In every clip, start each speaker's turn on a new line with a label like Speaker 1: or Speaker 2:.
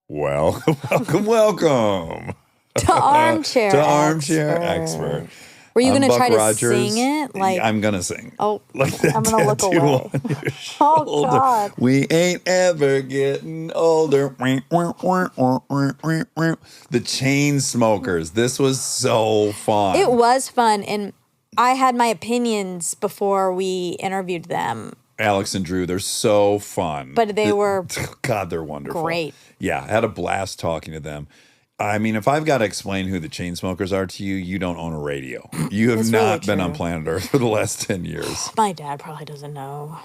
Speaker 1: Well, welcome
Speaker 2: to
Speaker 1: Armchair Expert.
Speaker 2: Were you
Speaker 1: I'm
Speaker 2: going to try
Speaker 1: Buck
Speaker 2: to
Speaker 1: Rogers.
Speaker 2: sing it?
Speaker 1: I'm going to sing.
Speaker 2: Oh,
Speaker 1: like that
Speaker 2: I'm going to look
Speaker 1: tattoo
Speaker 2: away.
Speaker 1: on your
Speaker 2: Oh,
Speaker 1: shoulder.
Speaker 2: God.
Speaker 1: We ain't ever getting older. The Chainsmokers. This was so fun.
Speaker 2: It was fun, and I had my opinions before we interviewed them.
Speaker 1: Alex and Drew, they're so fun.
Speaker 2: But they were
Speaker 1: God, they're wonderful.
Speaker 2: Great.
Speaker 1: Yeah, I had a blast talking to them. I mean, if I've got to explain who the Chainsmokers are to you, you don't own a radio. You have not been on planet Earth for the last 10 years.
Speaker 2: My dad probably doesn't know.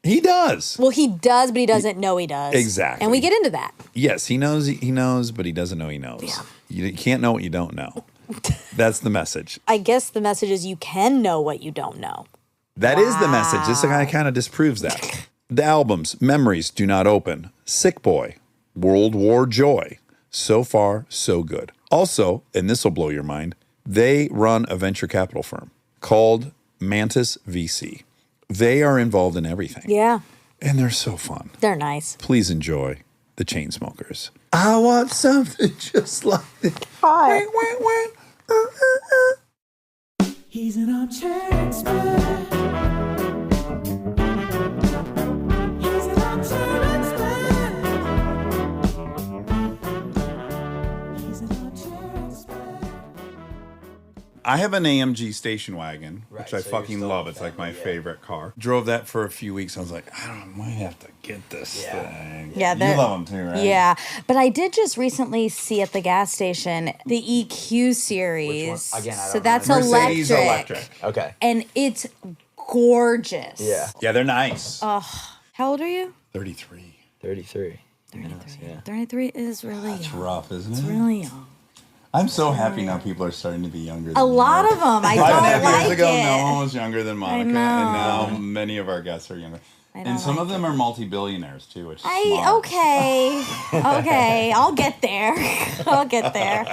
Speaker 1: He does.
Speaker 2: Well, he does, but he doesn't know he does.
Speaker 1: Exactly.
Speaker 2: And we get into that.
Speaker 1: Yes, he knows, but he doesn't know he knows.
Speaker 2: Yeah.
Speaker 1: You can't know what you don't know. That's the message.
Speaker 2: I guess the message is you can know what you don't know.
Speaker 1: That is the message. This guy kind of disproves that. The albums, Memories Do Not Open, Sick Boy, World War Joy, So Far, So Good. Also, and this will blow your mind, they run a venture capital firm called Mantis VC. They are involved in everything.
Speaker 2: Yeah.
Speaker 1: And they're so fun.
Speaker 2: They're nice.
Speaker 1: Please enjoy the Chainsmokers. I want something just like this.
Speaker 2: Hi.
Speaker 3: He's an armchair expert. He's an armchair expert. He's an armchair expert.
Speaker 1: I have an AMG station wagon, which I
Speaker 4: so
Speaker 1: fucking
Speaker 4: you're still
Speaker 1: love.
Speaker 4: a
Speaker 1: It's like my
Speaker 4: family,
Speaker 1: favorite car. Drove that for a few weeks. I was like, I might have to get this thing.
Speaker 2: Yeah,
Speaker 1: you love them too, right?
Speaker 2: Yeah, but I did just recently see at the gas station the EQ series.
Speaker 4: Which one? Again, I
Speaker 2: so
Speaker 4: don't
Speaker 2: that's
Speaker 4: remember.
Speaker 1: Mercedes electric.
Speaker 4: Okay.
Speaker 2: and it's gorgeous.
Speaker 4: Yeah.
Speaker 1: Yeah, they're nice.
Speaker 2: How old are you?
Speaker 1: 33.
Speaker 4: 33.
Speaker 2: 33.
Speaker 4: Yeah.
Speaker 2: 33 is really
Speaker 1: It's
Speaker 2: young.
Speaker 1: rough, isn't it?
Speaker 2: It's really young.
Speaker 1: I'm so happy now people are starting to be younger than
Speaker 2: A lot of them. I
Speaker 1: 5.5
Speaker 2: don't
Speaker 1: years
Speaker 2: like
Speaker 1: ago,
Speaker 2: it.
Speaker 1: no one was younger than Monica. And
Speaker 2: know.
Speaker 1: now many of our guests are younger.
Speaker 2: don't
Speaker 1: And some
Speaker 2: like
Speaker 1: of them are multi-billionaires too, which is smart.
Speaker 2: Okay, I'll get there. I'll get there.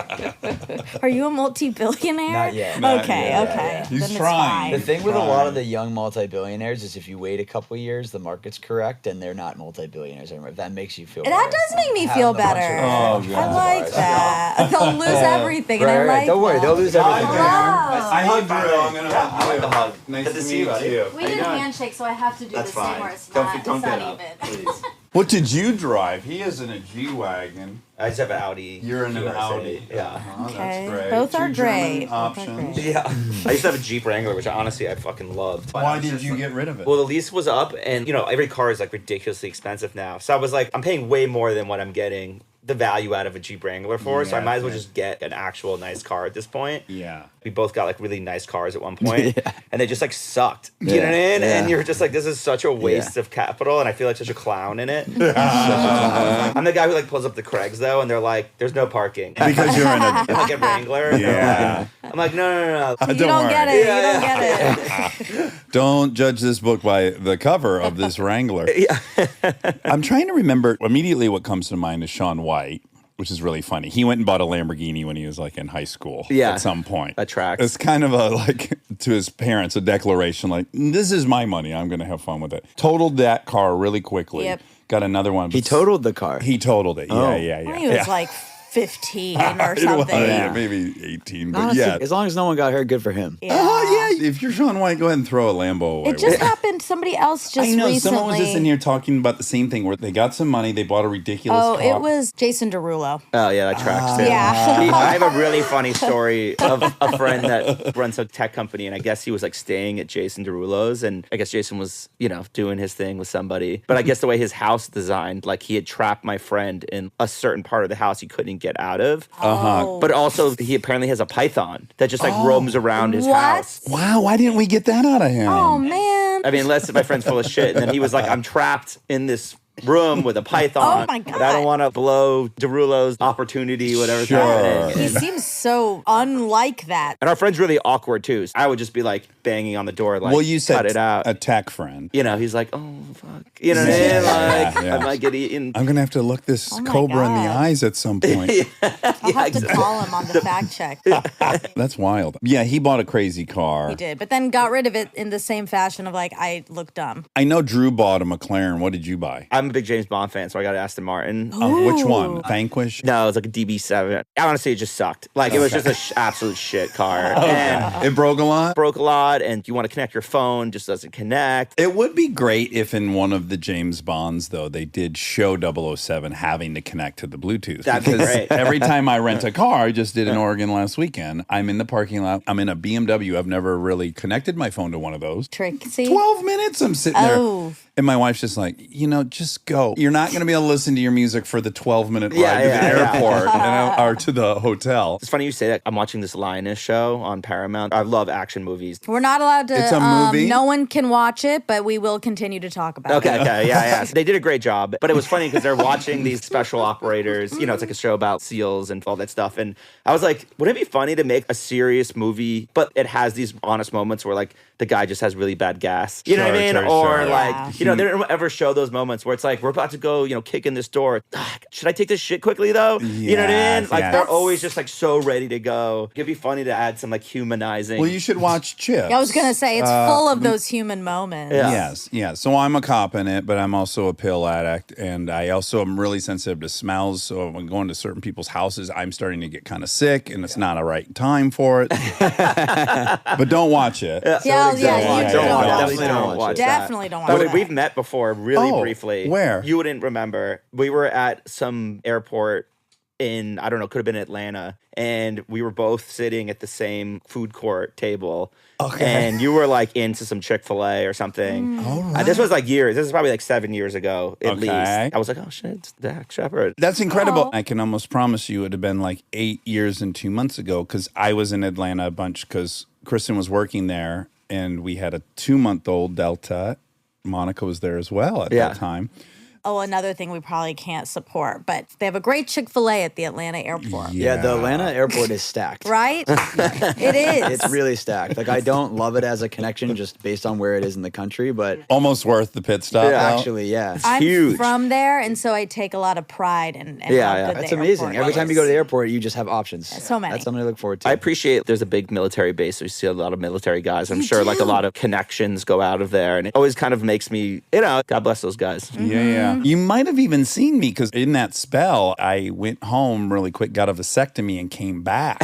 Speaker 2: Are you a multi-billionaire?
Speaker 4: Not yet.
Speaker 1: Not
Speaker 2: Okay,
Speaker 1: yet.
Speaker 2: okay.
Speaker 1: He's
Speaker 2: Then it's
Speaker 1: trying.
Speaker 4: The
Speaker 2: fine.
Speaker 4: thing with a lot of the young multi-billionaires is if you wait a couple of years, the market's correct and they're not multi-billionaires anymore. If that makes you feel better.
Speaker 2: That does make me feel
Speaker 4: Having a bunch
Speaker 2: better.
Speaker 4: of
Speaker 1: Oh,
Speaker 4: friends
Speaker 1: God.
Speaker 2: I like that. They'll lose everything, and I
Speaker 4: Right,
Speaker 2: like
Speaker 4: Don't worry,
Speaker 2: that.
Speaker 4: they'll lose everything.
Speaker 1: I hug Drew. I'm going to hug you.
Speaker 4: hug.
Speaker 1: Nice
Speaker 4: Good
Speaker 1: to
Speaker 4: to see
Speaker 1: meet
Speaker 4: you, buddy.
Speaker 1: you.
Speaker 2: We did a handshake, so I have to do
Speaker 4: That's
Speaker 2: the same
Speaker 4: fine.
Speaker 2: where it's
Speaker 4: Don't
Speaker 2: not,
Speaker 4: get
Speaker 2: it's not
Speaker 4: up,
Speaker 2: even.
Speaker 4: please.
Speaker 1: What did you drive? He is in a G-Wagon.
Speaker 4: I just have an Audi.
Speaker 1: You're in an
Speaker 4: QRC.
Speaker 1: Audi.
Speaker 4: Yeah.
Speaker 1: Oh,
Speaker 2: Okay.
Speaker 1: that's great.
Speaker 2: Both are
Speaker 1: Two German
Speaker 2: great. Both are
Speaker 1: options.
Speaker 2: great.
Speaker 4: Yeah. I used to have a Jeep Wrangler, which honestly I fucking loved.
Speaker 1: Why did you get rid of it?
Speaker 4: Well, the lease was up, and every car is like ridiculously expensive now. So I was like, I'm paying way more than what I'm getting the value out of a Jeep Wrangler for. So I
Speaker 1: Yeah,
Speaker 4: might as well
Speaker 1: yeah.
Speaker 4: just get an actual nice car at this point.
Speaker 1: Yeah.
Speaker 4: We both got like really nice cars at one point, and they just like sucked. You know what I mean?
Speaker 5: Yeah.
Speaker 4: And you're just like, this is such a waste of capital, and I feel like such a clown in it. I'm the guy who like pulls up the Craigs though, and they're like, "There's no parking."
Speaker 1: Because you're in a...
Speaker 4: I'm like a Wrangler. and they're
Speaker 1: Yeah.
Speaker 4: like- I'm like, no.
Speaker 2: You don't get it.
Speaker 4: Yeah,
Speaker 2: You don't get it.
Speaker 1: Don't judge this book by the cover of this Wrangler. I'm trying to remember. Immediately what comes to mind is Shaun White, which is really funny. He went and bought a Lamborghini when he was like in high school
Speaker 4: Yeah.
Speaker 1: at some point.
Speaker 4: That tracks.
Speaker 1: It's kind of a like to his parents, a declaration like, this is my money. I'm going to have fun with it. Totaled that car really quickly.
Speaker 2: Yep.
Speaker 1: Got another one.
Speaker 5: He totaled the car.
Speaker 1: He totaled it.
Speaker 5: Oh.
Speaker 1: Yeah.
Speaker 2: When he was like 15 or
Speaker 1: It was,
Speaker 2: something.
Speaker 1: yeah, maybe 18, but
Speaker 5: Honestly,
Speaker 1: yeah.
Speaker 5: as long as no one got hurt, good for him.
Speaker 2: Yeah.
Speaker 1: Yeah. If you're Shaun White, go ahead and throw a Lambo away.
Speaker 2: It just happened. Somebody else just
Speaker 1: I know.
Speaker 2: recently.
Speaker 1: Someone was just in here talking about the same thing where they got some money, they bought a ridiculous
Speaker 2: Oh,
Speaker 1: car.
Speaker 2: it was Jason Derulo.
Speaker 4: Oh yeah, that tracks too.
Speaker 2: Yeah.
Speaker 4: I have a really funny story of a friend that runs a tech company, and I guess he was like staying at Jason Derulo's, and I guess Jason was, doing his thing with somebody. But I guess the way his house designed, like he had trapped my friend in a certain part of the house he couldn't get out of.
Speaker 2: Oh.
Speaker 4: But also, he apparently has a python that just like roams around his
Speaker 2: What?
Speaker 4: house.
Speaker 1: Wow, why didn't we get that out of him?
Speaker 2: Oh, man.
Speaker 4: I mean, unless my friend's full of shit, and then he was like, "I'm trapped in this room with a python.
Speaker 2: Oh, my God.
Speaker 4: And I don't want to blow Derulo's opportunity, whatever's
Speaker 1: Sure.
Speaker 4: happening."
Speaker 2: He
Speaker 4: And,
Speaker 2: seems so unlike that.
Speaker 4: and our friend's really awkward too. So I would just be like banging on the door, like,
Speaker 1: Well, you said
Speaker 4: cut it out.
Speaker 1: a tech friend.
Speaker 4: He's like, "Oh fuck," you know what I mean? Like,
Speaker 1: Yeah.
Speaker 4: I might get eaten.
Speaker 1: I'm going to have to look this
Speaker 2: Oh my
Speaker 1: cobra in the
Speaker 2: God.
Speaker 1: eyes at some point.
Speaker 2: I'll have to call him on the fact check.
Speaker 1: That's wild. Yeah, he bought a crazy car.
Speaker 2: He did, but then got rid of it in the same fashion of like, I look dumb.
Speaker 1: I know Drew bought a McLaren. What did you buy?
Speaker 4: I'm I'm a big James Bond fan, so I got Aston Martin.
Speaker 1: Which one? Vanquish?
Speaker 4: No, it was like a DB7. Honestly, it just sucked. Like, it was just an absolute shit car. And
Speaker 1: It broke a lot?
Speaker 4: broke a lot, and you want to connect your phone, just doesn't connect.
Speaker 1: It would be great if in one of the James Bonds, though, they did show 007 having to connect to the Bluetooth.
Speaker 4: That'd be
Speaker 1: Because
Speaker 4: great.
Speaker 1: every time I rent a car, I just did in Oregon last weekend, I'm in the parking lot. I'm in a BMW. I've never really connected my phone to one of those.
Speaker 2: Trixie.
Speaker 1: 12 minutes I'm sitting
Speaker 2: Oh.
Speaker 1: there. And my wife's just like, just go. You're not going to be able to listen to your music for the 12-minute ride
Speaker 4: Yeah,
Speaker 1: to the
Speaker 4: yeah.
Speaker 1: airport or to the hotel.
Speaker 4: It's funny you say that. I'm watching this Lioness show on Paramount. I love action movies.
Speaker 2: We're not allowed to.
Speaker 1: It's a movie?
Speaker 2: No one can watch it, but we will continue to talk about it.
Speaker 4: Okay, yeah. So they did a great job, but it was funny because they're watching these special operators. It's like a show about SEALs and all that stuff. And I was like, wouldn't it be funny to make a serious movie, but it has these honest moments where like the guy just has really bad gas. You know what I mean?
Speaker 1: Sure,
Speaker 4: Or
Speaker 1: sure.
Speaker 4: like, they don't ever show those moments where it's like, we're about to go, kick in this door. Should I take this shit quickly though? You know what I mean?
Speaker 1: Yes,
Speaker 4: Like
Speaker 1: yes.
Speaker 4: they're always just like so ready to go. It'd be funny to add some like humanizing.
Speaker 1: Well, you should watch Chips.
Speaker 2: I was going to say, it's full of those human moments.
Speaker 4: Yeah.
Speaker 1: Yes. So I'm a cop in it, but I'm also a pill addict. And I also am really sensitive to smells. So when going to certain people's houses, I'm starting to get kind of sick and it's not a right time for it. But don't watch it.
Speaker 2: Yeah, you
Speaker 4: Don't
Speaker 2: don't
Speaker 4: watch-
Speaker 2: watch
Speaker 4: definitely
Speaker 2: that.
Speaker 4: don't watch that.
Speaker 2: Definitely don't watch
Speaker 4: By the way,
Speaker 2: that.
Speaker 4: we've met before really
Speaker 1: Oh,
Speaker 4: briefly.
Speaker 1: where?
Speaker 4: You wouldn't remember. We were at some airport in, I don't know, could have been Atlanta. And we were both sitting at the same food court table.
Speaker 1: Okay.
Speaker 4: And you were like into some Chick-fil-A or something.
Speaker 2: Mm.
Speaker 1: All right.
Speaker 4: This was like years. This is probably like 7 years ago at
Speaker 1: Okay.
Speaker 4: least. I was like, oh shit, it's Dax Shepard.
Speaker 1: That's incredible.
Speaker 2: Aw.
Speaker 1: I can almost promise you it would have been like 8 years and 2 months ago because I was in Atlanta a bunch because Kristen was working there and we had a 2-month-old Delta. Monica was there as well at that time.
Speaker 2: Oh, another thing we probably can't support, but they have a great Chick-fil-A at the Atlanta airport.
Speaker 5: Yeah, the Atlanta airport is stacked.
Speaker 2: Right? It is.
Speaker 5: It's really stacked. Like, I don't love it as a connection just based on where it is in the country, but
Speaker 1: Almost worth the pit stop. though.
Speaker 5: actually, yeah.
Speaker 2: I'm
Speaker 4: huge.
Speaker 2: from there, and so I take a lot of pride in
Speaker 4: Yeah,
Speaker 2: how
Speaker 4: yeah.
Speaker 2: good
Speaker 5: That's
Speaker 2: the
Speaker 5: amazing.
Speaker 2: airport
Speaker 5: Every time you go to
Speaker 2: is.
Speaker 5: the airport, you just have options.
Speaker 2: So many.
Speaker 5: That's something to look forward to.
Speaker 4: I appreciate there's a big military base. So you see a lot of military guys. I'm
Speaker 2: You
Speaker 4: sure like a
Speaker 2: do.
Speaker 4: lot of connections go out of there. And it always kind of makes me, God bless those guys.
Speaker 1: Yeah. You might have even seen me because in that spell, I went home really quick, got a vasectomy, and came back.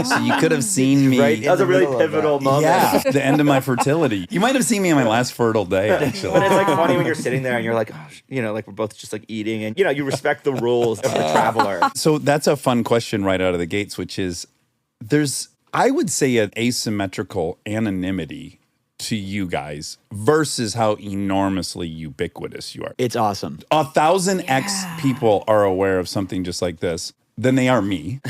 Speaker 1: So you could have seen me.
Speaker 5: Right in
Speaker 4: That was
Speaker 5: the
Speaker 4: a really
Speaker 5: middle of
Speaker 4: pivotal
Speaker 5: that.
Speaker 4: moment.
Speaker 1: Yeah, the end of my fertility. You might have seen me on my last fertile day,
Speaker 4: But
Speaker 1: actually.
Speaker 4: it's like funny when you're sitting there and you're like, oh, like we're both just like eating and, you respect the rules of the traveler.
Speaker 1: So that's a fun question right out of the gates, which is there's, I would say, an asymmetrical anonymity to you guys versus how enormously ubiquitous you are.
Speaker 5: It's awesome.
Speaker 1: 1,000x people are aware of something just like this than they are me.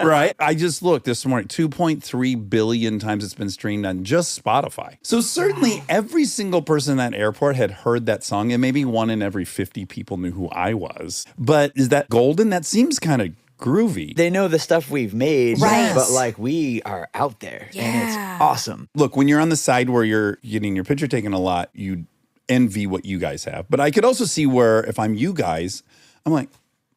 Speaker 1: Right? I just looked this morning, 2.3 billion times it's been streamed on just Spotify. So certainly every single person in that airport had heard that song, and maybe 1 in every 50 people knew who I was. But is that golden? That seems kind of groovy.
Speaker 5: They know the stuff we've made,
Speaker 2: Right.
Speaker 5: but like we are out there and
Speaker 2: Yeah.
Speaker 5: it's awesome.
Speaker 1: Look, when you're on the side where you're getting your picture taken a lot, you envy what you guys have. But I could also see where if I'm you guys, I'm like,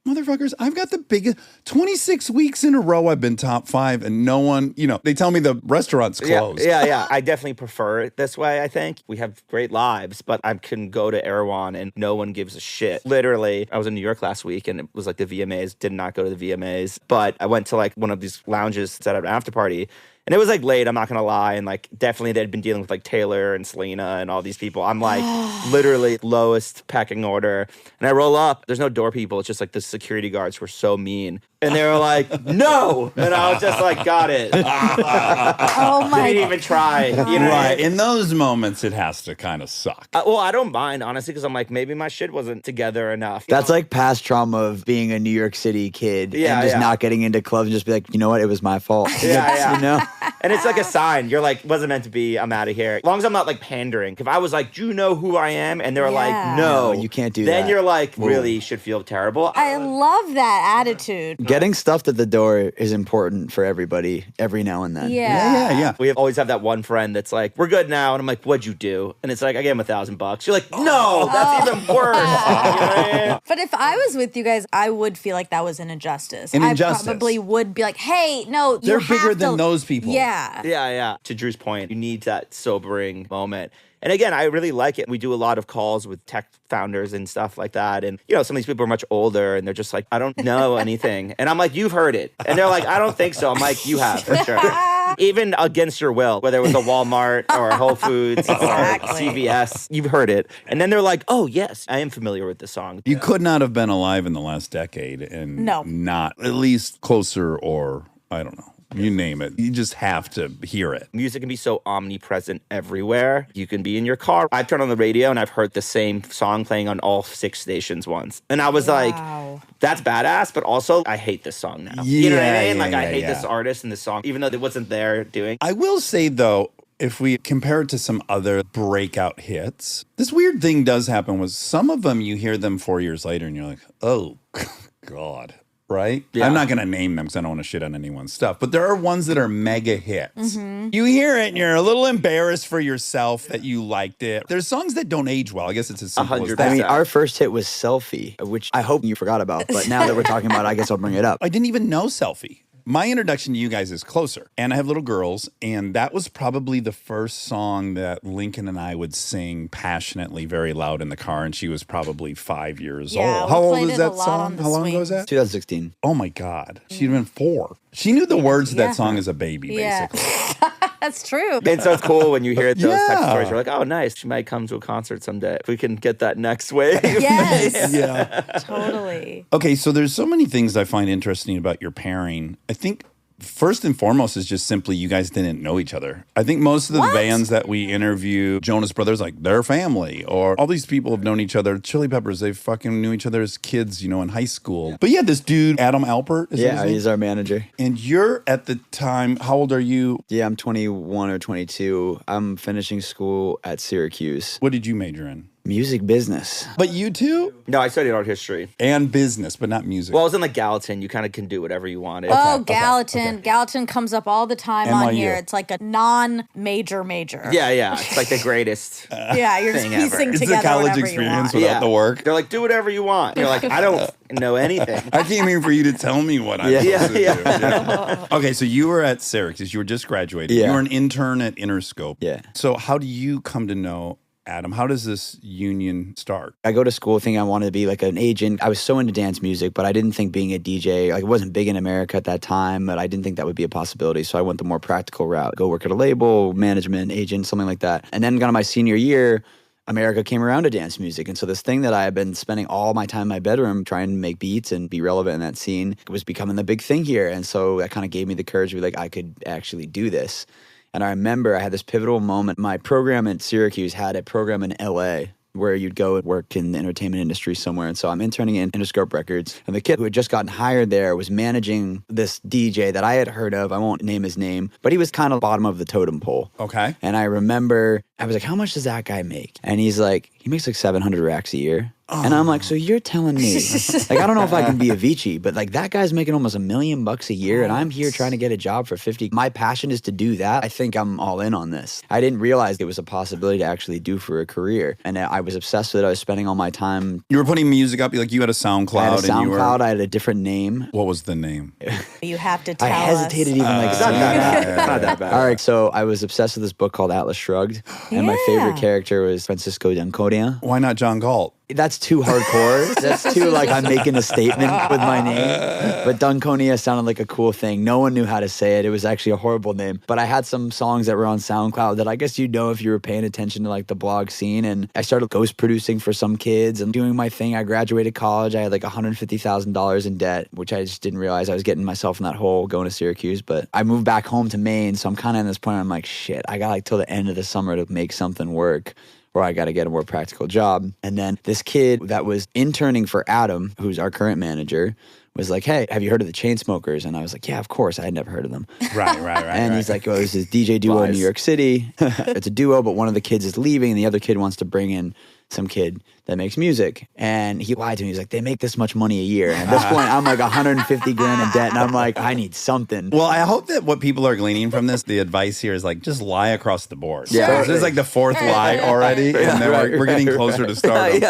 Speaker 1: motherfuckers, I've got the biggest 26 weeks in a row I've been top 5 and no one, they tell me the restaurant's closed.
Speaker 4: Yeah. I definitely prefer it this way, I think. We have great lives, but I can go to Erewhon and no one gives a shit. Literally, I was in New York last week and it was like the VMAs. Did not go to the VMAs, but I went to like one of these lounges set up an after party. And it was like late, I'm not gonna lie. And like definitely they'd been dealing with like Taylor and Selena and all these people. I'm like literally lowest pecking order. And I roll up, there's no door people. It's just like the security guards were so mean. And they were like, no. And I was just like, got it.
Speaker 2: Oh my
Speaker 4: Didn't even try. You know?
Speaker 1: Right. In those moments, it has to kind of suck.
Speaker 4: Well, I don't mind, honestly, because I'm like, maybe my shit wasn't together enough.
Speaker 5: That's like past trauma of being a New York City kid
Speaker 4: Yeah,
Speaker 5: and just
Speaker 4: yeah.
Speaker 5: not getting into clubs and just be like, you know what, it was my fault.
Speaker 4: Yeah.
Speaker 5: You know?
Speaker 4: And it's like a sign. You're like, wasn't meant to be. I'm out of here. As long as I'm not like pandering. If I was like, do you know who I am? And they were
Speaker 2: Yeah.
Speaker 4: like, no.
Speaker 5: No, you can't do
Speaker 4: then
Speaker 5: that.
Speaker 4: you're like, really should feel terrible.
Speaker 2: I love that attitude.
Speaker 5: Getting stuffed at the door is important for everybody every now and then.
Speaker 2: Yeah.
Speaker 4: We always have that one friend that's like, we're good now. And I'm like, what'd you do? And it's like, I gave him $1,000. You're like, no, that's even worse. You know what I mean?
Speaker 2: But if I was with you guys, I would feel like that was an injustice.
Speaker 1: An injustice.
Speaker 2: I probably would be like, hey, no, you
Speaker 1: They're
Speaker 2: have
Speaker 1: bigger
Speaker 2: to-
Speaker 1: than those people.
Speaker 2: Yeah.
Speaker 4: Yeah. To Drew's point, you need that sobering moment. And again, I really like it. We do a lot of calls with tech founders and stuff like that. And, some of these people are much older and they're just like, I don't know anything. And I'm like, you've heard it. And they're like, I don't think so. I'm like, you have, for sure. Even against your will, whether it was a Walmart or a Whole Foods
Speaker 2: Exactly.
Speaker 4: or CVS, you've heard it. And then they're like, oh, yes, I am familiar with the song.
Speaker 1: You could not have been alive in the last decade and
Speaker 2: No.
Speaker 1: not at least closer or, I don't know, you name it. You just have to hear it.
Speaker 4: Music can be so omnipresent everywhere. You can be in your car. I've turned on the radio and I've heard the same song playing on all 6 stations once. And I was like, that's badass, but also I hate this song now. You know what I mean? I hate this artist and this song, even though it wasn't there doing.
Speaker 1: I will say, though, if we compare it to some other breakout hits, this weird thing does happen with some of them. You hear them 4 years later and you're like, oh, God. Right?
Speaker 4: Yeah.
Speaker 1: I'm not going to name them because I don't want to shit on anyone's stuff, but there are ones that are mega hits. You hear it and you're a little embarrassed for yourself that you liked it. There's songs that don't age well. I guess it's as simple as
Speaker 4: 100%.
Speaker 1: that.
Speaker 5: I mean, our first hit was Selfie, which I hope you forgot about. But now that we're talking about it, I guess I'll bring it up.
Speaker 1: I didn't even know Selfie. My introduction to you guys is Closer, and I have little girls, and that was probably the first song that Lincoln and I would sing passionately, very loud in the car, and she was probably 5 years
Speaker 2: Yeah,
Speaker 1: old.
Speaker 2: we
Speaker 1: How old
Speaker 2: played
Speaker 1: is
Speaker 2: it a
Speaker 1: that
Speaker 2: lot
Speaker 1: song?
Speaker 2: on the
Speaker 1: How long ago was
Speaker 2: swings.
Speaker 1: that?
Speaker 5: 2016.
Speaker 1: Oh my God. She'd been 4. She knew the words of
Speaker 2: Yeah.
Speaker 1: that song as a baby,
Speaker 2: Yeah.
Speaker 1: basically.
Speaker 2: That's true.
Speaker 4: And so it's cool when you hear those types of
Speaker 1: Yeah.
Speaker 4: stories. You're like, oh, nice. She might come to a concert someday. If we can get that next wave.
Speaker 2: Yes.
Speaker 1: Yeah.
Speaker 2: Totally.
Speaker 1: Okay, so there's so many things I find interesting about your pairing. I think first and foremost is just simply you guys didn't know each other. I think most of the
Speaker 2: What?
Speaker 1: bands that we interview, Jonas Brothers, like they're family, or all these people have known each other. Chili Peppers, they fucking knew each other as kids, in high school. But yeah, this dude, Adam Alpert, is
Speaker 5: Yeah,
Speaker 1: his name?
Speaker 5: he's our manager.
Speaker 1: And you're at the time, how old are you?
Speaker 5: Yeah, I'm 21 or 22. I'm finishing school at Syracuse.
Speaker 1: What did you major in?
Speaker 5: Music business.
Speaker 1: But you too?
Speaker 4: No, I studied art history.
Speaker 1: And business, but not music.
Speaker 4: Well, I was in Gallatin. You kind of can do whatever you wanted.
Speaker 2: Oh,
Speaker 1: okay,
Speaker 2: Gallatin.
Speaker 1: okay.
Speaker 2: Gallatin comes up all the time on
Speaker 1: NYU.
Speaker 2: here. It's like a non-major major.
Speaker 4: Yeah. It's like the greatest.
Speaker 2: Yeah, you're just
Speaker 4: thing ever.
Speaker 2: piecing
Speaker 1: it's
Speaker 2: together
Speaker 1: a college
Speaker 2: whatever
Speaker 1: experience
Speaker 2: you want.
Speaker 1: without the work.
Speaker 4: They're like, do whatever you want. You're like, I don't know anything.
Speaker 1: I came here for you to tell me what I'm
Speaker 5: Yeah.
Speaker 1: supposed to
Speaker 4: Yeah.
Speaker 1: do. Yeah. Okay, so you were at Syracuse. You were just graduated.
Speaker 5: Yeah.
Speaker 1: You were an intern at Interscope.
Speaker 5: Yeah.
Speaker 1: So how do you come to know Adam? How does this union start?
Speaker 5: I go to school thinking I wanted to be like an agent. I was so into dance music, but I didn't think being a DJ, it wasn't big in America at that time, but I didn't think that would be a possibility. So I went the more practical route, go work at a label, management, agent, something like that. And then got to my senior year, America came around to dance music. And so this thing that I had been spending all my time in my bedroom trying to make beats and be relevant in that scene was becoming the big thing here. And so that kind of gave me the courage to be like, I could actually do this. And I remember I had this pivotal moment. My program at Syracuse had a program in LA where you'd go and work in the entertainment industry somewhere. And so I'm interning in Interscope Records. And the kid who had just gotten hired there was managing this DJ that I had heard of. I won't name his name, but he was kind of bottom of the totem pole.
Speaker 1: Okay.
Speaker 5: And I remember I was like, how much does that guy make? And he's like, he makes like 700 racks a year. And I'm like, so you're telling me, like, I don't know if I can be Avicii, but like that guy's making almost $1 million a year and I'm here trying to get a job for 50. My passion is to do that. I think I'm all in on this. I didn't realize it was a possibility to actually do for a career. And I was obsessed with it. I was spending all my time.
Speaker 1: You were putting music up, like you had a SoundCloud.
Speaker 5: I had a
Speaker 1: And you were,
Speaker 5: SoundCloud. I had a different name.
Speaker 1: what was the name?
Speaker 2: You have to tell
Speaker 5: I hesitated
Speaker 2: us.
Speaker 5: even like
Speaker 4: It's not
Speaker 5: saying
Speaker 4: that
Speaker 5: that.
Speaker 4: bad. It's not that bad.
Speaker 5: All right, so I was obsessed with this book called Atlas Shrugged. And my favorite
Speaker 2: Yeah.
Speaker 5: character was Francisco D'Anconia.
Speaker 1: Why not John Galt?
Speaker 5: That's too hardcore. That's too like I'm making a statement with my name. But Dunconia sounded like a cool thing. No one knew how to say it. It was actually a horrible name. But I had some songs that were on SoundCloud that I guess you'd know if you were paying attention to like the blog scene. And I started ghost producing for some kids and doing my thing. I graduated college. I had like $150,000 in debt, which I just didn't realize I was getting myself in that hole going to Syracuse. But I moved back home to Maine. So I'm kind of in this point where I'm like, shit, I got like till the end of the summer to make something work. Or I got to get a more practical job. And then this kid that was interning for Adam, who's our current manager, was like, hey, have you heard of the Chainsmokers? And I was like, yeah, of course. I had never heard of them.
Speaker 1: Right.
Speaker 5: And he's like, well, this is DJ duo in
Speaker 4: Lies.
Speaker 5: New York City. It's a duo, but one of the kids is leaving and the other kid wants to bring in some kid that makes music. And he lied to me. He's like, they make this much money a year. And at this point, I'm like 150 grand in debt. And I'm like, I need something.
Speaker 1: Well, I hope that what people are gleaning from this, the advice here is like, just lie across the board.
Speaker 5: Yeah.
Speaker 1: So this is like the fourth lie already, and then we're getting closer to stardom.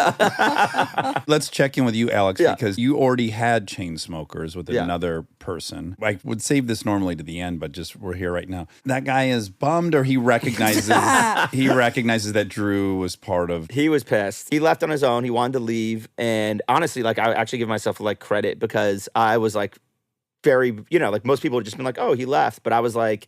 Speaker 1: Let's check in with you, Alex, because you already had Chainsmokers with another person. I would save this normally to the end, but just we're here right now. That guy is bummed, or he recognizes that Drew was part of.
Speaker 4: He was pissed. He left on his own. He wanted to leave, and honestly, like I actually give myself like credit because I was like very, like most people would just been like, oh, he left, but I was like,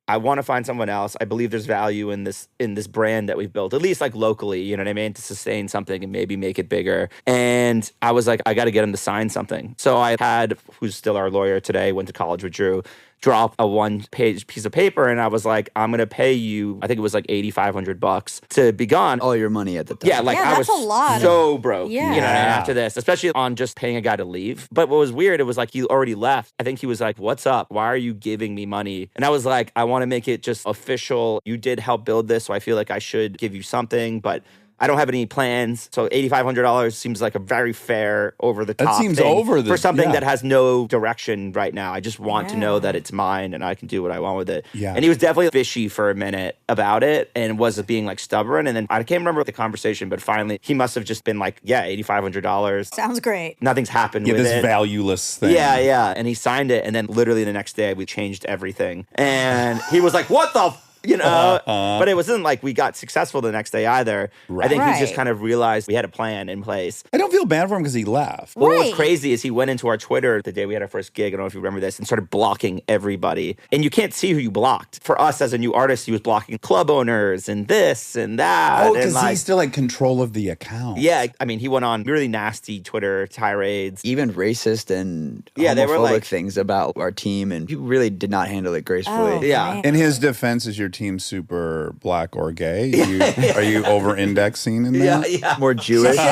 Speaker 4: I want to find someone else. I believe there's value in this brand that we've built, at least like locally, you know what I mean, to sustain something and maybe make it bigger. And I was like, I got to get him to sign something. So I had, who's still our lawyer today, went to college with Drew, drop a 1-page piece of paper, and I was like, I'm gonna pay you, I think it was like $8,500 to be gone.
Speaker 5: All your money at the time.
Speaker 4: Yeah, like I was
Speaker 2: that's a lot.
Speaker 4: so broke,
Speaker 2: Yeah.
Speaker 4: After this, especially on just paying a guy to leave. But what was weird, it was like he already left. I think he was like, what's up? Why are you giving me money? And I was like, I want to make it just official. You did help build this, so I feel like I should give you something, but I don't have any plans. So $8,500 seems like a very fair, over the top.
Speaker 1: That seems
Speaker 4: thing
Speaker 1: over
Speaker 4: for something that has no direction right now. I just want to know that it's mine and I can do what I want with it.
Speaker 1: Yeah.
Speaker 4: And he was definitely fishy for a minute about it and was being like stubborn. And then I can't remember the conversation, but finally he must have just been like, yeah, $8,500.
Speaker 2: Sounds great.
Speaker 4: Nothing's happened with
Speaker 1: this
Speaker 4: it.
Speaker 1: valueless thing.
Speaker 4: Yeah. And he signed it. And then literally the next day we changed everything. And he was like, what the but it wasn't like we got successful the next day either.
Speaker 1: Right.
Speaker 4: I think he
Speaker 2: Right.
Speaker 4: just kind of realized we had a plan in place.
Speaker 1: I don't feel bad for him because he left.
Speaker 4: Well,
Speaker 2: Right.
Speaker 4: what's crazy is he went into our Twitter the day we had our first gig. I don't know if you remember this, and started blocking everybody. And you can't see who you blocked. For us as a new artist, he was blocking club owners and this and that.
Speaker 1: Oh,
Speaker 4: and
Speaker 1: because he's still in control of the account.
Speaker 4: yeah, I mean, he went on really nasty Twitter tirades.
Speaker 5: Even racist and
Speaker 4: Yeah, they were
Speaker 5: homophobic
Speaker 4: like-
Speaker 5: things about our team, and people really did not handle it gracefully.
Speaker 2: Oh,
Speaker 4: Yeah.
Speaker 2: man.
Speaker 1: In his defense, is your team super black or gay? Are you over-indexing in that?
Speaker 4: Yeah.
Speaker 5: More Jewish. but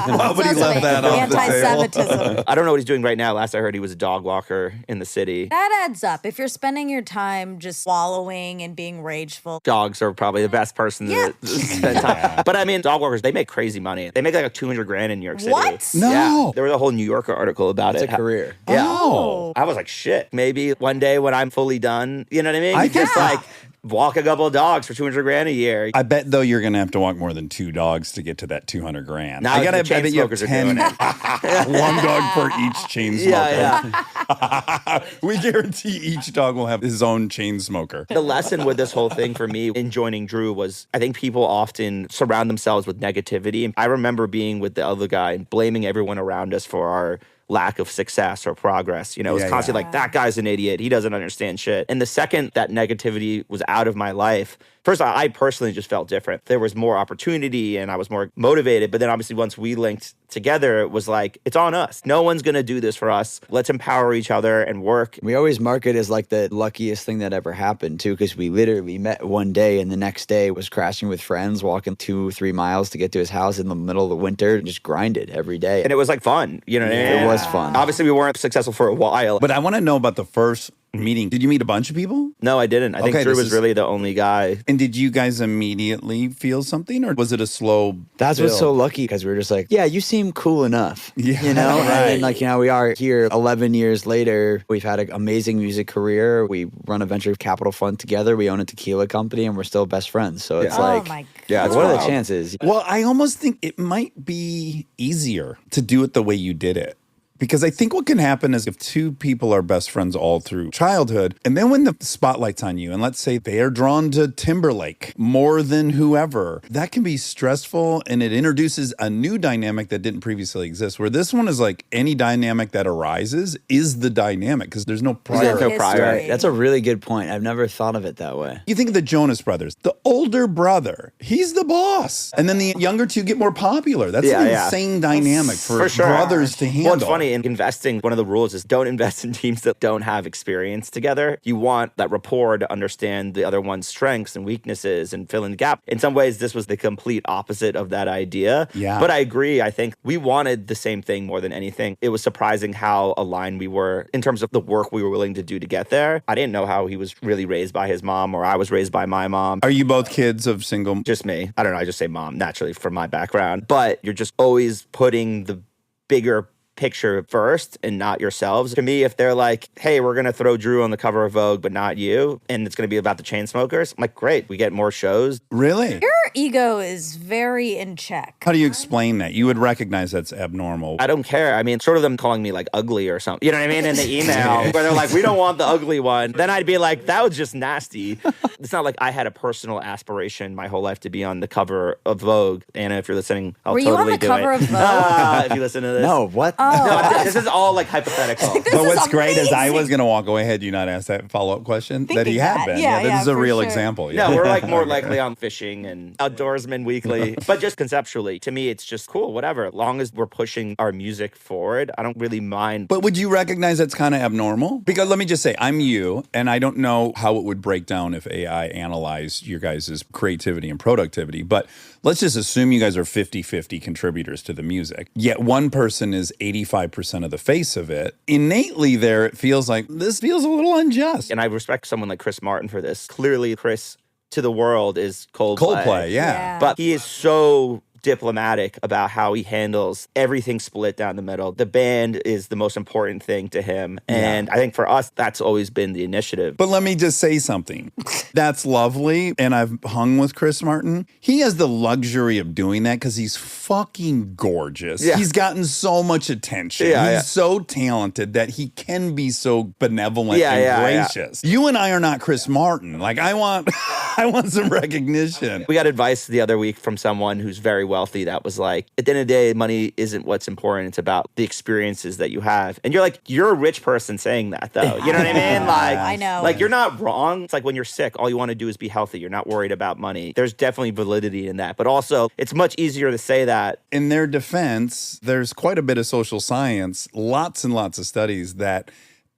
Speaker 1: Well, but he left that off the table.
Speaker 2: Anti-Semitism.
Speaker 4: I don't know what he's doing right now. Last I heard, he was a dog walker in the city.
Speaker 2: That adds up. If you're spending your time just wallowing and being rageful.
Speaker 4: Dogs are probably the best person to spend time. But I mean, dog walkers, they make crazy money. They make like $200,000 in New York City.
Speaker 2: What?
Speaker 1: No.
Speaker 4: Yeah. There was a whole New Yorker article about
Speaker 5: It's
Speaker 4: it.
Speaker 5: a career.
Speaker 4: Yeah.
Speaker 1: Oh.
Speaker 4: I was like, shit, maybe one day when I'm fully done, you know what I mean?
Speaker 1: I
Speaker 4: You just
Speaker 1: think-
Speaker 4: like walk a couple of dogs for $200,000 a year.
Speaker 1: I bet though you're gonna have to walk more than 2 dogs to get to that $200,000.
Speaker 4: Now
Speaker 1: I gotta
Speaker 4: the
Speaker 1: bet that you have
Speaker 4: Chainsmokers are
Speaker 1: 10.
Speaker 4: doing it.
Speaker 1: One dog per each chain smoker.
Speaker 4: Yeah.
Speaker 1: We guarantee each dog will have his own chain smoker.
Speaker 4: The lesson with this whole thing for me in joining Drew was I think people often surround themselves with negativity. I remember being with the other guy and blaming everyone around us for our lack of success or progress. It was
Speaker 1: Yeah,
Speaker 4: constantly like, that guy's an idiot. He doesn't understand shit. And the second that negativity was out of my life, first, I personally just felt different. There was more opportunity and I was more motivated. But then obviously once we linked together, it was like, it's on us. No one's going to do this for us. Let's empower each other and work.
Speaker 5: We always mark it as like the luckiest thing that ever happened too, because we literally met one day and the next day was crashing with friends, walking 2-3 miles to get to his house in the middle of the winter, and just grinded every day.
Speaker 4: And it was like fun. You know what I mean?
Speaker 5: It was fun.
Speaker 4: Obviously, we weren't successful for a while.
Speaker 1: But I want to know about the first meeting. Did you meet a bunch of people?
Speaker 4: No, I didn't. I think
Speaker 1: Okay,
Speaker 4: Drew
Speaker 1: this
Speaker 4: was
Speaker 1: is-
Speaker 4: really the only guy.
Speaker 1: And did you guys immediately feel something, or was it a slow
Speaker 5: That's what's
Speaker 1: build?
Speaker 5: so lucky, because we were just like, yeah, you seem cool enough.
Speaker 1: Yeah,
Speaker 5: You know?
Speaker 1: right.
Speaker 5: And then like, we are here 11 years later. We've had an amazing music career. We run a venture capital fund together. We own a tequila company and we're still best friends. So it's
Speaker 2: Oh
Speaker 5: like,
Speaker 2: my
Speaker 5: yeah,
Speaker 1: God.
Speaker 5: what are the
Speaker 1: Wow.
Speaker 5: chances?
Speaker 1: Well, I almost think it might be easier to do it the way you did it. Because I think what can happen is if 2 people are best friends all through childhood, and then when the spotlight's on you, and let's say they are drawn to Timberlake more than whoever, that can be stressful, and it introduces a new dynamic that didn't previously exist. Where this one is like any dynamic that arises is the dynamic because there's no prior.
Speaker 4: no prior.
Speaker 2: History.
Speaker 5: That's a really good point. I've never thought of it that way.
Speaker 1: You think of the Jonas Brothers, the older brother, he's the boss. And then the younger 2 get more popular. That's
Speaker 4: Yeah,
Speaker 1: an
Speaker 4: yeah.
Speaker 1: insane dynamic for
Speaker 4: For sure.
Speaker 1: brothers to handle.
Speaker 4: Well, it's funny. funny in investing, one of the rules is don't invest in teams that don't have experience together. You want that rapport to understand the other one's strengths and weaknesses and fill in the gap. In some ways, this was the complete opposite of that idea.
Speaker 1: Yeah.
Speaker 4: But I agree. I think we wanted the same thing more than anything. It was surprising how aligned we were in terms of the work we were willing to do to get there. I didn't know how he was really raised by his mom or I was raised by my mom.
Speaker 1: Are you both kids of single?
Speaker 4: Just me. I don't know. I just say mom naturally from my background. But you're just always putting the bigger picture first and not yourselves. To me, if they're like, hey, we're going to throw Drew on the cover of Vogue, but not you, and it's going to be about the Chainsmokers, I'm like, great, we get more shows.
Speaker 1: Really?
Speaker 2: Your ego is very in check.
Speaker 1: How do you explain that? You would recognize that's abnormal.
Speaker 4: I don't care. I mean, sort of them calling me like ugly or something. You know what I mean? In the email where they're like, we don't want the ugly one. Then I'd be like, that was just nasty. It's not like I had a personal aspiration my whole life to be on the cover of Vogue. Anna, if you're listening, I'll
Speaker 2: Were you
Speaker 4: totally
Speaker 2: on the
Speaker 4: do
Speaker 2: cover
Speaker 4: it.
Speaker 2: of Vogue?
Speaker 4: If you listen to this.
Speaker 5: No, what?
Speaker 4: No, this is all like hypothetical.
Speaker 2: This
Speaker 1: But
Speaker 2: is
Speaker 1: what's great is I
Speaker 2: amazing.
Speaker 1: was going to walk away. Had you not asked that follow-up question, that he
Speaker 2: Thinking
Speaker 1: had
Speaker 2: that.
Speaker 1: been.
Speaker 2: Yeah,
Speaker 1: this
Speaker 2: yeah,
Speaker 1: is a
Speaker 2: for
Speaker 1: real
Speaker 2: sure.
Speaker 1: example.
Speaker 4: No, we're like more likely on fishing and Outdoorsman Weekly. But just conceptually, to me, it's just cool, whatever. As long as we're pushing our music forward, I don't really mind.
Speaker 1: But would you recognize that's kind of abnormal? Because let me just say, I'm you, and I don't know how it would break down if AI analyzed your guys' creativity and productivity. But let's just assume you guys are 50-50 contributors to the music. Yet one person is 85% of the face of it. Innately there, it feels like this feels a little unjust.
Speaker 4: And I respect someone like Chris Martin for this. Clearly, Chris to the world is Coldplay.
Speaker 1: Coldplay, yeah.
Speaker 2: Yeah.
Speaker 4: But he is so diplomatic about how he handles everything split down the middle. The band is the most important thing to him. And I think for us, that's always been the initiative.
Speaker 1: But let me just say something. That's lovely. And I've hung with Chris Martin. He has the luxury of doing that because he's fucking gorgeous.
Speaker 4: Yeah.
Speaker 1: He's gotten so much attention.
Speaker 4: Yeah,
Speaker 1: He's so talented that he can be so benevolent
Speaker 4: Yeah,
Speaker 1: and
Speaker 4: yeah, yeah.
Speaker 1: gracious. You and I are not Chris Martin. Like I want I want some recognition.
Speaker 4: We got advice the other week from someone who's very wealthy that was like, at the end of the day, money isn't what's important. It's about the experiences that you have. And you're like, you're a rich person saying that though. You know what I mean? Like,
Speaker 2: I know.
Speaker 4: Like you're not wrong. It's like when you're sick, all you want to do is be healthy. You're not worried about money. There's definitely validity in that. But also, it's much easier to say that.
Speaker 1: In their defense, there's quite a bit of social science, lots and lots of studies that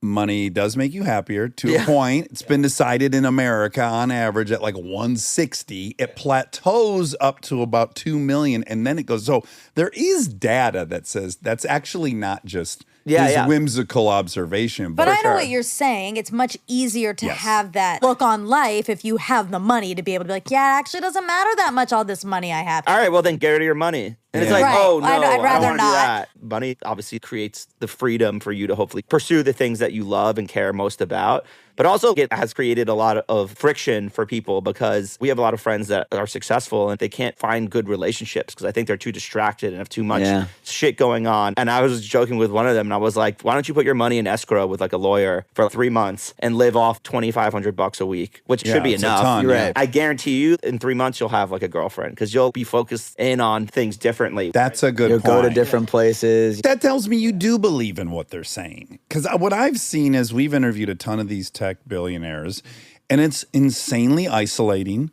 Speaker 1: money does make you happier to a point. It's been decided in America on average at like 160. It plateaus up to about 2 million and then it goes. So there is data that says that's actually not just his whimsical observation.
Speaker 2: But I know
Speaker 4: sure.
Speaker 2: what you're saying. It's much easier to
Speaker 1: Yes.
Speaker 2: have that look on life if you have the money to be able to be like, yeah, it actually doesn't matter that much, all this money I have.
Speaker 4: All right, well then get rid of your money. And it's
Speaker 1: Yeah.
Speaker 4: like,
Speaker 2: Right.
Speaker 4: oh no,
Speaker 2: I'd
Speaker 4: I don't
Speaker 2: rather
Speaker 4: want to do
Speaker 2: not.
Speaker 4: that. Money obviously creates the freedom for you to hopefully pursue the things that you love and care most about. But also it has created a lot of friction for people because we have a lot of friends that are successful and they can't find good relationships because I think they're too distracted and have too much shit going on. And I was joking with one of them and I was like, why don't you put your money in escrow with like a lawyer for 3 months and live off $2,500 a week, which should be
Speaker 1: it's a
Speaker 4: enough.
Speaker 1: ton,
Speaker 4: You're
Speaker 1: yeah.
Speaker 4: right. I guarantee you in 3 months you'll have like a girlfriend because you'll be focused in on things differently.
Speaker 1: That's a good
Speaker 5: You'll
Speaker 1: point.
Speaker 5: go to different places.
Speaker 1: That tells me you do believe in what they're saying. Because what I've seen is we've interviewed a ton of these tech billionaires, and it's insanely isolating.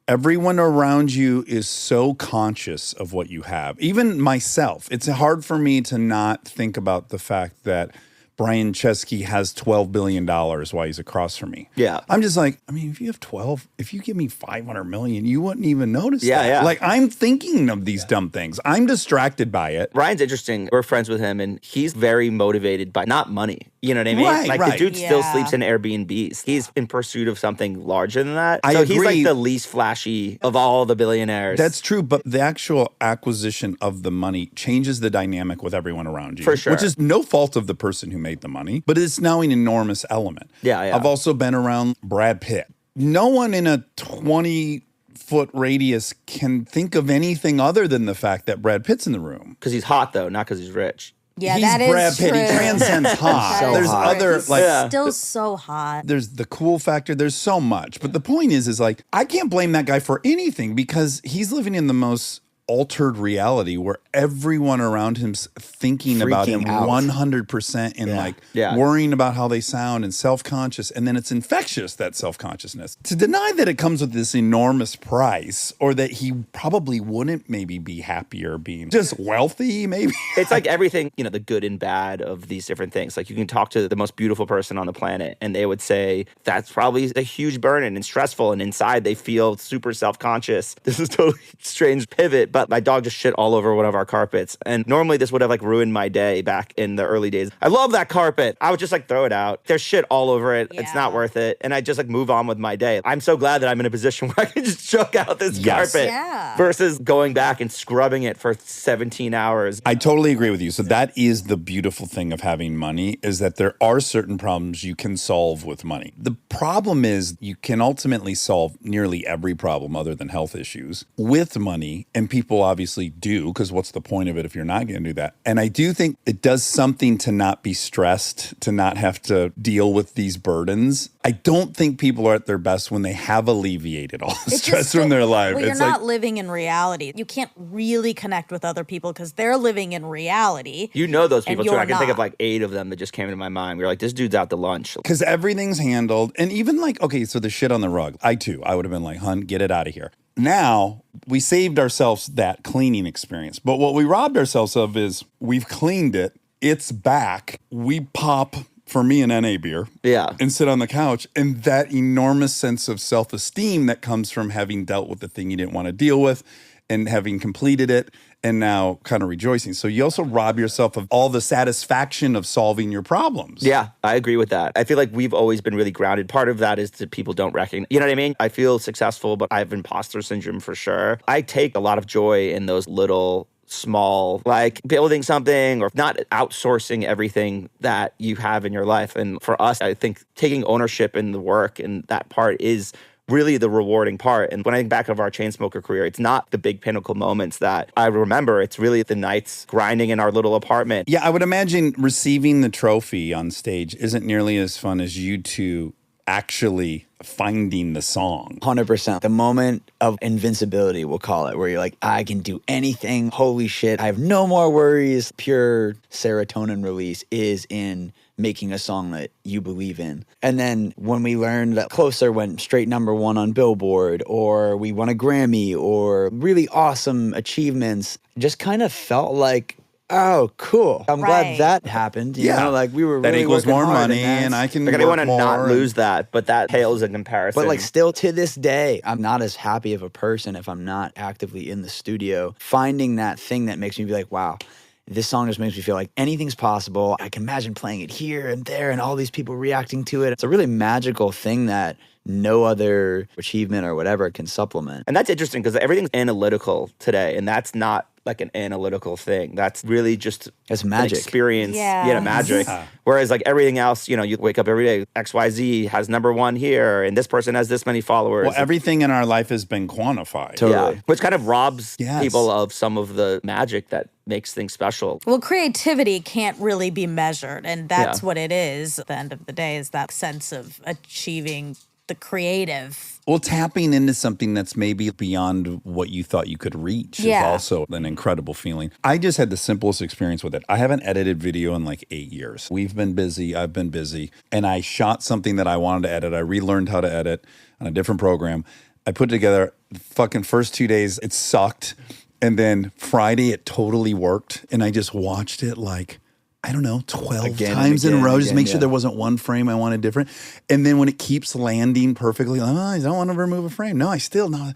Speaker 1: Everyone around you is so conscious of what you have. Even myself, it's hard for me to not think about the fact that Brian Chesky has $12 billion while he's across from me.
Speaker 4: Yeah.
Speaker 1: I'm just like, I mean, if you have 12, if you give me 500 million, you wouldn't even notice
Speaker 4: Yeah,
Speaker 1: that.
Speaker 4: yeah.
Speaker 1: Like, I'm thinking of these dumb things. I'm distracted by it.
Speaker 4: Ryan's interesting. We're friends with him, and he's very motivated by not money. You know what I mean?
Speaker 1: Right,
Speaker 4: like
Speaker 1: right.
Speaker 4: the dude still
Speaker 2: Yeah.
Speaker 4: sleeps in Airbnbs. He's in pursuit of something larger than that.
Speaker 1: I
Speaker 4: so he's
Speaker 1: agree.
Speaker 4: like the least flashy of all the billionaires.
Speaker 1: That's true, but the actual acquisition of the money changes the dynamic with everyone around you.
Speaker 4: For sure.
Speaker 1: Which is no fault of the person who made the money, but it's now an enormous element.
Speaker 4: Yeah, yeah.
Speaker 1: I've also been around Brad Pitt. No one in a 20-foot radius can think of anything other than the fact that Brad Pitt's in the room.
Speaker 4: because he's hot though, not because he's rich.
Speaker 2: Yeah,
Speaker 1: He's
Speaker 2: that is
Speaker 1: Brad Pitt.
Speaker 2: true.
Speaker 1: He transcends hot.
Speaker 2: That
Speaker 1: There's
Speaker 2: is
Speaker 1: other
Speaker 2: true.
Speaker 1: like
Speaker 4: Yeah.
Speaker 2: Still so hot.
Speaker 1: there's the cool factor. There's so much. But the point is like, I can't blame that guy for anything because he's living in the most altered reality where everyone around him's thinking about him
Speaker 5: Freaking out.
Speaker 1: 100% and
Speaker 5: Yeah.
Speaker 1: like
Speaker 4: Yeah.
Speaker 1: worrying about how they sound and self-conscious. And then it's infectious, that self-consciousness. To deny that it comes with this enormous price or that he probably wouldn't maybe be happier being just wealthy, maybe.
Speaker 4: It's like everything, you know, the good and bad of these different things. Like you can talk to the most beautiful person on the planet and they would say that's probably a huge burden and stressful. And inside they feel super self-conscious. This is totally strange pivot, but my dog just shit all over one of our carpets. And normally this would have like ruined my day back in the early days. I love that carpet. I would just like throw it out. There's shit all over it. It's not
Speaker 2: Yeah.
Speaker 4: worth it. And I just like move on with my day. I'm so glad that I'm in a position where I can just chuck out this
Speaker 1: Yes.
Speaker 4: carpet
Speaker 2: Yeah.
Speaker 4: versus going back and scrubbing it for 17 hours.
Speaker 1: I totally agree with you. So that is the beautiful thing of having money is that there are certain problems you can solve with money. The problem is you can ultimately solve nearly every problem other than health issues with money. And people obviously do, because what's the point of it if you're not going to do that? And I do think it does something to not be stressed, to not have to deal with these burdens. I don't think people are at their best when they have alleviated all the
Speaker 2: It's
Speaker 1: stress
Speaker 2: just
Speaker 1: from their life.
Speaker 2: Well, you're
Speaker 1: It's
Speaker 2: not
Speaker 1: like,
Speaker 2: living in reality. You can't really connect with other people because they're living in reality.
Speaker 4: You know those
Speaker 2: And
Speaker 4: people too.
Speaker 2: you're
Speaker 4: I can think of
Speaker 2: not.
Speaker 4: like 8 of them that just came into my mind. We were like, this dude's out to lunch.
Speaker 1: because everything's handled. And even like, okay, so the shit on the rug. I would have been like, hun, get it out of here. Now we saved ourselves that cleaning experience. But what we robbed ourselves of is we've cleaned it. It's back. We pop for me an NA beer.
Speaker 4: Yeah.
Speaker 1: And sit on the couch. And that enormous sense of self-esteem that comes from having dealt with the thing you didn't want to deal with and having completed it and now kind of rejoicing. So you also rob yourself of all the satisfaction of solving your problems.
Speaker 4: Yeah, I agree with that. I feel like we've always been really grounded. Part of that is that people don't recognize, you know what I mean? I feel successful, but I have imposter syndrome for sure. I take a lot of joy in those little small, like building something or not outsourcing everything that you have in your life. And for us, I think taking ownership in the work and that part is really the rewarding part. And when I think back of our Chainsmoker career, it's not the big pinnacle moments that I remember. It's really the nights grinding in our little apartment.
Speaker 1: Yeah, I would imagine receiving the trophy on stage isn't nearly as fun as you two actually finding the song.
Speaker 5: 100%. The moment of invincibility, we'll call it, where you're like, I can do anything. Holy shit. I have no more worries. Pure serotonin release is in making a song that you believe in. And then when we learned that Closer went straight #1 on Billboard, or we won a Grammy, or really awesome achievements, just kind of felt like, oh, cool. I'm glad
Speaker 2: Right.
Speaker 5: that happened. You know, like we were
Speaker 1: that
Speaker 5: really
Speaker 1: equals
Speaker 5: working
Speaker 1: more
Speaker 5: hard,
Speaker 1: money,
Speaker 5: that's-
Speaker 1: and I can
Speaker 4: Like I
Speaker 1: work
Speaker 4: want to
Speaker 1: more
Speaker 4: not
Speaker 1: and-
Speaker 4: lose that, but that pales in comparison.
Speaker 5: But like still to this day, I'm not as happy of a person if I'm not actively in the studio. Finding that thing that makes me be like, wow, this song just makes me feel like anything's possible. I can imagine playing it here and there and all these people reacting to it. It's a really magical thing that no other achievement or whatever can supplement.
Speaker 4: And that's interesting because everything's analytical today, and that's not like an analytical thing. That's really just
Speaker 5: It's
Speaker 4: an
Speaker 5: magic.
Speaker 4: experience,
Speaker 2: Yeah.
Speaker 4: magic.
Speaker 1: Yeah.
Speaker 4: Whereas like everything else, you know, you wake up every day, XYZ has #1 here, and this person has this many followers.
Speaker 1: Well, everything in our life has been quantified.
Speaker 5: Totally.
Speaker 4: Yeah, which kind of robs
Speaker 1: Yes.
Speaker 4: people of some of the magic that makes things special.
Speaker 2: Well, creativity can't really be measured, and that's
Speaker 4: Yeah.
Speaker 2: what it is. At the end of the day, is that sense of achieving the creative.
Speaker 1: Well, tapping into something that's maybe beyond what you thought you could reach is
Speaker 2: Yeah.
Speaker 1: also an incredible feeling. I just had the simplest experience with it. I haven't edited video in like 8 years. We've been busy. I've been busy. And I shot something that I wanted to edit. I relearned how to edit on a different program. I put it together. The fucking first 2 days, it sucked. And then Friday, it totally worked. And I just watched it like, I don't know, 12
Speaker 5: Again and
Speaker 1: times in a
Speaker 5: again
Speaker 1: row,
Speaker 5: and
Speaker 1: just
Speaker 5: again,
Speaker 1: make sure
Speaker 5: yeah.
Speaker 1: there wasn't one frame I wanted different. And then when it keeps landing perfectly, like, oh, I don't want to remove a frame. No, I still no.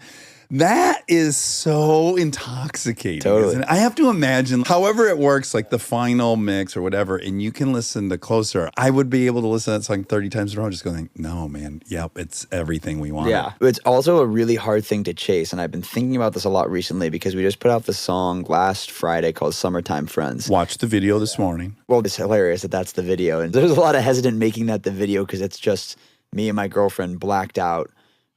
Speaker 1: That is so intoxicating.
Speaker 5: Totally.
Speaker 1: Isn't it? I have to imagine, however it works, like the final mix or whatever, and you can listen to Closer. I would be able to listen to that song 30 times in a row, just going, no, man, yep, it's everything we want.
Speaker 4: Yeah.
Speaker 5: It's also a really hard thing to chase. And I've been thinking about this a lot recently because we just put out the song last Friday called Summertime Friends.
Speaker 1: Watched the video this morning.
Speaker 5: Well, it's hilarious that that's the video. And there's a lot of hesitant making that the video because it's just me and my girlfriend blacked out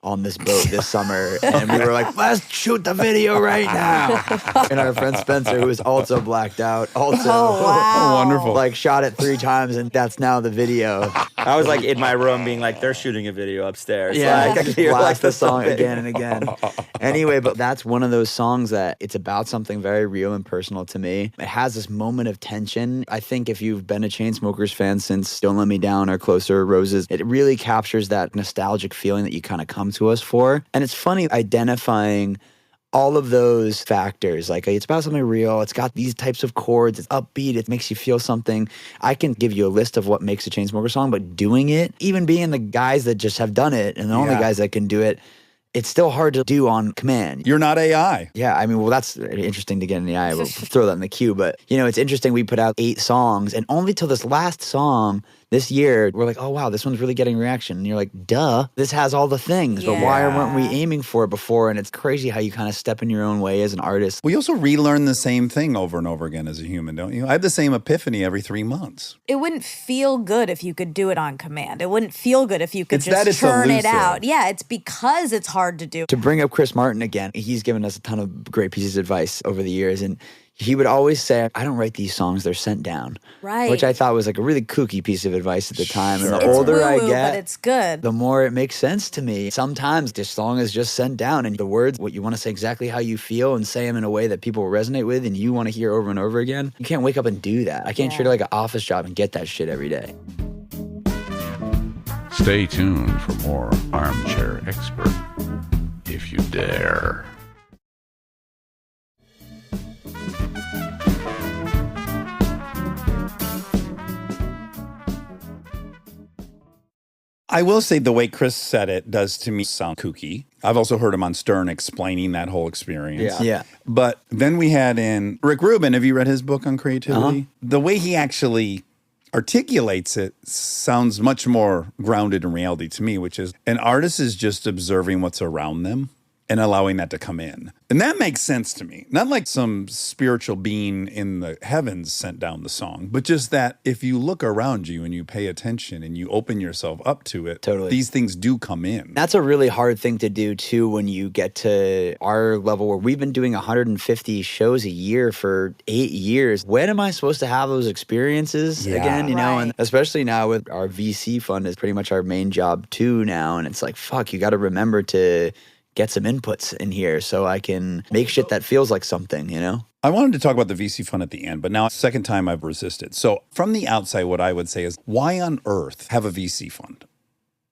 Speaker 5: on this boat this summer, and we were like, let's shoot the video right now. And our friend Spencer, who was also blacked out, also
Speaker 2: wow.
Speaker 1: Wonderful.
Speaker 5: like shot it 3 times, and that's now the video.
Speaker 4: I was like in my room being like, they're shooting a video upstairs.
Speaker 5: Yeah,
Speaker 4: Like, I
Speaker 5: just
Speaker 4: could hear, like,
Speaker 5: blast the song
Speaker 4: something.
Speaker 5: again and again. Anyway, but that's one of those songs that it's about something very real and personal to me. It has this moment of tension. I think if you've been a Chainsmokers fan since Don't Let Me Down or Closer Roses, it really captures that nostalgic feeling that you kind of come to us for. And it's funny identifying all of those factors. Like, it's about something real. It's got these types of chords. It's upbeat. It makes you feel something. I can give you a list of what makes a Chainsmokers song, but doing it, even being the guys that just have done it and the only guys that can do it, it's still hard to do on command.
Speaker 1: You're not AI.
Speaker 5: Yeah, I mean, well, that's interesting to get in the eye. We'll throw that in the queue. But, you know, it's interesting. We put out 8 songs, and only till this last song this year, we're like, oh, wow, this one's really getting reaction. And you're like, duh, this has all the things. But why weren't we aiming for it before? And it's crazy how you kind of step in your own way as an artist.
Speaker 1: We also relearn the same thing over and over again as a human, don't you? I have the same epiphany every 3 months.
Speaker 2: It wouldn't feel good if you could do it on command. It wouldn't feel good if you could
Speaker 1: It's that
Speaker 2: just
Speaker 1: it's
Speaker 2: churn it
Speaker 1: elusive.
Speaker 2: out. Yeah, it's because it's hard to do.
Speaker 5: To bring up Chris Martin again, he's given us a ton of great pieces of advice over the years. And he would always say, I don't write these songs, they're sent down.
Speaker 2: Right.
Speaker 5: Which I thought was like a really kooky piece of advice at the time. And the
Speaker 2: It's
Speaker 5: older I
Speaker 2: woo-woo,
Speaker 5: get,
Speaker 2: but it's good.
Speaker 5: the more it makes sense to me. Sometimes this song is just sent down, and the words, what you want to say exactly how you feel and say them in a way that people will resonate with and you want to hear over and over again. You can't wake up and do that. I can't treat it like an office job and get that shit every day.
Speaker 6: Stay tuned for more Armchair Expert, if you dare.
Speaker 1: I will say the way Chris said it does to me sound kooky. I've also heard him on Stern explaining that whole experience.
Speaker 5: Yeah.
Speaker 1: But then we had in Rick Rubin. Have you read his book on creativity? The way he actually articulates it sounds much more grounded in reality to me, which is an artist is just observing what's around them and allowing that to come in. And that makes sense to me. Not like some spiritual being in the heavens sent down the song, but just that if you look around you and you pay attention and you open yourself up to it,
Speaker 5: Totally.
Speaker 1: these things do come in.
Speaker 5: That's a really hard thing to do too when you get to our level where we've been doing 150 shows a year for 8 years. When am I supposed to have those experiences again? You know, and especially now with our VC fund is pretty much our main job too now. And it's like, fuck, you got to remember to get some inputs in here so I can make shit that feels like something, you know?
Speaker 1: I wanted to talk about the VC fund at the end, but now second time I've resisted. So from the outside, what I would say is, why on earth have a VC fund?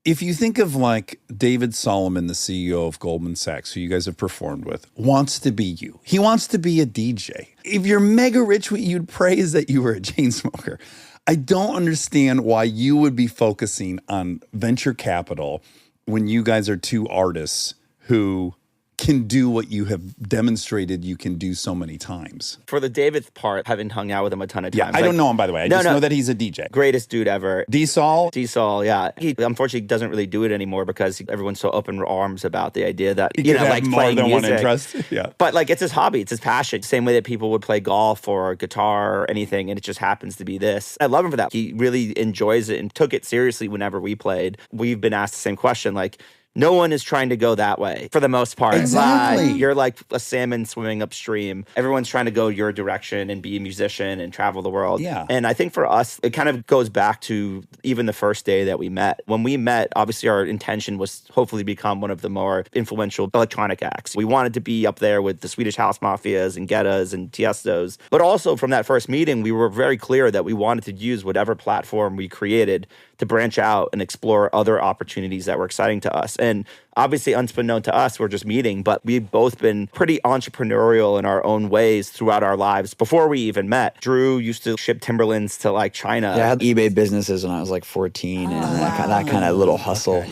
Speaker 1: If you think of like David Solomon, the CEO of Goldman Sachs, who you guys have performed with, wants to be you. He wants to be a DJ. If you're mega rich, what you'd praise that you were a chain smoker. I don't understand why you would be focusing on venture capital when you guys are 2 artists who can do what you have demonstrated you can do so many times.
Speaker 4: For the David part, having hung out with him a ton of times.
Speaker 1: Yeah, I don't know him, by the way. I just know that he's a DJ.
Speaker 4: Greatest dude ever.
Speaker 1: D-Sol?
Speaker 4: D-Sol, yeah. He unfortunately doesn't really do it anymore because everyone's so open arms about the idea that,
Speaker 1: He
Speaker 4: you
Speaker 1: could
Speaker 4: know,
Speaker 1: have
Speaker 4: like
Speaker 1: more
Speaker 4: playing
Speaker 1: than one
Speaker 4: music.
Speaker 1: interest. Yeah.
Speaker 4: But like, it's his hobby, it's his passion. Same way that people would play golf or guitar or anything, and it just happens to be this. I love him for that. He really enjoys it and took it seriously whenever we played. We've been asked the same question, like, no one is trying to go that way for the most part.
Speaker 1: Exactly.
Speaker 4: You're like a salmon swimming upstream. Everyone's trying to go your direction and be a musician and travel the world.
Speaker 1: Yeah.
Speaker 4: And I think for us, it kind of goes back to even the first day that we met. When we met, obviously our intention was hopefully become one of the more influential electronic acts. We wanted to be up there with the Swedish House Mafias and Gettas and Tiestos. But also from that first meeting, we were very clear that we wanted to use whatever platform we created to branch out and explore other opportunities that were exciting to us. And obviously, unbeknown to us, we're just meeting, but we've both been pretty entrepreneurial in our own ways throughout our lives before we even met. Drew used to ship Timberlands to like China.
Speaker 5: Yeah, I had eBay businesses when I was like 14 and that kind of little hustle.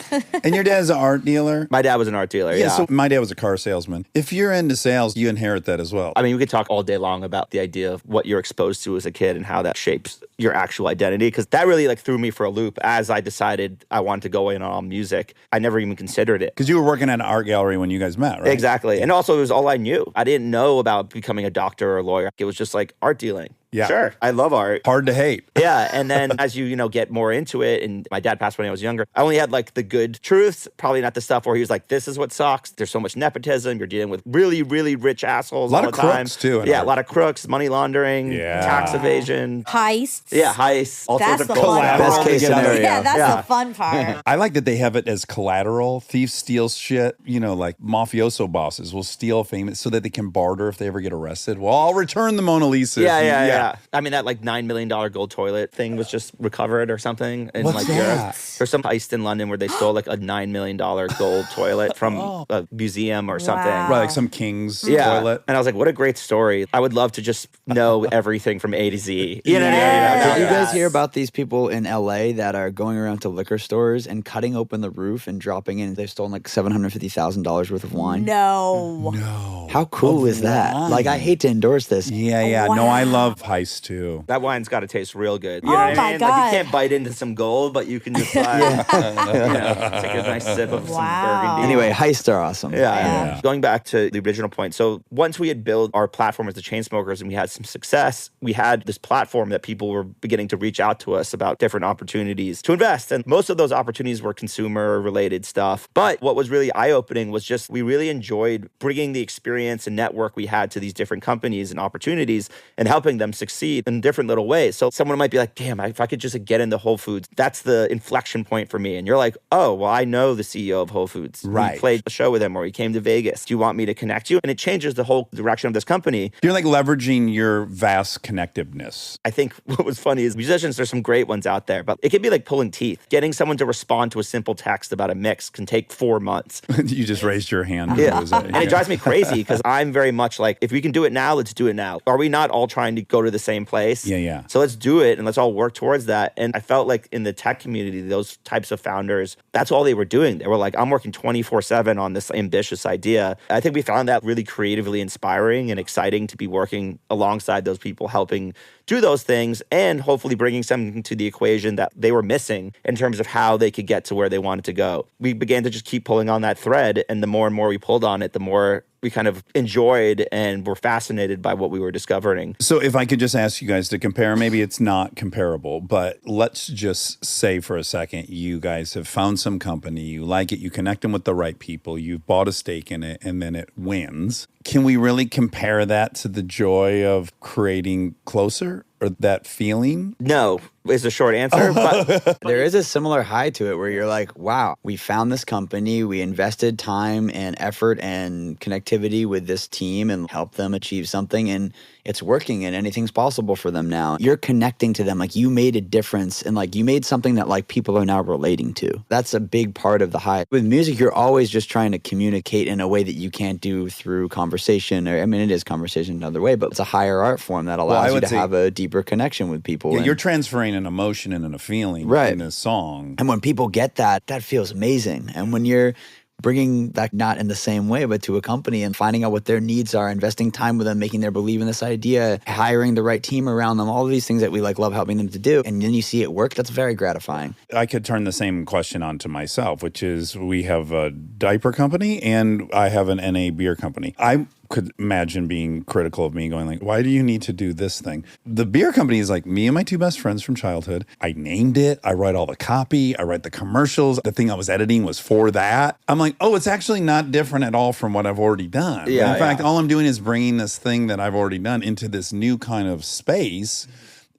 Speaker 1: And your dad's an art dealer?
Speaker 4: My dad was an art dealer. Yeah.
Speaker 1: So my dad was a car salesman. If you're into sales, you inherit that as well.
Speaker 4: I mean, we could talk all day long about the idea of what you're exposed to as a kid and how that shapes your actual identity, because that really like threw me for a loop as I decided I wanted to go in on music. I never even considered it.
Speaker 1: Because you were working at an art gallery when you guys met, right?
Speaker 4: Exactly. And also, it was all I knew. I didn't know about becoming a doctor or a lawyer. It was just like art dealing.
Speaker 1: Yeah.
Speaker 4: Sure. I love art.
Speaker 1: Hard to hate.
Speaker 4: Yeah. And then as you get more into it, and my dad passed when I was younger, I only had like the good truths, probably not the stuff where he was like, this is what sucks. There's so much nepotism. You're dealing with really, really rich assholes all the time. A lot of
Speaker 1: crooks too.
Speaker 4: Yeah, a lot of crooks, money laundering, tax evasion.
Speaker 2: Heists.
Speaker 4: Yeah, heists. All
Speaker 2: That's
Speaker 4: sorts
Speaker 2: the
Speaker 4: of
Speaker 2: fun
Speaker 4: bullshit.
Speaker 2: part.
Speaker 5: Best case scenario.
Speaker 2: Yeah, that's
Speaker 4: Yeah.
Speaker 2: the fun part.
Speaker 1: I like that they have it as collateral. Thieves steal shit, like mafioso bosses will steal famous so that they can barter if they ever get arrested. Well, I'll return the Mona Lisa.
Speaker 4: Yeah. I mean, that like $9 million gold toilet thing was just recovered or something in
Speaker 1: What's
Speaker 4: like
Speaker 1: that?
Speaker 4: Europe. There's some heist in London where they stole like a $9 million gold toilet from a museum or something.
Speaker 2: Wow.
Speaker 1: Right, like some king's
Speaker 4: Yeah.
Speaker 1: toilet.
Speaker 4: And I was like, what a great story. I would love to just know everything from A to Z. You know what I mean?
Speaker 2: Yes.
Speaker 5: Did you guys
Speaker 2: Yes.
Speaker 5: hear about these people in LA that are going around to liquor stores and cutting open the roof and dropping in? They've stolen like $750,000 worth of wine.
Speaker 2: No.
Speaker 1: No.
Speaker 5: How cool is that?
Speaker 1: wine.
Speaker 5: Like, I hate to endorse this.
Speaker 1: Yeah. No, I
Speaker 2: Wow.
Speaker 1: love heists too.
Speaker 4: That wine's got to taste real good. You
Speaker 2: Oh
Speaker 4: know what
Speaker 2: my
Speaker 4: I mean? Like,
Speaker 2: God.
Speaker 4: you can't bite into some gold, but you can just take a nice sip of some
Speaker 2: Wow.
Speaker 4: burgundy.
Speaker 5: Anyway, heists are awesome.
Speaker 4: Yeah. Going back to the original point. So once we had built our platform as the Chainsmokers and we had some success, we had this platform that people were beginning to reach out to us about different opportunities to invest. And most of those opportunities were consumer related stuff. But what was really eye-opening was just we really enjoyed bringing the experience and network we had to these different companies and opportunities and helping them succeed in different little ways. So someone might be like, damn, if I could just get into Whole Foods, that's the inflection point for me. And you're like, oh, well, I know the CEO of Whole Foods.
Speaker 1: Right.
Speaker 4: We played a show with him or he came to Vegas. Do you want me to connect you? And it changes the whole direction of this company.
Speaker 1: You're like leveraging your vast connectiveness.
Speaker 4: I think what was funny is musicians, there's some great ones out there, but it can be like pulling teeth. Getting someone to respond to a simple text about a mix can take 4 months.
Speaker 1: You just raised your hand.
Speaker 4: Yeah.
Speaker 1: Was that-
Speaker 4: And it drives me crazy because I'm very much like, if we can do it now, let's do it now. Are we not all trying to go to the same place?
Speaker 1: Yeah.
Speaker 4: So let's do it and let's all work towards that. And I felt like in the tech community, those types of founders, that's all they were doing. They were like, I'm working 24/7 on this ambitious idea. I think we found that really creatively inspiring and exciting to be working alongside those people, helping do those things and hopefully bringing something to the equation that they were missing in terms of how they could get to where they wanted to go. We began to just keep pulling on that thread, and the more and more we pulled on it, the more we kind of enjoyed and were fascinated by what we were discovering.
Speaker 1: So if I could just ask you guys to compare, maybe it's not comparable, but let's just say for a second, you guys have found some company, you like it, you connect them with the right people, you've bought a stake in it, and then it wins. Can we really compare that to the joy of creating Closer or that feeling?
Speaker 4: No is the short answer, but
Speaker 5: There is a similar high to it where you're like, wow, we found this company, we invested time and effort and connectivity with this team and helped them achieve something, and it's working and anything's possible for them now. You're connecting to them, like you made a difference and like you made something that like people are now relating to. That's a big part of the high. With music, you're always just trying to communicate in a way that you can't do through conversation. Or I mean, it is conversation another way, but it's a higher art form that allows you
Speaker 1: would
Speaker 5: to
Speaker 1: say-
Speaker 5: have a deeper connection with people.
Speaker 1: Yeah,
Speaker 5: and-
Speaker 1: you're transferring an emotion and a feeling
Speaker 5: Right.
Speaker 1: in a song.
Speaker 5: And when people get that, that feels amazing. And when you're bringing that not in the same way, but to a company and finding out what their needs are, investing time with them, making them believe in this idea, hiring the right team around them, all of these things that we like love helping them to do. And then you see it work. That's very gratifying.
Speaker 1: I could turn the same question on to myself, which is we have a diaper company and I have an NA beer company. I could imagine being critical of me going like, why do you need to do this thing? The beer company is like me and my two best friends from childhood. I named it. I write all the copy. I write the commercials. The thing I was editing was for that. I'm like, oh, it's actually not different at all from what I've already done.
Speaker 4: Yeah,
Speaker 1: In fact,
Speaker 4: yeah.
Speaker 1: all I'm doing is bringing this thing that I've already done into this new kind of space.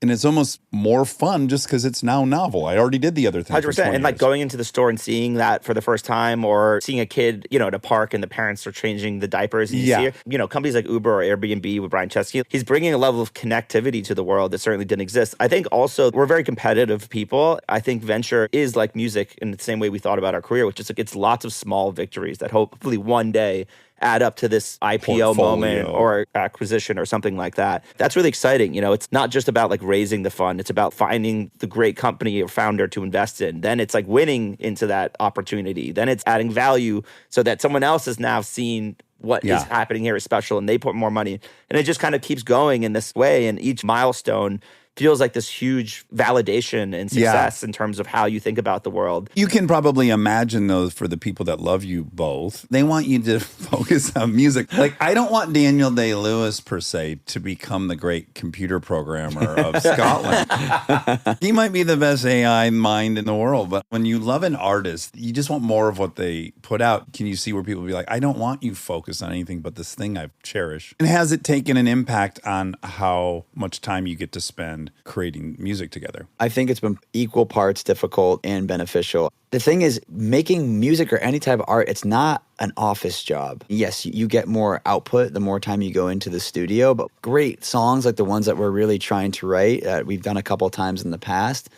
Speaker 1: And it's almost more fun just because it's now novel. I already did the other thing.
Speaker 4: 100%. And like going into the store and seeing that for the first time, or seeing a kid, at a park and the parents are changing the diapers. And
Speaker 1: Yeah.
Speaker 4: you see it, companies like Uber or Airbnb with Brian Chesky, he's bringing a level of connectivity to the world that certainly didn't exist. I think also we're very competitive people. I think venture is like music in the same way we thought about our career, which is like it's lots of small victories that hopefully one day add up to this IPO moment
Speaker 1: Portfolio.
Speaker 4: or acquisition or something like that. That's really exciting. It's not just about like raising the fund. It's about finding the great company or founder to invest in. Then it's like winning into that opportunity. Then it's adding value so that someone else has now seen what
Speaker 1: Yeah.
Speaker 4: is happening here is special and they put more money. And it just kind of keeps going in this way. And each milestone feels like this huge validation and success in terms of how you think about the world.
Speaker 1: You can probably imagine those for the people that love you both. They want you to focus on music. Like, I don't want Daniel Day-Lewis, per se, to become the great computer programmer of Scotland. He might be the best AI mind in the world, but when you love an artist, you just want more of what they put out. Can you see where people be like, I don't want you focused on anything but this thing I cherish? And has it taken an impact on how much time you get to spend creating music together?
Speaker 5: I think it's been equal parts difficult and beneficial. The thing is, making music or any type of art, it's not an office job. Yes, you get more output the more time you go into the studio, but great songs like the ones that we're really trying to write, that we've done a couple of times in the past,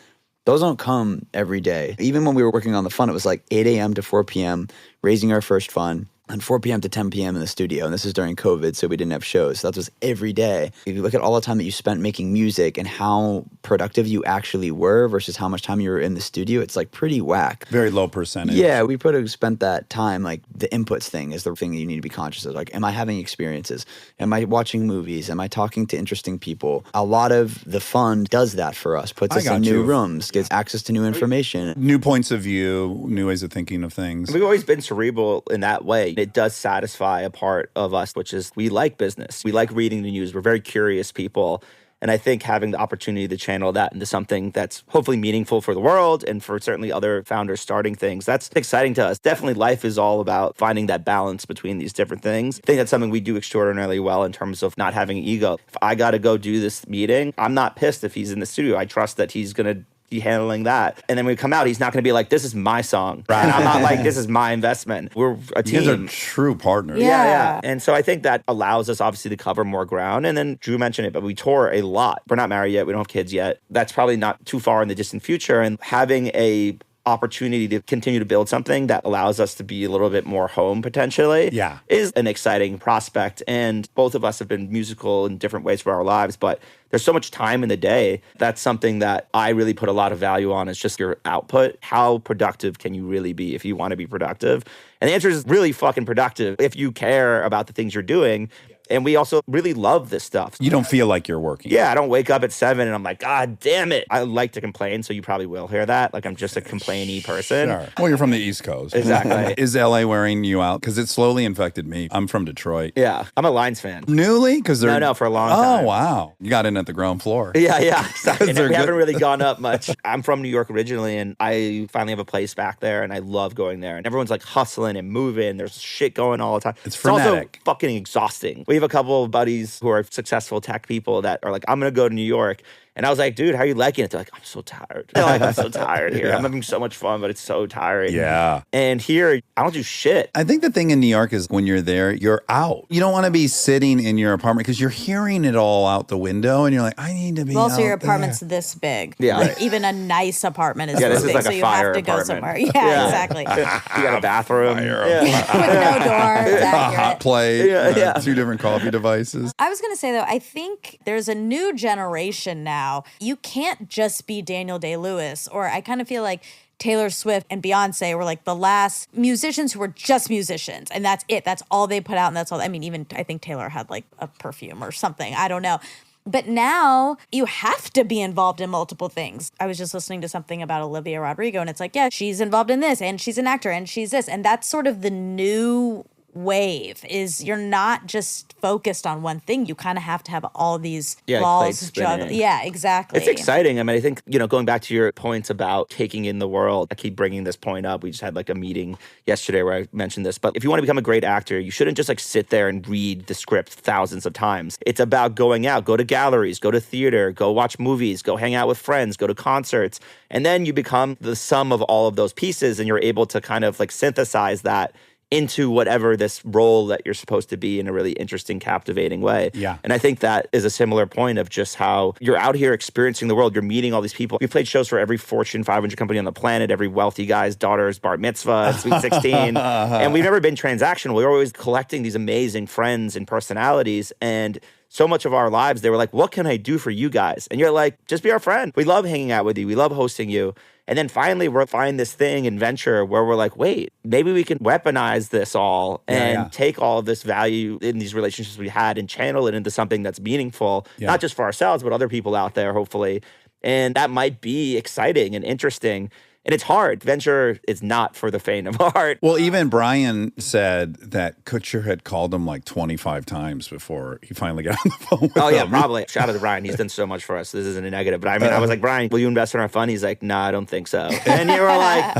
Speaker 5: those don't come every day. Even when we were working on the fund, it was like 8 a.m. to 4 p.m., raising our first fund. And 4 p.m. to 10 p.m. in the studio. And this is during COVID, so we didn't have shows. So that was every day. If you look at all the time that you spent making music and how productive you actually were versus how much time you were in the studio, it's like pretty whack.
Speaker 1: Very low percentage.
Speaker 5: Yeah, we spent that time, like the inputs thing is the thing that you need to be conscious of. Like, am I having experiences? Am I watching movies? Am I talking to interesting people? A lot of the fund does that for us, puts us in new rooms, gets access to new information.
Speaker 1: New points of view, new ways of thinking of things.
Speaker 4: We've always been cerebral in that way. It does satisfy a part of us, which is we like business. We like reading the news. We're very curious people. And I think having the opportunity to channel that into something that's hopefully meaningful for the world and for certainly other founders starting things, that's exciting to us. Definitely life is all about finding that balance between these different things. I think that's something we do extraordinarily well in terms of not having ego. If I got to go do this meeting, I'm not pissed if he's in the studio. I trust that he's going to be handling that. And then when we come out, he's not going to be like, this is my song. Right. And I'm not like, this is my investment. We're a team.
Speaker 1: You guys are true partners.
Speaker 4: Yeah. And so I think that allows us obviously to cover more ground. And then Drew mentioned it, but we tour a lot. We're not married yet. We don't have kids yet. That's probably not too far in the distant future. And having a opportunity to continue to build something that allows us to be a little bit more home potentially is an exciting prospect. And both of us have been musical in different ways for our lives, but there's so much time in the day. That's something that I really put a lot of value on, is just your output. How productive can you really be if you want to be productive? And the answer is really fucking productive if you care about the things you're doing. And we also really love this stuff.
Speaker 1: You don't feel like you're working.
Speaker 4: Yeah, I don't wake up at 7 and I'm like, God damn it. I like to complain, so you probably will hear that. Like, I'm just a complainy person.
Speaker 1: Sure. Well, you're from the East Coast.
Speaker 4: Exactly.
Speaker 1: Is LA wearing you out? Because it slowly infected me. I'm from Detroit.
Speaker 4: Yeah, I'm a Lions fan.
Speaker 1: Newly? Because they're
Speaker 4: No, for a long time.
Speaker 1: Oh, wow. You got in at the ground floor.
Speaker 4: Yeah. Sorry. And
Speaker 1: they're
Speaker 4: we
Speaker 1: good.
Speaker 4: haven't really gone up much. I'm from New York originally, and I finally have a place back there, and I love going there. And everyone's like hustling and moving. There's shit going all the time.
Speaker 1: It's
Speaker 4: also
Speaker 1: frenetic.
Speaker 4: fucking exhausting. We have a couple of buddies who are successful tech people that are like, I'm going to go to New York. And I was like, dude, how are you liking it? They're like, I'm so tired. They're like, I'm so tired here. I'm having so much fun, but it's so tiring.
Speaker 1: Yeah.
Speaker 4: And here, I don't do shit.
Speaker 1: I think the thing in New York is when you're there, you're out. You don't want to be sitting in your apartment because you're hearing it all out the window and you're like, I need to be
Speaker 2: Well, also,
Speaker 1: out
Speaker 2: your apartment's
Speaker 1: there.
Speaker 2: this big.
Speaker 4: Yeah.
Speaker 2: Like, even a nice apartment is
Speaker 4: Yeah,
Speaker 2: this
Speaker 4: this is
Speaker 2: big,
Speaker 4: like
Speaker 2: so
Speaker 4: a
Speaker 2: you
Speaker 4: fire
Speaker 2: have to go
Speaker 4: apartment.
Speaker 2: somewhere. Yeah, exactly.
Speaker 4: You got a bathroom.
Speaker 1: Fire.
Speaker 2: With no door. It's
Speaker 1: Hot
Speaker 2: accurate.
Speaker 1: plate,
Speaker 4: Yeah.
Speaker 1: 2 different coffee devices.
Speaker 2: I was going to say, though, I think there's a new generation now. You can't just be Daniel Day-Lewis, or I kind of feel like Taylor Swift and Beyonce were like the last musicians who were just musicians, and that's it. That's all they put out, and that's all. I mean, even I think Taylor had like a perfume or something. I don't know. But now you have to be involved in multiple things. I was just listening to something about Olivia Rodrigo, and it's like, yeah, she's involved in this, and she's an actor, and she's this. And that's sort of the new wave, is you're not just focused on one thing. You kind of have to have all these
Speaker 4: Yeah,
Speaker 2: balls
Speaker 4: plates spinning.
Speaker 2: juggled. Yeah, exactly.
Speaker 4: It's exciting. I mean, I think, going back to your points about taking in the world, I keep bringing this point up. We just had like a meeting yesterday where I mentioned this. But if you want to become a great actor, you shouldn't just like sit there and read the script thousands of times. It's about going out, go to galleries, go to theater, go watch movies, go hang out with friends, go to concerts. And then you become the sum of all of those pieces, and you're able to kind of like synthesize that into whatever this role that you're supposed to be in a really interesting, captivating way.
Speaker 1: Yeah.
Speaker 4: And I think that is a similar point of just how you're out here experiencing the world. You're meeting all these people. We've played shows for every Fortune 500 company on the planet, every wealthy guy's daughter's bar mitzvah, Sweet 16. And we've never been transactional. We're always collecting these amazing friends and personalities. And so much of our lives, they were like, what can I do for you guys? And you're like, just be our friend. We love hanging out with you. We love hosting you. And then finally, we're finding this thing in venture where we're like, wait, maybe we can weaponize this all and take all of this value in these relationships we had and channel it into something that's meaningful, not just for ourselves, but other people out there, hopefully. And that might be exciting and interesting. And it's hard. Venture is not for the faint of heart.
Speaker 1: Well, even Brian said that Kutcher had called him like 25 times before he finally got on the phone with
Speaker 4: Oh, yeah,
Speaker 1: him.
Speaker 4: probably. Shout out to Brian. He's done so much for us. This isn't a negative. But I mean, I was like, Brian, will you invest in our fund? He's like, nah, I don't think so. And you were like,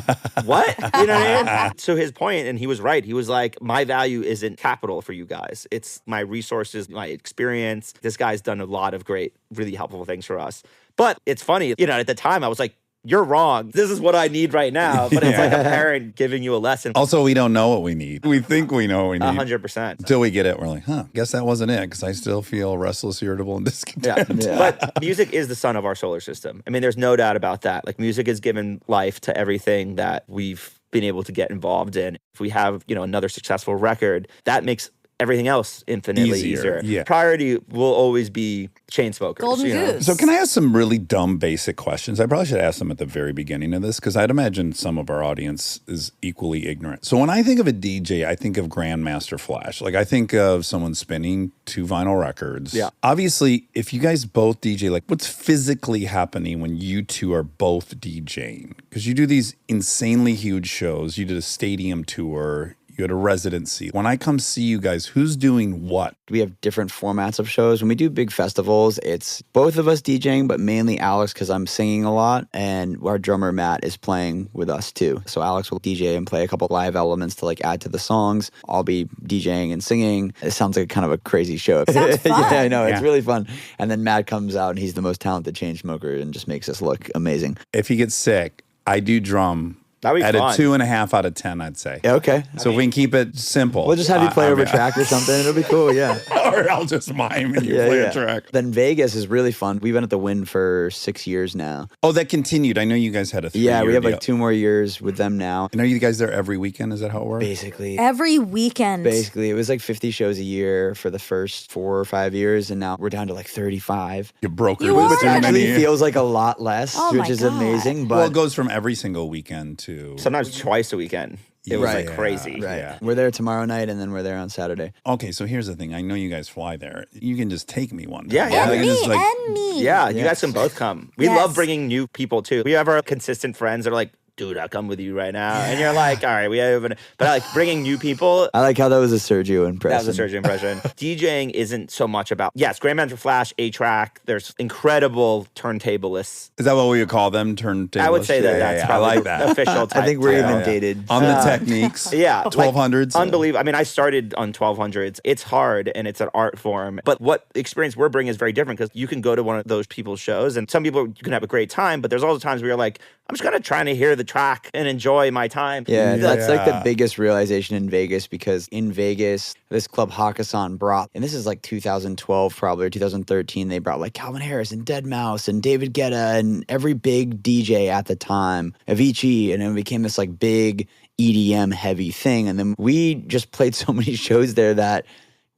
Speaker 4: what? You know what I mean? So his point, and he was right. He was like, my value isn't capital for you guys. It's my resources, my experience. This guy's done a lot of great, really helpful things for us. But it's funny, you know, at the time I was like, you're wrong. This is what I need right now. But it's like a parent giving you a lesson.
Speaker 1: Also, we don't know what we need. We think we know what we need.
Speaker 4: 100%.
Speaker 1: Until we get it, we're like, guess that wasn't it, because I still feel restless, irritable, and discontent.
Speaker 4: But music is the sun of our solar system. I mean, there's no doubt about that. Like, music has given life to everything that we've been able to get involved in. If we have, you know, another successful record, that makes everything else infinitely easier.
Speaker 1: Yeah.
Speaker 4: Priority will always be Chainsmokers.
Speaker 2: Golden
Speaker 4: you know?
Speaker 2: Goose.
Speaker 1: So can I ask some really dumb, basic questions? I probably should ask them at the very beginning of this, because I'd imagine some of our audience is equally ignorant. So when I think of a DJ, I think of Grandmaster Flash. Like, I think of someone spinning 2 vinyl records.
Speaker 4: Yeah.
Speaker 1: Obviously, if you guys both DJ, like, what's physically happening when you two are both DJing? Because you do these insanely huge shows. You did a stadium tour. You had a residency. When I come see you guys, who's doing what?
Speaker 5: We have different formats of shows. When we do big festivals, it's both of us DJing, but mainly Alex, because I'm singing a lot, and our drummer Matt is playing with us too. So Alex will DJ and play a couple live elements to like add to the songs. I'll be DJing and singing. It sounds like kind of a crazy show.
Speaker 2: Sounds fun.
Speaker 5: Yeah, I know. It's really fun. And then Matt comes out and he's the most talented Chainsmoker and just makes us look amazing.
Speaker 1: If he gets sick, I do drum.
Speaker 4: That'd be
Speaker 1: at
Speaker 4: fun.
Speaker 1: a 2.5 out of 10, I'd say.
Speaker 5: Yeah, okay.
Speaker 1: So if we can keep it simple.
Speaker 5: We'll just have you play over a track or something. It'll be cool, yeah.
Speaker 1: Or I'll just mime and you play a track.
Speaker 5: Then Vegas is really fun. We've been at the Wynn for 6 years now.
Speaker 1: Oh, that continued. I know you guys had a 3-year
Speaker 5: Yeah, we have
Speaker 1: deal.
Speaker 5: like 2 more years with them now.
Speaker 1: And are you guys there every weekend? Is that how it works?
Speaker 5: Basically.
Speaker 2: Every weekend.
Speaker 5: Basically, it was like 50 shows a year for the first 4 or 5 years, and now we're down to like 35.
Speaker 1: You brokered
Speaker 2: You
Speaker 1: with
Speaker 2: are?
Speaker 5: Which
Speaker 1: too
Speaker 5: actually
Speaker 1: many.
Speaker 5: feels like a lot less,
Speaker 2: Oh
Speaker 5: which
Speaker 2: my
Speaker 5: is
Speaker 2: God.
Speaker 5: amazing.
Speaker 1: Well,
Speaker 5: But
Speaker 1: it goes from every single weekend to...
Speaker 4: Sometimes twice a weekend. It was
Speaker 5: Right.
Speaker 4: like crazy.
Speaker 5: right,
Speaker 1: Yeah.
Speaker 5: we're there tomorrow night, and then we're there on Saturday.
Speaker 1: Okay, so here's the thing. I know you guys fly there. You can just take me one.
Speaker 4: Yeah,
Speaker 1: time.
Speaker 4: yeah.
Speaker 2: And
Speaker 1: Like,
Speaker 2: me,
Speaker 1: it's just like-
Speaker 2: and me.
Speaker 4: Yeah, you guys can both come. We
Speaker 2: Yes.
Speaker 4: love bringing new people too. We have our consistent friends that are like, dude, I'll come with you right now. And you're like, all right, we have an... But like bringing new people...
Speaker 5: I like how that was a Sergio impression.
Speaker 4: That was a Sergio impression. DJing isn't so much about... Yes, Grandmaster Flash, A-Track. There's incredible turntablists.
Speaker 1: Is that what we would call them? Turntable?
Speaker 4: I would say that that's
Speaker 1: I
Speaker 4: probably
Speaker 1: like
Speaker 4: the
Speaker 1: that.
Speaker 4: official type.
Speaker 5: I think we're
Speaker 4: title.
Speaker 5: even dated.
Speaker 1: On the techniques.
Speaker 4: Yeah.
Speaker 1: 1200s.
Speaker 4: Unbelievable. I mean, I started on 1200s. It's hard and it's an art form. But what experience we're bringing is very different because you can go to one of those people's shows and some people, you can have a great time, but there's also times where you're like, I'm just kind of trying to hear the track and enjoy my time.
Speaker 5: Yeah, that's like the
Speaker 1: Yeah.
Speaker 5: biggest realization in Vegas, because in Vegas, this club Hakkasan brought, and this is like 2012 probably, or 2013, they brought like Calvin Harris and Deadmau5 and David Guetta and every big DJ at the time, Avicii, and it became this like big EDM heavy thing. And then we just played so many shows there that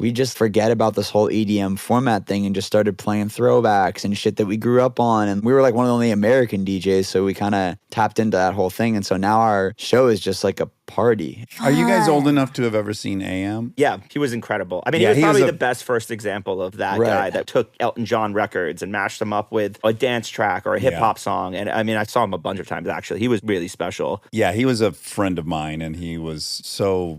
Speaker 5: we just forget about this whole EDM format thing and just started playing throwbacks and shit that we grew up on. And we were like one of the only American DJs, so we kind of tapped into that whole thing. And so now our show is just like a party.
Speaker 1: Are you guys old enough to have ever seen AM?
Speaker 4: Yeah, he was incredible. I mean,
Speaker 1: Yeah,
Speaker 4: he was
Speaker 1: he was
Speaker 4: probably
Speaker 1: a-
Speaker 4: the best first example of that
Speaker 5: Right.
Speaker 4: guy that took Elton John records and mashed them up with a dance track or a hip hop song. And I mean, I saw him a bunch of times actually. He was really special.
Speaker 1: Yeah, he was a friend of mine, and he was so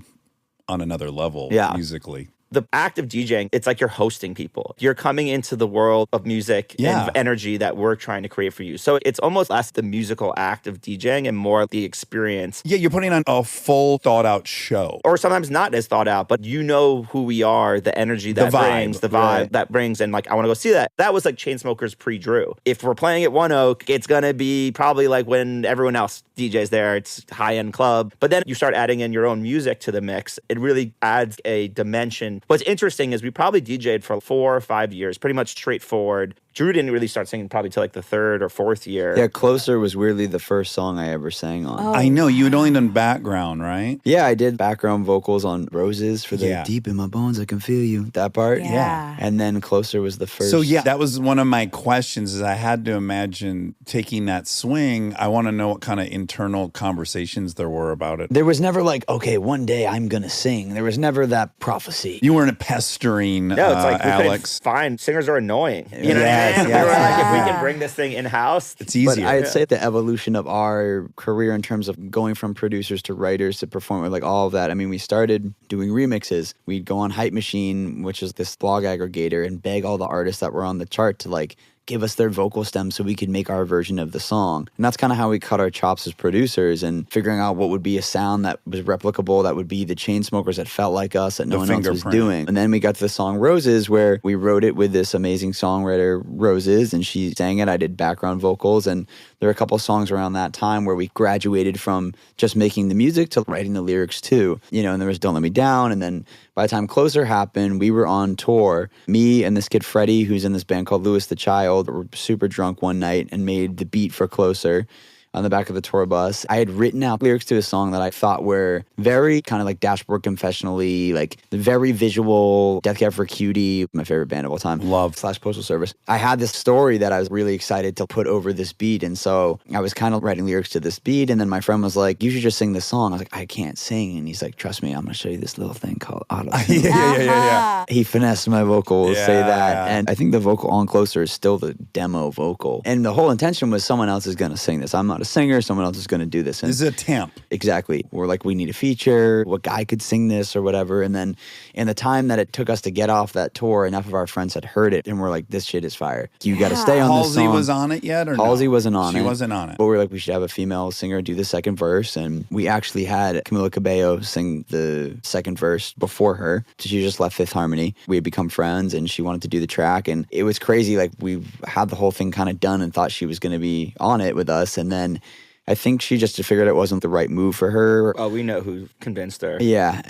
Speaker 1: on another level musically.
Speaker 4: The act of DJing, it's like you're hosting people. You're coming into the world of music
Speaker 1: Yeah.
Speaker 4: and energy that we're trying to create for you. So it's almost less the musical act of DJing and more the experience.
Speaker 1: Yeah, you're putting on a full thought out show.
Speaker 4: Or sometimes not as thought out, but you know who we are, the energy that
Speaker 1: The vibe,
Speaker 4: brings, the vibe
Speaker 5: right.
Speaker 4: that brings, and like, I want to go see that. That was like Chainsmokers pre-Drew. If we're playing at One Oak, it's going to be probably like when everyone else DJs there, it's high-end club. But then you start adding in your own music to the mix. It really adds a dimension. What's interesting is we probably DJ'd for 4 or 5 years, pretty much straightforward. Drew didn't really start singing probably till like the third or fourth year.
Speaker 5: Yeah, Closer was weirdly the first song I ever sang on.
Speaker 2: Oh.
Speaker 1: I know you had only done background, right?
Speaker 5: Yeah, I did background vocals on Roses for the
Speaker 1: Yeah.
Speaker 5: Deep in My Bones, I Can Feel You, that part.
Speaker 2: Yeah.
Speaker 5: And then Closer was the first.
Speaker 1: So yeah, that was one of my questions. Is I had to imagine taking that swing. I want to know what kind of internal conversations there were about it.
Speaker 5: There was never like, okay, one day I'm going to sing. There was never that prophecy.
Speaker 1: You weren't pestering
Speaker 4: No, it's like we
Speaker 1: Alex.
Speaker 4: couldn't find singers are annoying. You know
Speaker 5: Yes,
Speaker 4: what I mean?
Speaker 5: yes.
Speaker 4: We were like, if we
Speaker 2: Yeah.
Speaker 4: can bring this thing in house,
Speaker 1: It's easier.
Speaker 5: But I'd say the evolution of our career in terms of going from producers to writers to performers, like all of that. I mean, we started doing remixes. We'd go on Hype Machine, which is this blog aggregator, and beg all the artists that were on the chart to like give us their vocal stems so we could make our version of the song. And that's kind of how we cut our chops as producers and figuring out what would be a sound that was replicable, that would be the Chainsmokers that felt like us, that no
Speaker 1: The
Speaker 5: one else was
Speaker 1: fingerprint.
Speaker 5: doing. And then we got to the song Roses, where we wrote it with this amazing songwriter, Roses, and she sang it. I did background vocals. And there were a couple of songs around that time where we graduated from just making the music to writing the lyrics too. You know, and there was Don't Let Me Down. And then by the time Closer happened, we were on tour. Me and this kid Freddie, who's in this band called Louis the Child, were super drunk one night and made the beat for Closer on the back of the tour bus. I had written out lyrics to a song that I thought were very kind of like Dashboard Confessionally, like very visual, Death Cab for Cutie, my favorite band of all time.
Speaker 1: Love.
Speaker 5: / Postal Service. I had this story that I was really excited to put over this beat. And so I was kind of writing lyrics to this beat. And then my friend was like, you should just sing this song. I was like, I can't sing. And he's like, trust me, I'm going to show you this little thing called auto.
Speaker 2: Uh-huh.
Speaker 5: He finessed my vocals, say
Speaker 1: Yeah,
Speaker 5: that.
Speaker 1: yeah.
Speaker 5: And I think the vocal on Closer is still the demo vocal. And the whole intention was someone else is going to sing this. I'm not a singer. Someone else is going to do this. And
Speaker 1: This is a temp.
Speaker 5: exactly. We're like, we need a feature. What guy could sing this or whatever? And then in the time that it took us to get off that tour, enough of our friends had heard it. And we're like, this shit is fire. You got to stay on this
Speaker 1: Halsey
Speaker 5: song.
Speaker 1: was on it yet, or
Speaker 5: Halsey
Speaker 1: no?
Speaker 5: wasn't on it.
Speaker 1: She wasn't on it.
Speaker 5: But we were like, we should have a female singer do the second verse. And we actually had Camila Cabello sing the second verse before her. She just left Fifth Harmony. We had become friends and she wanted to do the track. And it was crazy. Like we had the whole thing kind of done and thought she was going to be on it with us. And then I think she just figured it wasn't the right move for her.
Speaker 4: oh, we know who convinced her.
Speaker 5: Yeah.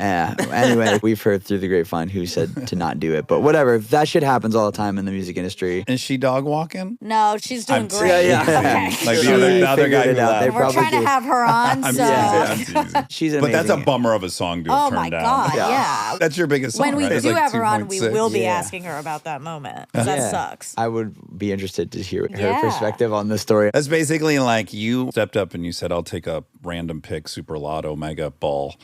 Speaker 5: Anyway, we've heard through the grapevine who said to not do it. But whatever. That shit happens all the time in the music industry.
Speaker 1: Is she dog walking?
Speaker 2: No, she's doing
Speaker 1: I'm
Speaker 2: great.
Speaker 5: yeah.
Speaker 2: Okay.
Speaker 1: Like
Speaker 5: She
Speaker 1: the other guy
Speaker 5: figured
Speaker 1: who
Speaker 5: it out.
Speaker 1: left.
Speaker 5: They
Speaker 2: And we're
Speaker 5: probably
Speaker 2: trying to
Speaker 5: did.
Speaker 2: have her on,
Speaker 1: I'm
Speaker 2: so.
Speaker 1: teasing.
Speaker 5: She's
Speaker 1: But that's a
Speaker 5: amazing.
Speaker 1: bummer of a song to have
Speaker 2: Oh
Speaker 1: turned
Speaker 2: my
Speaker 1: down.
Speaker 2: God, yeah.
Speaker 1: That's your biggest song,
Speaker 2: When we
Speaker 1: right? It's
Speaker 2: do
Speaker 1: like
Speaker 2: have her on, we
Speaker 1: 2.6.
Speaker 2: will be
Speaker 5: Yeah.
Speaker 2: asking her about that moment. 'Cause that
Speaker 5: Yeah.
Speaker 2: sucks.
Speaker 5: I would be interested to hear her
Speaker 2: Yeah.
Speaker 5: perspective on this story.
Speaker 1: That's basically like you stepped up and you said, I'll take a random pick, super lotto, mega ball.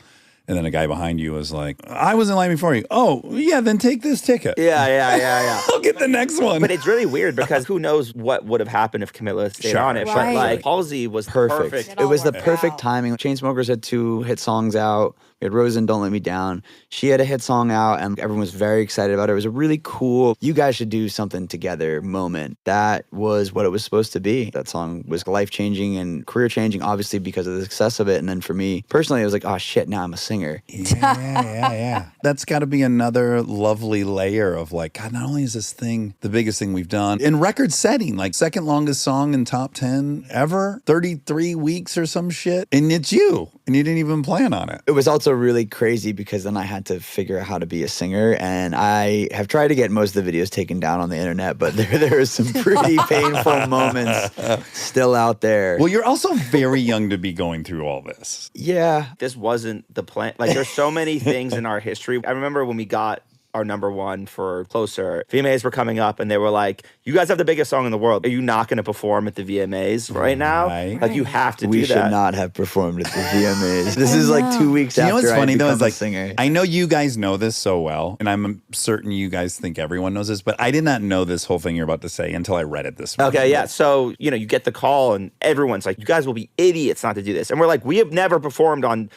Speaker 1: And then a guy behind you was like, I was in line before you. Oh, yeah, then take this ticket.
Speaker 4: Yeah.
Speaker 1: I'll get the next one.
Speaker 4: But it's really weird because who knows what would have happened if Camilla stayed
Speaker 1: Sure,
Speaker 4: on it.
Speaker 2: sure.
Speaker 4: But
Speaker 2: Right.
Speaker 4: like Halsey was
Speaker 5: Perfect.
Speaker 4: perfect.
Speaker 5: It was the
Speaker 2: worked
Speaker 5: perfect
Speaker 2: out.
Speaker 5: timing. Chainsmokers had 2 hit songs out. We had Rose and Don't Let Me Down. She had a hit song out, and everyone was very excited about it. It was a really cool, you guys should do something together moment. That was what it was supposed to be. That song was life-changing and career-changing, obviously, because of the success of it. And then for me, personally, it was like, oh, shit, now I'm a singer.
Speaker 1: Yeah. That's got to be another lovely layer of like, God, not only is this thing the biggest thing we've done in record setting, like second longest song in top 10 ever, 33 weeks or some shit, and it's you, and you didn't even plan on it.
Speaker 5: It was also really crazy because then I had to figure out how to be a singer, and I have tried to get most of the videos taken down on the internet, but there are some pretty painful moments still out there.
Speaker 1: Well, you're also very young to be going through all this.
Speaker 5: Yeah.
Speaker 4: This wasn't the plan. Like there's so many things in our history. I remember when we got our number one for Closer, VMAs were coming up and they were like, you guys have the biggest song in the world. Are you not going to perform at the VMAs right now?
Speaker 1: Right.
Speaker 4: Like you have to
Speaker 5: We
Speaker 4: do
Speaker 5: should
Speaker 4: that.
Speaker 5: not have performed at the VMAs. This is like 2 weeks
Speaker 1: You
Speaker 5: after
Speaker 1: know what's funny
Speaker 5: I
Speaker 1: though
Speaker 5: become
Speaker 1: is like
Speaker 5: a singer.
Speaker 1: I know you guys know this so well, and I'm certain you guys think everyone knows this, but I did not know this whole thing you're about to say until I read it this morning.
Speaker 4: Okay, yeah. So, you know, you get the call and everyone's like, you guys will be idiots not to do this. And we're like, we have never performed on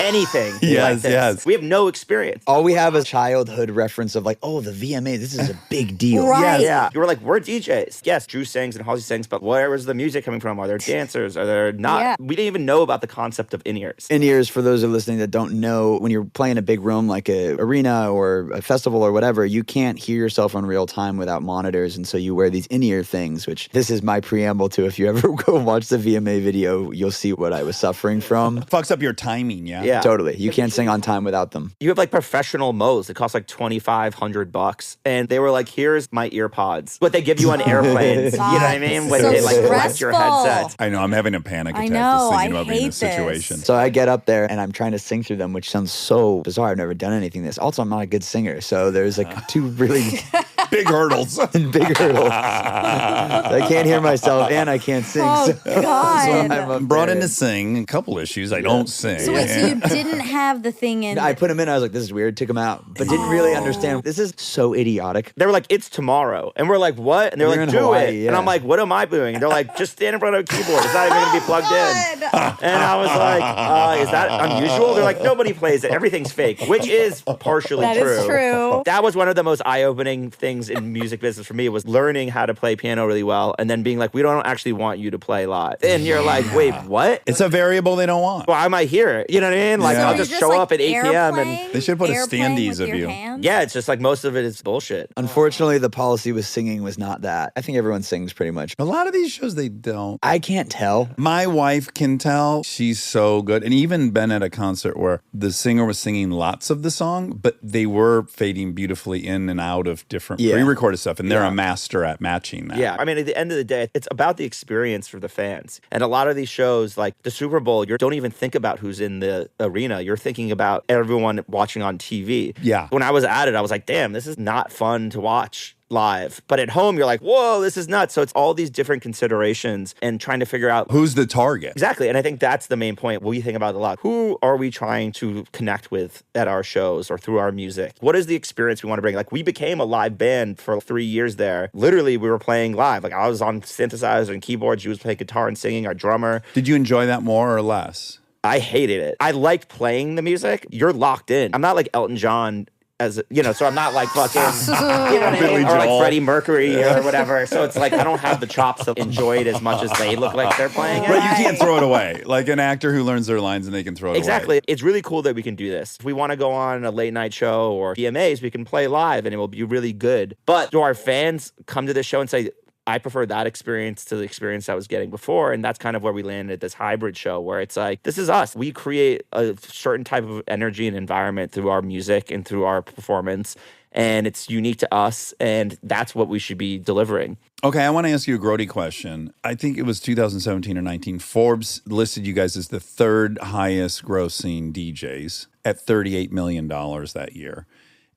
Speaker 4: anything like
Speaker 1: Yes,
Speaker 4: this.
Speaker 1: yes.
Speaker 4: We have no experience.
Speaker 5: All we have is childhood reference of like, oh, the VMA, this is a big deal.
Speaker 2: Right.
Speaker 4: Yeah. You were like, we're DJs. Yes, Drew sings and Halsey sings, but where was the music coming from? Are there dancers? Are there not?
Speaker 2: Yeah.
Speaker 4: We didn't even know about the concept of in-ears.
Speaker 5: In-ears, for those who are listening that don't know, when you're playing a big room like a arena or a festival or whatever, you can't hear yourself in real time without monitors. And so you wear these in-ear things, which this is my preamble to. If you ever go watch the VMA video, you'll see what I was suffering from.
Speaker 1: Fucks up your timing, yeah?
Speaker 4: Yeah.
Speaker 5: Totally. You can't sing on time without them.
Speaker 4: You have like professional modes that cost like $20 $2,500. And they were like, here's my ear pods. What they give you on airplanes. You know what I mean? When
Speaker 2: So
Speaker 4: they like collect your
Speaker 2: stressful.
Speaker 4: headset.
Speaker 1: I know, I'm having a panic
Speaker 2: I
Speaker 1: attack
Speaker 2: know,
Speaker 1: just
Speaker 2: I
Speaker 1: thinking about being in
Speaker 2: hate
Speaker 1: this
Speaker 2: this.
Speaker 1: situation.
Speaker 5: So I get up there and I'm trying to sing through them, which sounds so bizarre. I've never done anything this. Also, I'm not a good singer. So there's like two really
Speaker 1: Big hurdles.
Speaker 5: big hurdles. I can't hear myself and I can't sing.
Speaker 2: Oh,
Speaker 5: so
Speaker 2: God.
Speaker 5: I'm up
Speaker 1: Brought
Speaker 5: there.
Speaker 1: in to sing. A couple issues. I don't sing.
Speaker 2: So wait, so you didn't have the thing in.
Speaker 5: I put them in. I was like, this is weird. Took them out, but didn't really understand. This is so idiotic.
Speaker 4: They were like, it's tomorrow. And we're like, what? And they're
Speaker 5: We're
Speaker 4: like,
Speaker 5: in
Speaker 4: do
Speaker 5: Hawaii,
Speaker 4: it.
Speaker 5: yeah.
Speaker 4: And I'm like, what am I doing? And they're like, just stand in front of a keyboard. It's not even going to be plugged in. And I was like, is that unusual? They're like, nobody plays it. Everything's fake, which is partially
Speaker 2: That
Speaker 4: true.
Speaker 2: is true.
Speaker 4: That was one of the most eye-opening things in music business for me was learning how to play piano really well and then being like, we don't actually want you to play live. And you're like, wait, what?
Speaker 1: It's a variable they don't want.
Speaker 4: Why am I here? You know what I mean? Like,
Speaker 1: Yeah.
Speaker 4: I'll
Speaker 1: So
Speaker 4: just
Speaker 2: you're
Speaker 4: show
Speaker 2: like
Speaker 4: up at 8 p.m. and
Speaker 2: airplane-
Speaker 1: They should put a
Speaker 2: airplane
Speaker 1: standees
Speaker 2: with
Speaker 1: of
Speaker 2: your
Speaker 1: you.
Speaker 2: hands?
Speaker 4: yeah, it's just like most of it is bullshit.
Speaker 5: Unfortunately, the policy with singing was not that. I think everyone sings pretty much.
Speaker 1: A lot of these shows, they don't.
Speaker 5: I can't tell.
Speaker 1: My wife can tell. She's so good. And even been at a concert where the singer was singing lots of the song, but they were fading beautifully in and out of different
Speaker 5: Yeah.
Speaker 1: pre-recorded stuff. And they're
Speaker 4: Yeah.
Speaker 1: a master at matching that.
Speaker 4: Yeah, I mean, at the end of the day, it's about the experience for the fans. And a lot of these shows, like the Super Bowl, you don't even think about who's in the arena. You're thinking about everyone watching on TV.
Speaker 1: Yeah.
Speaker 4: When I was at it, I was like, damn, this is not fun to watch live. But at home, you're like, whoa, this is nuts. So it's all these different considerations and trying to figure out
Speaker 1: Who's the target?
Speaker 4: Exactly. And I think that's the main point we think about a lot. Who are we trying to connect with at our shows or through our music? What is the experience we want to bring? Like, we became a live band for 3 years there. Literally, we were playing live. Like, I was on synthesizer and keyboards. She was playing guitar and singing, our drummer.
Speaker 1: Did you enjoy that more or less?
Speaker 4: I hated it. I liked playing the music. You're locked in. I'm not like Elton John. As you know, so I'm not like fucking, you know what I
Speaker 1: Billy
Speaker 4: mean? Or like
Speaker 1: Joel.
Speaker 4: Freddie Mercury or whatever. So it's like I don't have the chops to enjoy it as much as they look like they're playing it.
Speaker 1: But you can't throw it away. Like an actor who learns their lines and they can throw it away.
Speaker 4: Exactly. It's really cool that we can do this. If we want to go on a late night show or DMAs, we can play live and it will be really good. But do our fans come to this show and say, I prefer that experience to the experience I was getting before? And that's kind of where we landed at this hybrid show where it's like, this is us. We create a certain type of energy and environment through our music and through our performance. And it's unique to us. And that's what we should be delivering.
Speaker 1: Okay, I want to ask you a grody question. I think it was 2017 or 19. Forbes listed you guys as the third highest grossing DJs at $38 million that year.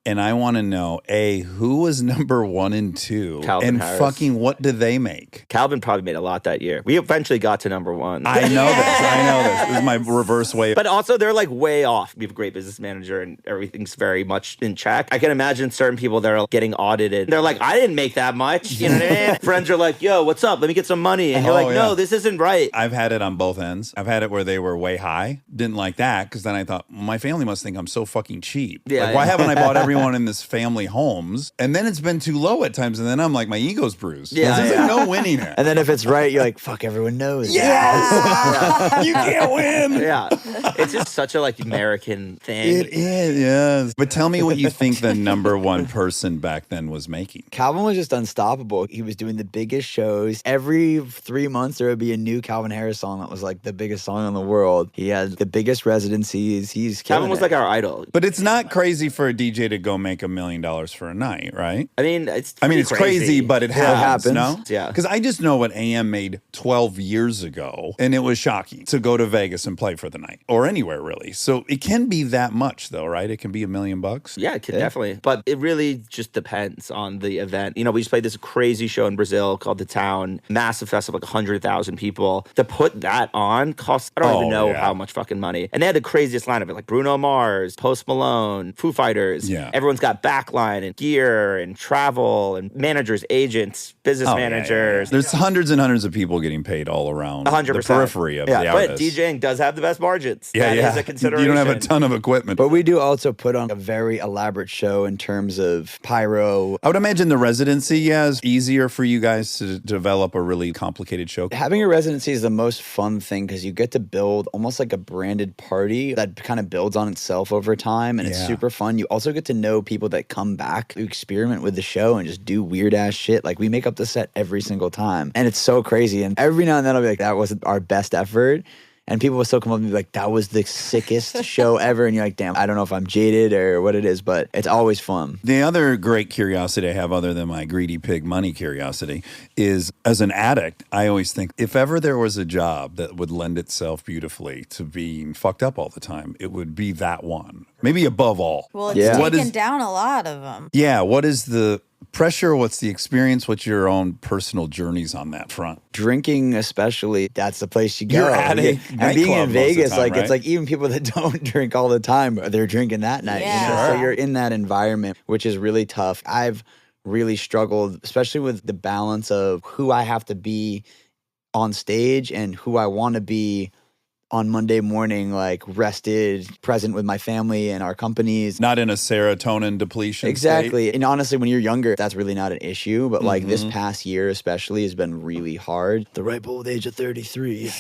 Speaker 1: And I want to know, A, who was number 1 and 2?
Speaker 4: Calvin
Speaker 1: and
Speaker 4: Harris.
Speaker 1: fucking what did they make?
Speaker 4: Calvin probably made a lot that year. We eventually got to number 1.
Speaker 1: I know this. I know this. This is my reverse way.
Speaker 4: But also, they're like way off. We have a great business manager and everything's very much in check. I can imagine certain people that are getting audited. They're like, I didn't make that much. You know what I mean? Friends are like, yo, what's up? Let me get some money. And you're
Speaker 1: Oh,
Speaker 4: like, no,
Speaker 1: yeah.
Speaker 4: this isn't right.
Speaker 1: I've had it on both ends. I've had it where they were way high. Didn't like that because then I thought, my family must think I'm so fucking cheap.
Speaker 4: Yeah,
Speaker 1: Like, why
Speaker 4: yeah.
Speaker 1: haven't I bought everyone in this family homes? And then it's been too low at times. And then I'm like, my ego's bruised.
Speaker 4: Yeah,
Speaker 1: There's
Speaker 4: yeah.
Speaker 1: no winning it.
Speaker 5: And then if it's right, you're like, fuck, everyone knows.
Speaker 1: You can't win.
Speaker 4: Yeah. It's just such a like American thing.
Speaker 1: It is, yes. But tell me what you think the number 1 person back then was making.
Speaker 5: Calvin was just unstoppable. He was doing the biggest shows. Every 3 months, there would be a new Calvin Harris song that was like the biggest song in the world. He had the biggest residencies. He's
Speaker 4: Calvin
Speaker 5: killing
Speaker 4: was
Speaker 5: it.
Speaker 4: like our idol.
Speaker 1: But it's not crazy for a DJ to go make $1 million for a night, right?
Speaker 4: I mean, it's
Speaker 1: It's crazy, but it happens,
Speaker 5: happens.
Speaker 1: no?
Speaker 4: Yeah.
Speaker 1: Because I just know what AM made 12 years ago, and it was shocking to go to Vegas and play for the night, or anywhere really. So it can be that much, though, right? It can be $1 million.
Speaker 4: Yeah, it could definitely. But it really just depends on the event. You know, we just played this crazy show in Brazil called The Town, massive festival, like 100,000 people. To put that on costs, I don't even know how much fucking money. And they had the craziest lineup, like Bruno Mars, Post Malone, Foo Fighters.
Speaker 1: Yeah.
Speaker 4: Everyone's got backline and gear and travel and managers, agents, business managers.
Speaker 1: There's hundreds and hundreds of people getting paid all around
Speaker 4: 100%.
Speaker 1: the periphery of the
Speaker 4: But
Speaker 1: artist.
Speaker 4: DJing does have the best margins.
Speaker 1: Yeah,
Speaker 4: That
Speaker 1: yeah.
Speaker 4: is a consideration.
Speaker 1: You don't have a ton of equipment.
Speaker 5: But we do also put on a very elaborate show in terms of pyro.
Speaker 1: I would imagine the residency, is easier for you guys to develop a really complicated show.
Speaker 5: Having a residency is the most fun thing because you get to build almost like a branded party that kind of builds on itself over time, and it's
Speaker 1: Yeah.
Speaker 5: super fun. You also get to know people that come back to experiment with the show and just do weird ass shit. Like we make up the set every single time, and it's so crazy. And every now and then I'll be like, that wasn't our best effort. And people will still come up and be like, that was the sickest show ever. And you're like, damn, I don't know if I'm jaded or what it is, but it's always fun.
Speaker 1: The other great curiosity I have, other than my greedy pig money curiosity, is as an addict, I always think if ever there was a job that would lend itself beautifully to being fucked up all the time, it would be that one. Maybe above all.
Speaker 2: Well, it's
Speaker 5: Yeah.
Speaker 1: What
Speaker 2: taken
Speaker 1: is-
Speaker 2: down a lot of them.
Speaker 1: Yeah, what is the pressure? What's the experience? What's your own personal journeys on that front?
Speaker 5: Drinking, especially, that's the place you go.
Speaker 1: You're at a
Speaker 5: And being
Speaker 1: nightclub
Speaker 5: in
Speaker 1: most of the
Speaker 5: Vegas,
Speaker 1: time,
Speaker 5: like
Speaker 1: right?
Speaker 5: it's like even people that don't drink all the time, they're drinking that night.
Speaker 2: Yeah.
Speaker 5: You know?
Speaker 2: Sure.
Speaker 5: So you're in that environment, which is really tough. I've really struggled, especially with the balance of who I have to be on stage and who I want to be on Monday morning, like rested, present with my family and our companies.
Speaker 1: Not in a serotonin depletion
Speaker 5: Exactly.
Speaker 1: state?
Speaker 5: And honestly, when you're younger, that's really not an issue. But like this past year, especially, has been really hard. The ripe old age of 33.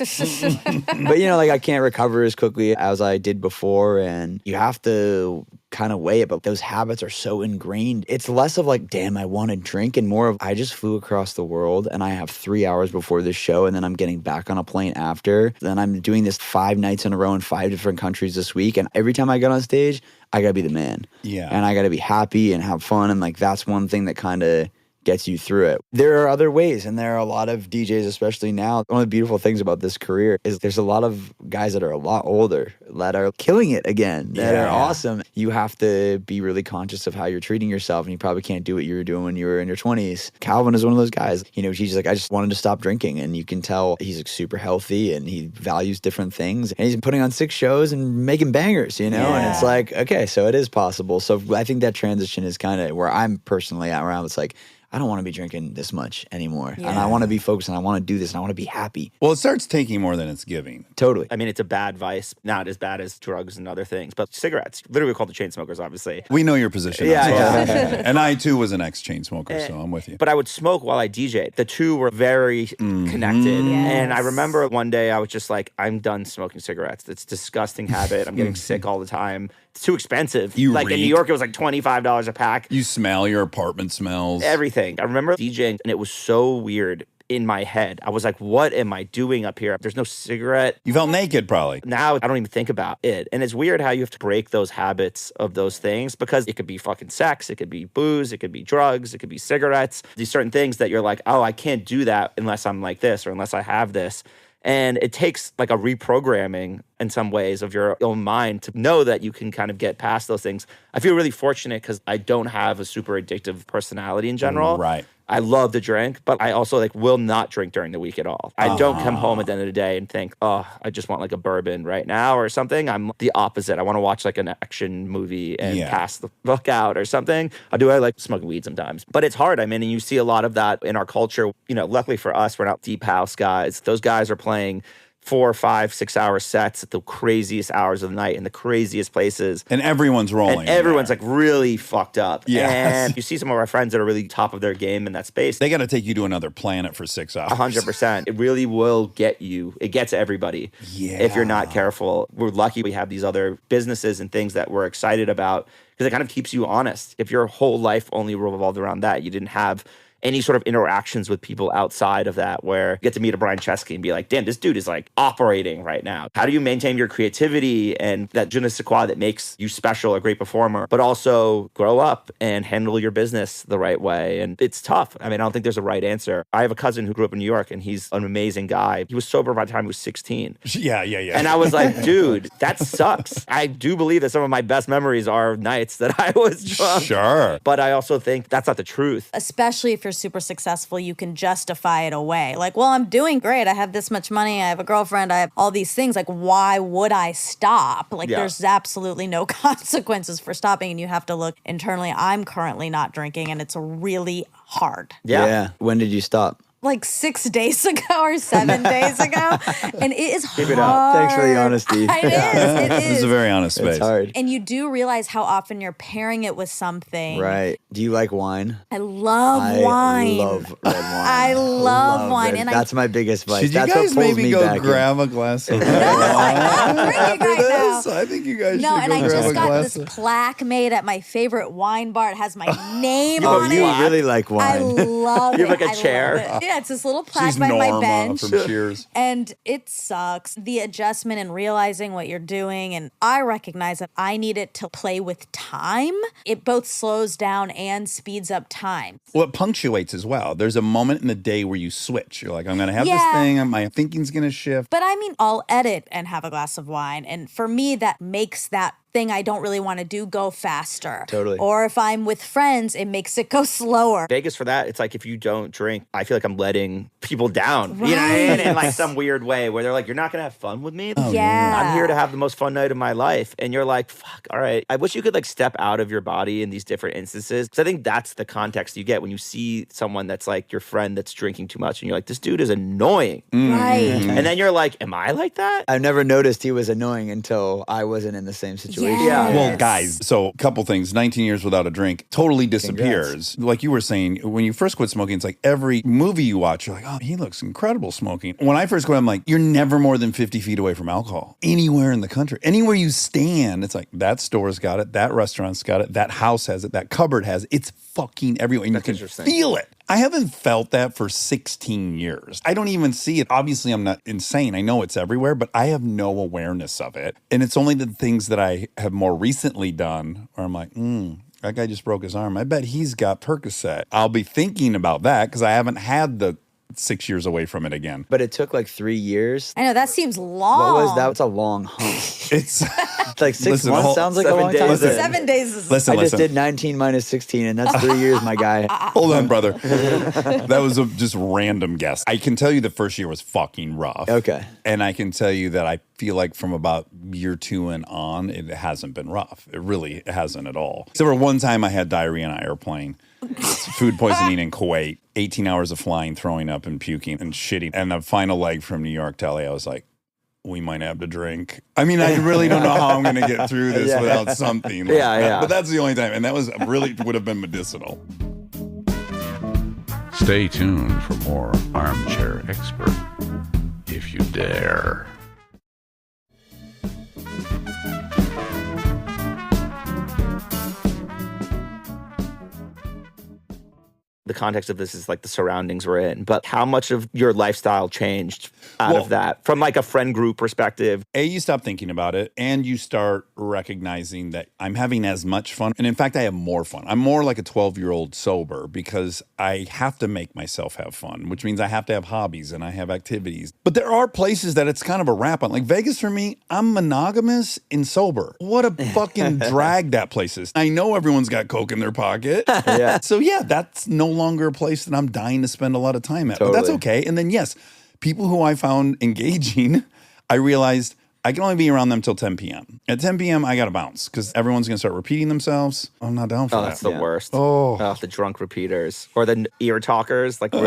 Speaker 5: But like I can't recover as quickly as I did before. And you have to kind of weigh it. But those habits are so ingrained. It's less of like, damn, I want to drink, and more of I just flew across the world and I have 3 hours before this show, and then I'm getting back on a plane after. Then I'm doing this 5 nights in a row in 5 different countries this week. And every time I get on stage, I got to be the man.
Speaker 1: Yeah.
Speaker 5: And I got to be happy and have fun. And like, that's one thing that kind of gets you through it. There are other ways, and there are a lot of DJs, especially now. One of the beautiful things about this career is there's a lot of guys that are a lot older that are killing it again, that are awesome. You have to be really conscious of how you're treating yourself, and you probably can't do what you were doing when you were in your 20s. Calvin is one of those guys. He's like, I just wanted to stop drinking, and you can tell he's like super healthy and he values different things. And he's putting on 6 shows and making bangers, and it's like, okay, so it is possible. So I think that transition is kind of where I'm personally at, where it's like, I don't want to be drinking this much anymore. And I want to be focused, and I want to do this, and I want to be happy.
Speaker 1: Well, it starts taking more than it's giving.
Speaker 5: Totally.
Speaker 4: I mean, it's a bad vice, not as bad as drugs and other things, but cigarettes, literally called the Chainsmokers, obviously.
Speaker 1: We know your position.
Speaker 5: Yeah,
Speaker 1: as well.
Speaker 5: yeah.
Speaker 1: And I, too, was an ex-chain smoker, so I'm with you.
Speaker 4: But I would smoke while I DJ'd. The two were very connected. And I remember one day I was just like, I'm done smoking cigarettes. It's a disgusting habit. I'm getting sick all the time. It's too expensive.
Speaker 1: You
Speaker 4: like in New
Speaker 1: reek.
Speaker 4: York, it was like $25 a pack.
Speaker 1: You smell, your apartment smells.
Speaker 4: Everything. I remember DJing, and it was so weird in my head. I was like, what am I doing up here? There's no cigarette.
Speaker 1: You felt naked, probably.
Speaker 4: Now I don't even think about it. And it's weird how you have to break those habits of those things, because it could be fucking sex, it could be booze, it could be drugs, it could be cigarettes. These certain things that you're like, oh, I can't do that unless I'm like this or unless I have this. And it takes like a reprogramming in some ways of your own mind to know that you can kind of get past those things. I feel really fortunate because I don't have a super addictive personality in general.
Speaker 1: Right.
Speaker 4: I love to drink, but I also will not drink during the week at all. I don't come home at the end of the day and think, oh, I just want like a bourbon right now or something. I'm the opposite. I want to watch like an action movie and pass the fuck out or something. I like smoking weed sometimes, but it's hard. I mean, and you see a lot of that in our culture. Luckily for us, we're not deep house guys. Those guys are playing 4, 5, 6 hour sets at the craziest hours of the night in the craziest places.
Speaker 1: And everyone's rolling.
Speaker 4: And everyone's like really fucked up.
Speaker 1: Yes.
Speaker 4: And you see some of our friends that are really top of their game in that space.
Speaker 1: They got to take you to another planet for 6 hours.
Speaker 4: 100%. It really will get you. It gets everybody if you're not careful. We're lucky we have these other businesses and things that we're excited about, because it kind of keeps you honest. If your whole life only revolved around that, you didn't have any sort of interactions with people outside of that, where you get to meet a Brian Chesky and be like, damn, this dude is like operating right now. How do you maintain your creativity and that je ne sais quoi that makes you special, a great performer, but also grow up and handle your business the right way? And it's tough. I mean, I don't think there's a right answer. I have a cousin who grew up in New York, and he's an amazing guy. He was sober by the time he was 16.
Speaker 1: Yeah.
Speaker 4: And I was like, dude, that sucks. I do believe that some of my best memories are nights that I was drunk.
Speaker 1: Sure.
Speaker 4: But I also think that's not the truth.
Speaker 2: Especially if you're super successful, you can justify it away. Like, well, I'm doing great. I have this much money. I have a girlfriend. I have all these things. Like, why would I stop? Like, there's absolutely no consequences for stopping. And you have to look internally. I'm currently not drinking, and it's really hard.
Speaker 4: Yeah.
Speaker 5: When did you stop?
Speaker 2: Like 6 days ago or 7 days ago. And it is hard.
Speaker 5: it up. Thanks for the honesty.
Speaker 2: It is. It
Speaker 1: This is
Speaker 2: is.
Speaker 1: a very honest space.
Speaker 5: It's hard.
Speaker 2: And you do realize how often you're pairing it with something.
Speaker 5: Right. Do you like wine?
Speaker 2: I love
Speaker 5: I
Speaker 2: wine.
Speaker 5: love red wine.
Speaker 2: I love wine.
Speaker 5: red-
Speaker 2: And
Speaker 5: That's my biggest vice.
Speaker 1: Should you
Speaker 5: That's
Speaker 1: guys
Speaker 5: what pulls
Speaker 1: maybe
Speaker 5: me
Speaker 1: go
Speaker 5: back in.
Speaker 1: grab a glass of
Speaker 2: I'm drinking right now.
Speaker 1: So I think you guys
Speaker 2: No,
Speaker 1: should
Speaker 2: and
Speaker 1: go
Speaker 2: I
Speaker 1: grab
Speaker 2: just
Speaker 1: a
Speaker 2: got
Speaker 1: glass.
Speaker 2: this plaque made at my favorite wine bar. It has my name
Speaker 5: Oh,
Speaker 2: on
Speaker 5: you
Speaker 2: it.
Speaker 5: really like wine.
Speaker 2: I love it.
Speaker 4: You have like a
Speaker 2: I love
Speaker 4: chair?
Speaker 2: it. Yeah, it's this little plaque
Speaker 1: She's
Speaker 2: by my
Speaker 1: Norma
Speaker 2: bench.
Speaker 1: from Cheers.
Speaker 2: And it sucks. The adjustment and realizing what you're doing. And I recognize that I need it to play with time. It both slows down and speeds up time.
Speaker 1: Well, it punctuates as well. There's a moment in the day where you switch. You're like, I'm going to have this
Speaker 2: Yeah.
Speaker 1: thing, and my thinking's going to shift.
Speaker 2: But I mean, I'll edit and have a glass of wine. And for me, that makes that thing I don't really want to do go faster.
Speaker 5: Totally.
Speaker 2: Or if I'm with friends, it makes it go slower.
Speaker 4: Vegas for that, it's like if you don't drink, I feel like I'm letting people down. You know what I mean? In like some weird way where they're like, you're not gonna have fun with me?
Speaker 2: Yeah.
Speaker 4: I'm here to have the most fun night of my life. And you're like, fuck, all right. I wish you could like step out of your body in these different instances. Because I think that's the context you get when you see someone that's like your friend that's drinking too much and you're like, this dude is annoying.
Speaker 2: Right.
Speaker 4: And then you're like, am I like that?
Speaker 5: I've never noticed he was annoying until I wasn't in the same situation.
Speaker 4: Yeah.
Speaker 1: Well, guys, so a couple things. 19 years without a drink totally disappears. Like you were saying, when you first quit smoking, it's like every movie you watch, you're like, oh, he looks incredible smoking. When I first quit, I'm like, you're never more than 50 feet away from alcohol. Anywhere in the country. Anywhere you stand, it's like, that store's got it, that restaurant's got it, that house has it, that cupboard has it. It's fucking everywhere. And
Speaker 4: That's
Speaker 1: you can
Speaker 4: interesting.
Speaker 1: feel it. I haven't felt that for 16 years. I don't even see it. Obviously, I'm not insane. I know it's everywhere, but I have no awareness of it. And it's only the things that I have more recently done where I'm like, that guy just broke his arm. I bet he's got Percocet. I'll be thinking about that because I haven't had the 6 years away from it again.
Speaker 5: But it took like 3 years.
Speaker 2: I know, that seems long.
Speaker 5: What was that? It's a long hump.
Speaker 1: It's
Speaker 5: It's like 6
Speaker 1: Listen,
Speaker 5: months
Speaker 1: hold-
Speaker 5: sounds like a
Speaker 4: 7
Speaker 5: long
Speaker 4: days.
Speaker 5: time.
Speaker 1: Listen.
Speaker 2: 7 days is
Speaker 1: listen,
Speaker 5: I just
Speaker 1: listen.
Speaker 5: did 19 minus 16, and that's 3 years, my guy.
Speaker 1: Hold on, brother. That was a just random guess. I can tell you the first year was fucking rough.
Speaker 5: Okay.
Speaker 1: And I can tell you that I feel like from about year 2 and on, it hasn't been rough. It really hasn't at all. Except for one time I had diarrhea on an airplane. Food poisoning in Kuwait. 18 hours of flying, throwing up and puking and shitting. And the final leg from New York to LA, I was like, we might have to drink. I mean, I really don't know how I'm going to get through this
Speaker 5: Yeah.
Speaker 1: without something. Like
Speaker 4: Yeah,
Speaker 1: that.
Speaker 4: yeah.
Speaker 1: But that's the only time. And that was really would have been medicinal.
Speaker 6: Stay tuned for more Armchair Expert, if you dare.
Speaker 4: The context of this is like the surroundings we're in, but how much of your lifestyle changed out
Speaker 1: Well-
Speaker 4: of that from like a friend group perspective?
Speaker 1: You stop thinking about it and you start recognizing that I'm having as much fun. And in fact, I have more fun. I'm more like a 12-year-old sober because I have to make myself have fun, which means I have to have hobbies and I have activities. But there are places that it's kind of a wrap on. Like Vegas for me, I'm monogamous and sober. What a fucking drag that place is. I know everyone's got coke in their pocket.
Speaker 5: Yeah.
Speaker 1: So yeah, that's no longer a place that I'm dying to spend a lot of time at. But that's
Speaker 5: Totally.
Speaker 1: okay. And then yes, people who I found engaging, I realized I can only be around them till 10 p.m. At 10 p.m., I got to bounce because everyone's going to start repeating themselves. I'm not down for
Speaker 4: Oh,
Speaker 1: that.
Speaker 4: that's the worst.
Speaker 1: Oh.
Speaker 4: The drunk repeaters or the ear talkers, like real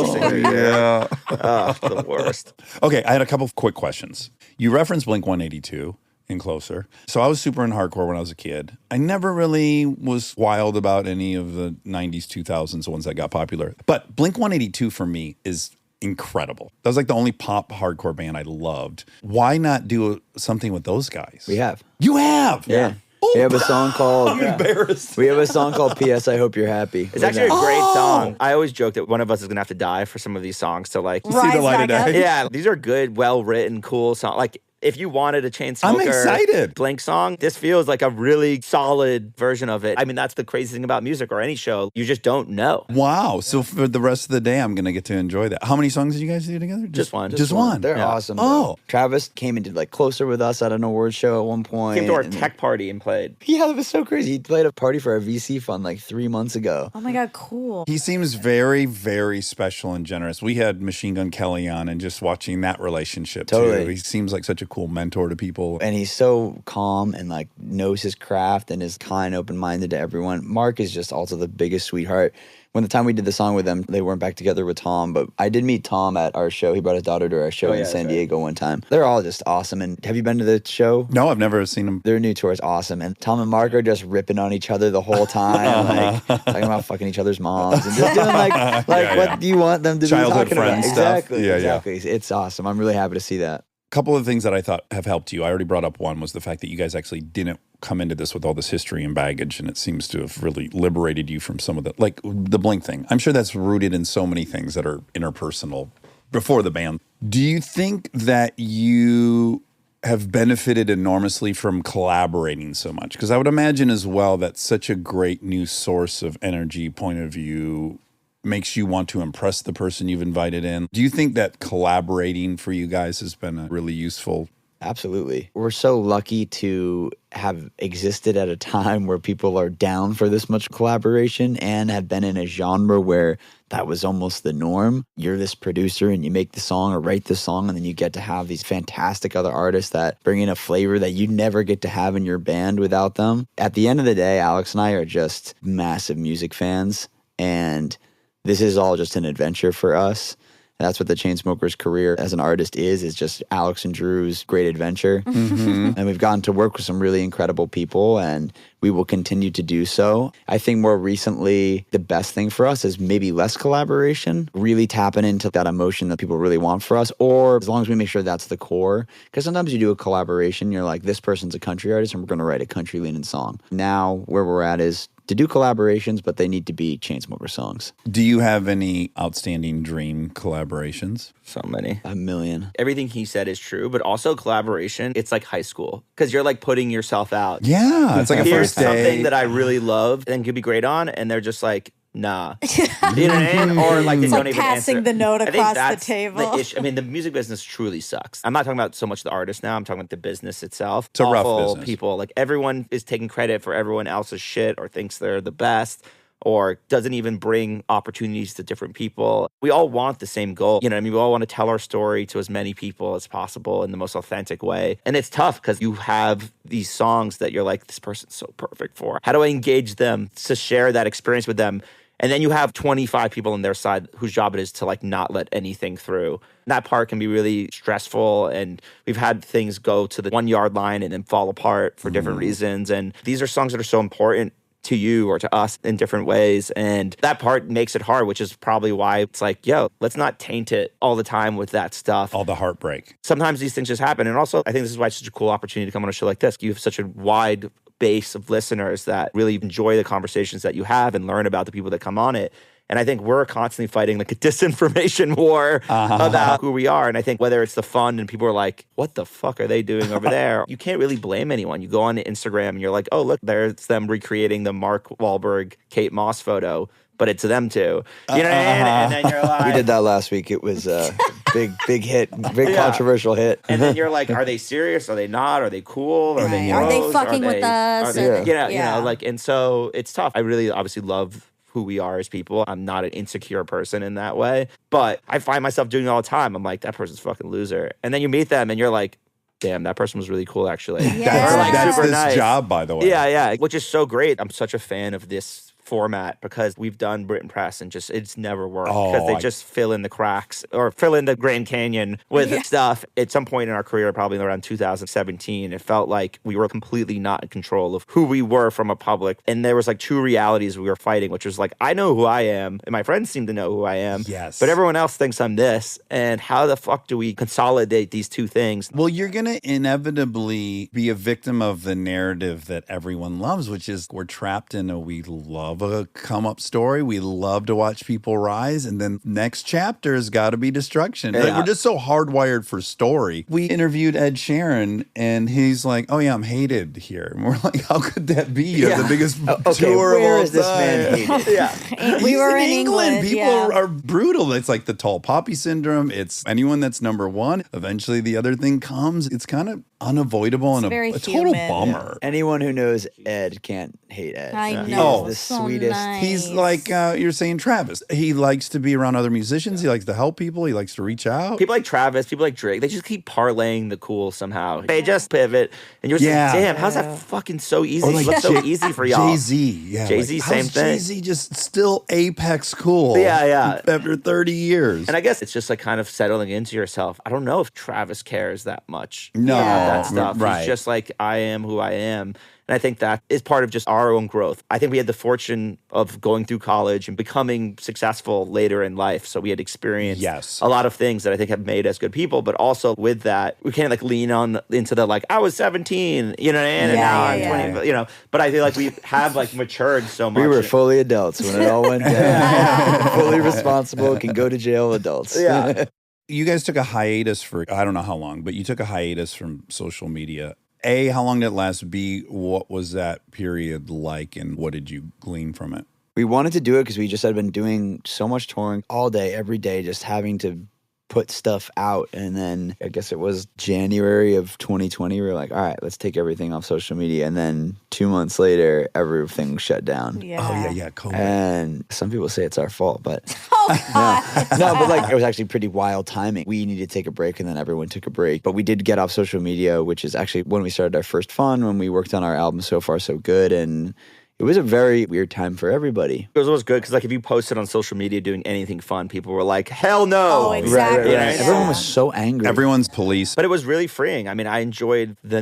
Speaker 4: close in your ear.
Speaker 1: yeah.
Speaker 4: Oh, the worst.
Speaker 1: Okay, I had a couple of quick questions. You referenced Blink 182 in Closer. So I was super in hardcore when I was a kid. I never really was wild about any of the 90s, 2000s, the ones that got popular. But Blink 182 for me is incredible. That was like the only pop hardcore band I loved. Why not do something with those guys?
Speaker 5: We have.
Speaker 1: You have?
Speaker 5: Yeah.
Speaker 1: Oh,
Speaker 5: We have a song called.
Speaker 1: I'm embarrassed.
Speaker 5: We have a song called "P.S. I Hope You're Happy."
Speaker 4: It's actually a great song. I always joke that one of us is gonna have to die for some of these songs to like.
Speaker 1: See the light of
Speaker 2: back up.
Speaker 1: day.
Speaker 4: Yeah, these are good, well written, cool songs. Like if you wanted a Chainsmoker,
Speaker 1: I'm excited.
Speaker 4: Blink song, this feels like a really solid version of it. I mean, that's the crazy thing about music or any show. You just don't know.
Speaker 1: Wow. So for the rest of the day, I'm going to get to enjoy that. How many songs did you guys do together?
Speaker 4: Just one.
Speaker 1: Just one.
Speaker 5: They're
Speaker 4: Yeah.
Speaker 5: awesome.
Speaker 1: Oh.
Speaker 5: though. Travis came and did like Closer with us at an award show at one point.
Speaker 4: Came to our
Speaker 5: and-
Speaker 4: tech party and played.
Speaker 5: Yeah, it was so crazy. He played a party for our VC fund like 3 months ago.
Speaker 2: Oh my God, cool.
Speaker 1: He seems very, very special and generous. We had Machine Gun Kelly on and just watching that relationship too.
Speaker 5: Totally.
Speaker 1: He seems like such a cool mentor to people.
Speaker 5: And he's so calm and like knows his craft and is kind, open-minded to everyone. Mark is just also the biggest sweetheart. When the time we did the song with them, they weren't back together with Tom, but I did meet Tom at our show. He brought his daughter to our show
Speaker 4: Oh,
Speaker 5: in
Speaker 4: yeah,
Speaker 5: San
Speaker 4: that's right.
Speaker 5: Diego one time. They're all just awesome. And have you been to the show?
Speaker 1: No, I've never seen him.
Speaker 5: Their new tour is awesome. And Tom and Mark are just ripping on each other the whole time, like talking about fucking each other's moms and just doing like
Speaker 1: Yeah,
Speaker 5: what
Speaker 1: yeah.
Speaker 5: do you want them to
Speaker 1: Childhood
Speaker 5: be talking about?
Speaker 1: friend stuff.
Speaker 5: Exactly.
Speaker 1: Yeah, yeah.
Speaker 5: Exactly. It's awesome. I'm really happy to see that.
Speaker 1: couple of things that I thought have helped you. I already brought up one was the fact that you guys actually didn't come into this with all this history and baggage, and it seems to have really liberated you from some of the, like the Blink thing. I'm sure that's rooted in so many things that are interpersonal before the band. Do you think that you have benefited enormously from collaborating so much? Because I would imagine as well that such a great new source of energy, point of view, makes you want to impress the person you've invited in. Do you think that collaborating for you guys has been a really useful?
Speaker 5: Absolutely. We're so lucky to have existed at a time where people are down for this much collaboration and have been in a genre where that was almost the norm. You're this producer and you make the song or write the song, and then you get to have these fantastic other artists that bring in a flavor that you never get to have in your band without them. At the end of the day, Alex and I are just massive music fans, and this is all just an adventure for us. That's what the Chainsmokers career as an artist is just Alex and Drew's great adventure. Mm-hmm. And we've gotten to work with some really incredible people, and we will continue to do so. I think more recently, the best thing for us is maybe less collaboration, really tapping into that emotion that people really want for us, or as long as we make sure that's the core. Because sometimes you do a collaboration, you're like, this person's a country artist, and we're going to write a country-leaning song. Now, where we're at is to do collaborations, but they need to be Chainsmokers songs.
Speaker 1: Do you have any outstanding dream collaborations?
Speaker 4: So many.
Speaker 5: A million.
Speaker 4: Everything he said is true, but also collaboration, it's like high school because you're like putting yourself out.
Speaker 1: Yeah, it's like a
Speaker 4: Here's
Speaker 1: first date.
Speaker 4: something that I really love and could be great on, and they're just like, nah. You know what I mean? Or like they
Speaker 2: It's
Speaker 4: don't
Speaker 2: like
Speaker 4: even
Speaker 2: passing
Speaker 4: answer.
Speaker 2: the note
Speaker 4: I think
Speaker 2: across the
Speaker 4: that's
Speaker 2: table.
Speaker 4: issue. I mean, the music business truly sucks. I'm not talking about so much the artist now. I'm talking about the business itself.
Speaker 1: It's a rough
Speaker 4: Awful
Speaker 1: business.
Speaker 4: people. Like everyone is taking credit for everyone else's shit or thinks they're the best, or doesn't even bring opportunities to different people. We all want the same goal. You know what I mean? We all want to tell our story to as many people as possible in the most authentic way. And it's tough because you have these songs that you're like, this person's so perfect for. How do I engage them to share that experience with them? And then you have 25 people on their side whose job it is to like not let anything through. That part can be really stressful. And we've had things go to the 1 yard line and then fall apart for different reasons. And these are songs that are so important to you or to us in different ways. And that part makes it hard, which is probably why it's like, yo, let's not taint it all the time with that stuff.
Speaker 1: All the heartbreak.
Speaker 4: Sometimes these things just happen. And also, I think this is why it's such a cool opportunity to come on a show like this. You have such a wide base of listeners that really enjoy the conversations that you have and learn about the people that come on it. And I think we're constantly fighting like a disinformation war about who we are. And I think whether it's the fun and people are like, what the fuck are they doing over there? You can't really blame anyone. You go on to Instagram and you're like, oh, look, there's them recreating the Mark Wahlberg, Kate Moss photo, but it's them too. You know what I mean? And then you're like,
Speaker 5: We did that last week. It was a big hit, big controversial hit.
Speaker 4: and then you're like, are they serious? Are they not? Are they cool? Are they
Speaker 2: Are they
Speaker 4: bros?
Speaker 2: fucking
Speaker 4: Are
Speaker 2: with us?
Speaker 4: are they-
Speaker 2: And-
Speaker 4: you know,
Speaker 2: yeah.
Speaker 4: like, and so it's tough. I really obviously love who we are as people. I'm not an insecure person in that way, but I find myself doing it all the time. I'm like, that person's a fucking loser. And then you meet them and you're like, damn, that person was really cool actually.
Speaker 2: Yeah.
Speaker 4: Or, like,
Speaker 1: That's
Speaker 4: super
Speaker 1: this
Speaker 4: nice.
Speaker 1: job, by the way.
Speaker 4: Yeah, which is so great. I'm such a fan of this format because we've done Brit and Press and just it's never worked because they just fill in the cracks or fill in the Grand Canyon with stuff. At some point in our career, probably around 2017, it felt like we were completely not in control of who we were from a public. And there was like two realities we were fighting, which was like, I know who I am and my friends seem to know who I am.
Speaker 1: Yes.
Speaker 4: But everyone else thinks I'm this. And how the fuck do we consolidate these two things?
Speaker 1: Well, you're going to inevitably be a victim of the narrative that everyone loves, which is we're trapped in we love a come up story. We love to watch people rise. And then next chapter has got to be destruction. Like, we're just so hardwired for story. We interviewed Ed Sheeran and he's like, oh yeah, I'm hated here. And we're like, how could that be? You have the biggest tour
Speaker 5: where
Speaker 1: of all
Speaker 5: is this man
Speaker 1: time.
Speaker 5: hated?
Speaker 2: We
Speaker 1: He's
Speaker 2: were
Speaker 1: in
Speaker 2: in England.
Speaker 1: People
Speaker 2: yeah.
Speaker 1: are brutal. It's like the tall poppy syndrome. It's anyone that's number one. Eventually, the other thing comes. It's kind of unavoidable and
Speaker 2: very
Speaker 1: a total
Speaker 2: human.
Speaker 1: bummer.
Speaker 5: Anyone who knows Ed can't hate Ed.
Speaker 2: I
Speaker 5: He
Speaker 2: know.
Speaker 5: is the
Speaker 2: So
Speaker 5: sweetest.
Speaker 2: nice.
Speaker 1: He's like you're saying, Travis. He likes to be around other musicians. He likes to help people. He likes to reach out.
Speaker 4: People like Travis, people like Drake, they just keep parlaying the cool somehow. They just pivot. And you're just
Speaker 1: Yeah.
Speaker 4: like, damn, how's that fucking so easy?
Speaker 1: Or like
Speaker 4: It's so easy for y'all.
Speaker 1: Jay-Z. Yeah,
Speaker 4: Jay-Z,
Speaker 1: like,
Speaker 4: same
Speaker 1: how's
Speaker 4: thing.
Speaker 1: Jay-Z just still apex cool.
Speaker 4: Yeah.
Speaker 1: After 30 years.
Speaker 4: And I guess it's just like kind of settling into yourself. I don't know if Travis cares that much
Speaker 1: No.
Speaker 4: about that stuff.
Speaker 1: Right.
Speaker 4: He's just like, I am who I am. And I think that is part of just our own growth. I think we had the fortune combination of going through college and becoming successful later in life. So we had experienced
Speaker 1: Yes.
Speaker 4: a lot of things that I think have made us good people, but also with that, we can't like lean on into the like, I was 17, you know, and now I'm 20, you know, but I feel like we have like matured so much.
Speaker 5: We were fully adults when it all went down. Fully responsible, can go to jail adults.
Speaker 4: Yeah.
Speaker 1: You guys took a hiatus for, I don't know how long, but you took a hiatus from social media. A, how long did it last? B, what was that period like and what did you glean from it?
Speaker 5: We wanted to do it because we just had been doing so much touring all day, every day, just having to put stuff out. And then I guess it was January of 2020. We were like, all right, let's take everything off social media. And then 2 months later, everything shut down.
Speaker 2: Yeah.
Speaker 1: Oh, yeah, COVID.
Speaker 5: And some people say it's our fault, but
Speaker 2: Oh, God.
Speaker 5: no, but like it was actually pretty wild timing. We needed to take a break and then everyone took a break. But we did get off social media, which is actually when we started our first fun, when we worked on our album So Far So Good. And it was a very weird time for everybody.
Speaker 4: It was always good because like if you posted on social media doing anything fun, people were like, hell no.
Speaker 2: Oh, exactly.
Speaker 4: Yeah.
Speaker 5: Everyone was so angry.
Speaker 1: Everyone's police.
Speaker 4: But it was really freeing. I mean, I enjoyed the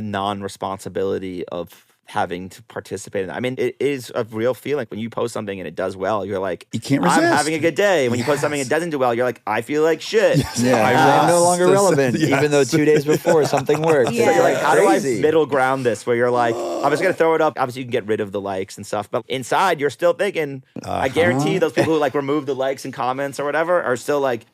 Speaker 4: non-responsibility of having to participate in that. I mean, it is a real feeling when you post something and it does well. You're like,
Speaker 1: You can't
Speaker 4: I'm
Speaker 1: resist.
Speaker 4: having a good day. When you post something and it doesn't do well, you're like, I feel like shit.
Speaker 5: Yeah, I'm no longer relevant, even though 2 days before something worked.
Speaker 2: Yeah.
Speaker 4: So you're like, how do I
Speaker 5: Crazy.
Speaker 4: middle ground this? Where you're like, I'm just gonna throw it up. Obviously, you can get rid of the likes and stuff, but inside, you're still thinking. I guarantee those people who like remove the likes and comments or whatever are still like,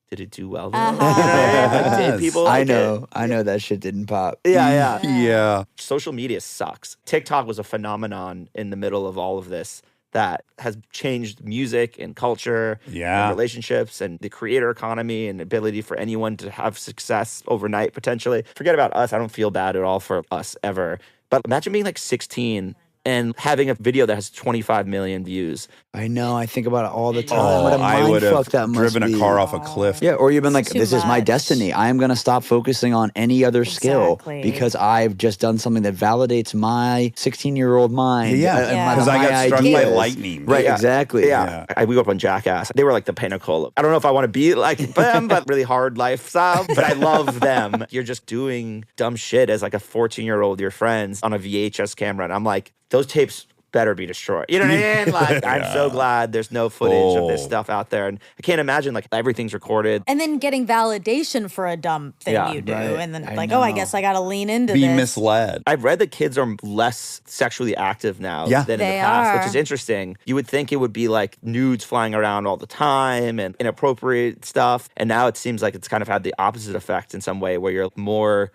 Speaker 4: did it do well? Though? You know what I mean? Like, did people?
Speaker 5: I
Speaker 4: Like
Speaker 5: know.
Speaker 4: It?
Speaker 5: I know that shit didn't pop.
Speaker 4: Yeah.
Speaker 1: Yeah.
Speaker 4: Social media sucks. TikTok was a phenomenon in the middle of all of this that has changed music and culture
Speaker 1: Yeah.
Speaker 4: and relationships and the creator economy and ability for anyone to have success overnight potentially. Forget about us. I don't feel bad at all for us ever. But imagine being like 16 and having a video that has 25 million views.
Speaker 5: I know. I think about it all the time.
Speaker 1: Oh,
Speaker 5: what a
Speaker 1: I
Speaker 5: mind
Speaker 1: would
Speaker 5: fuck
Speaker 1: have
Speaker 5: that must
Speaker 1: driven
Speaker 5: be.
Speaker 1: a car off a cliff.
Speaker 5: Yeah, or you've been like,
Speaker 2: Too
Speaker 5: this is my
Speaker 2: much.
Speaker 5: destiny. I am going to stop focusing on any other skill
Speaker 2: Exactly.
Speaker 5: because I've just done something that validates my 16-year-old mind.
Speaker 1: Yeah.
Speaker 5: and
Speaker 2: Yeah.
Speaker 1: Because I
Speaker 5: my
Speaker 1: got struck by
Speaker 5: ideas.
Speaker 1: lightning.
Speaker 5: Right,
Speaker 4: Yeah.
Speaker 5: exactly.
Speaker 4: Yeah. We grew up on Jackass. They were like the pinnacle. I don't know if I want to be like them, but really hard lifestyle. But I love them. You're just doing dumb shit as like a 14-year-old, your friends on a VHS camera. And I'm like, those tapes better be destroyed. You know what I mean? Like, I'm so glad there's no footage of this stuff out there. And I can't imagine like everything's recorded.
Speaker 2: And then getting validation for a dumb thing
Speaker 4: Yeah,
Speaker 2: you do.
Speaker 5: right.
Speaker 2: And then
Speaker 5: I
Speaker 2: like, oh, I
Speaker 5: know.
Speaker 2: guess I got to lean into
Speaker 1: Be
Speaker 2: this.
Speaker 1: misled.
Speaker 4: I've read that kids are less sexually active now
Speaker 1: Yeah.
Speaker 4: than in
Speaker 2: They
Speaker 4: the past,
Speaker 2: are.
Speaker 4: which is interesting. You would think it would be like nudes flying around all the time and inappropriate stuff. And now it seems like it's kind of had the opposite effect in some way where you're more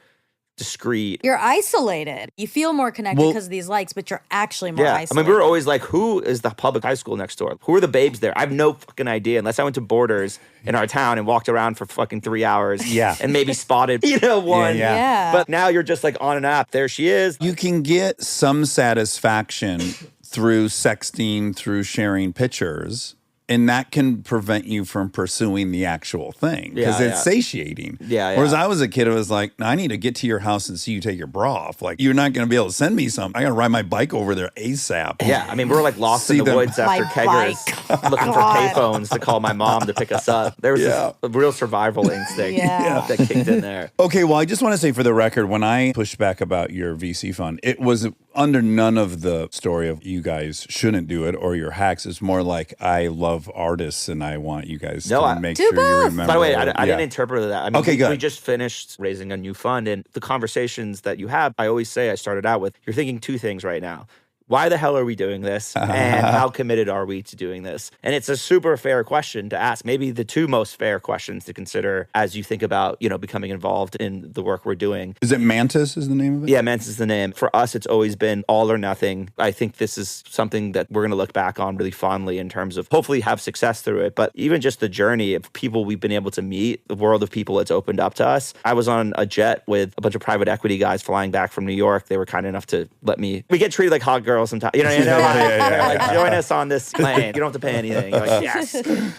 Speaker 4: discreet.
Speaker 2: You're isolated. You feel more connected
Speaker 1: Well-
Speaker 2: because of these likes, but you're actually more
Speaker 4: Yeah, I
Speaker 2: isolated.
Speaker 4: mean, we were always like, who is the public high school next door? Who are the babes there? I have no fucking idea unless I went to Borders in our town and walked around for fucking 3 hours.
Speaker 1: Yeah.
Speaker 4: And maybe spotted, one.
Speaker 1: Yeah.
Speaker 2: Yeah.
Speaker 4: But now you're just like on an app. There she is.
Speaker 1: You can get some satisfaction through sexting, through sharing pictures, and that can prevent you from pursuing the actual thing because
Speaker 4: Yeah,
Speaker 1: it's
Speaker 4: yeah.
Speaker 1: satiating.
Speaker 4: Yeah,
Speaker 1: Whereas
Speaker 4: yeah.
Speaker 1: I was a kid, it was like, I need to get to your house and see you take your bra off. Like, you're not going to be able to send me something. I got to ride my bike over there ASAP.
Speaker 4: Yeah, I mean, we were like lost
Speaker 1: See
Speaker 4: in the
Speaker 1: them.
Speaker 4: woods after
Speaker 2: My
Speaker 4: keggers, looking for
Speaker 2: God.
Speaker 4: payphones to call my mom to pick us up. There was
Speaker 1: Yeah.
Speaker 4: this real survival instinct
Speaker 2: Yeah.
Speaker 4: that kicked in there.
Speaker 1: Okay, well, I just want to say for the record, when I pushed back about your VC fund, it was under none of the story of you guys shouldn't do it or your hacks. It's more like I love artists and I want you guys
Speaker 4: No,
Speaker 1: to
Speaker 4: I-
Speaker 1: make
Speaker 2: Do
Speaker 1: sure you
Speaker 2: both.
Speaker 1: remember.
Speaker 4: By the way, I
Speaker 1: Yeah.
Speaker 4: didn't interpret that. I mean,
Speaker 1: Okay,
Speaker 4: we
Speaker 1: good.
Speaker 4: just finished raising a new fund, and the conversations that you have, I always say I started out with, you're thinking two things right now. Why the hell are we doing this? And how committed are we to doing this? And it's a super fair question to ask. Maybe the two most fair questions to consider as you think about, becoming involved in the work we're doing.
Speaker 1: Is it Mantis is the name of it?
Speaker 4: Yeah, Mantis is the name. For us, it's always been all or nothing. I think this is something that we're going to look back on really fondly in terms of hopefully have success through it. But even just the journey of people we've been able to meet, the world of people it's opened up to us. I was on a jet with a bunch of private equity guys flying back from New York. They were kind enough to let me, we get treated like hot girls sometimes. You know what I mean? They're like, join us on this plane. You don't have to pay anything. You're like, yes.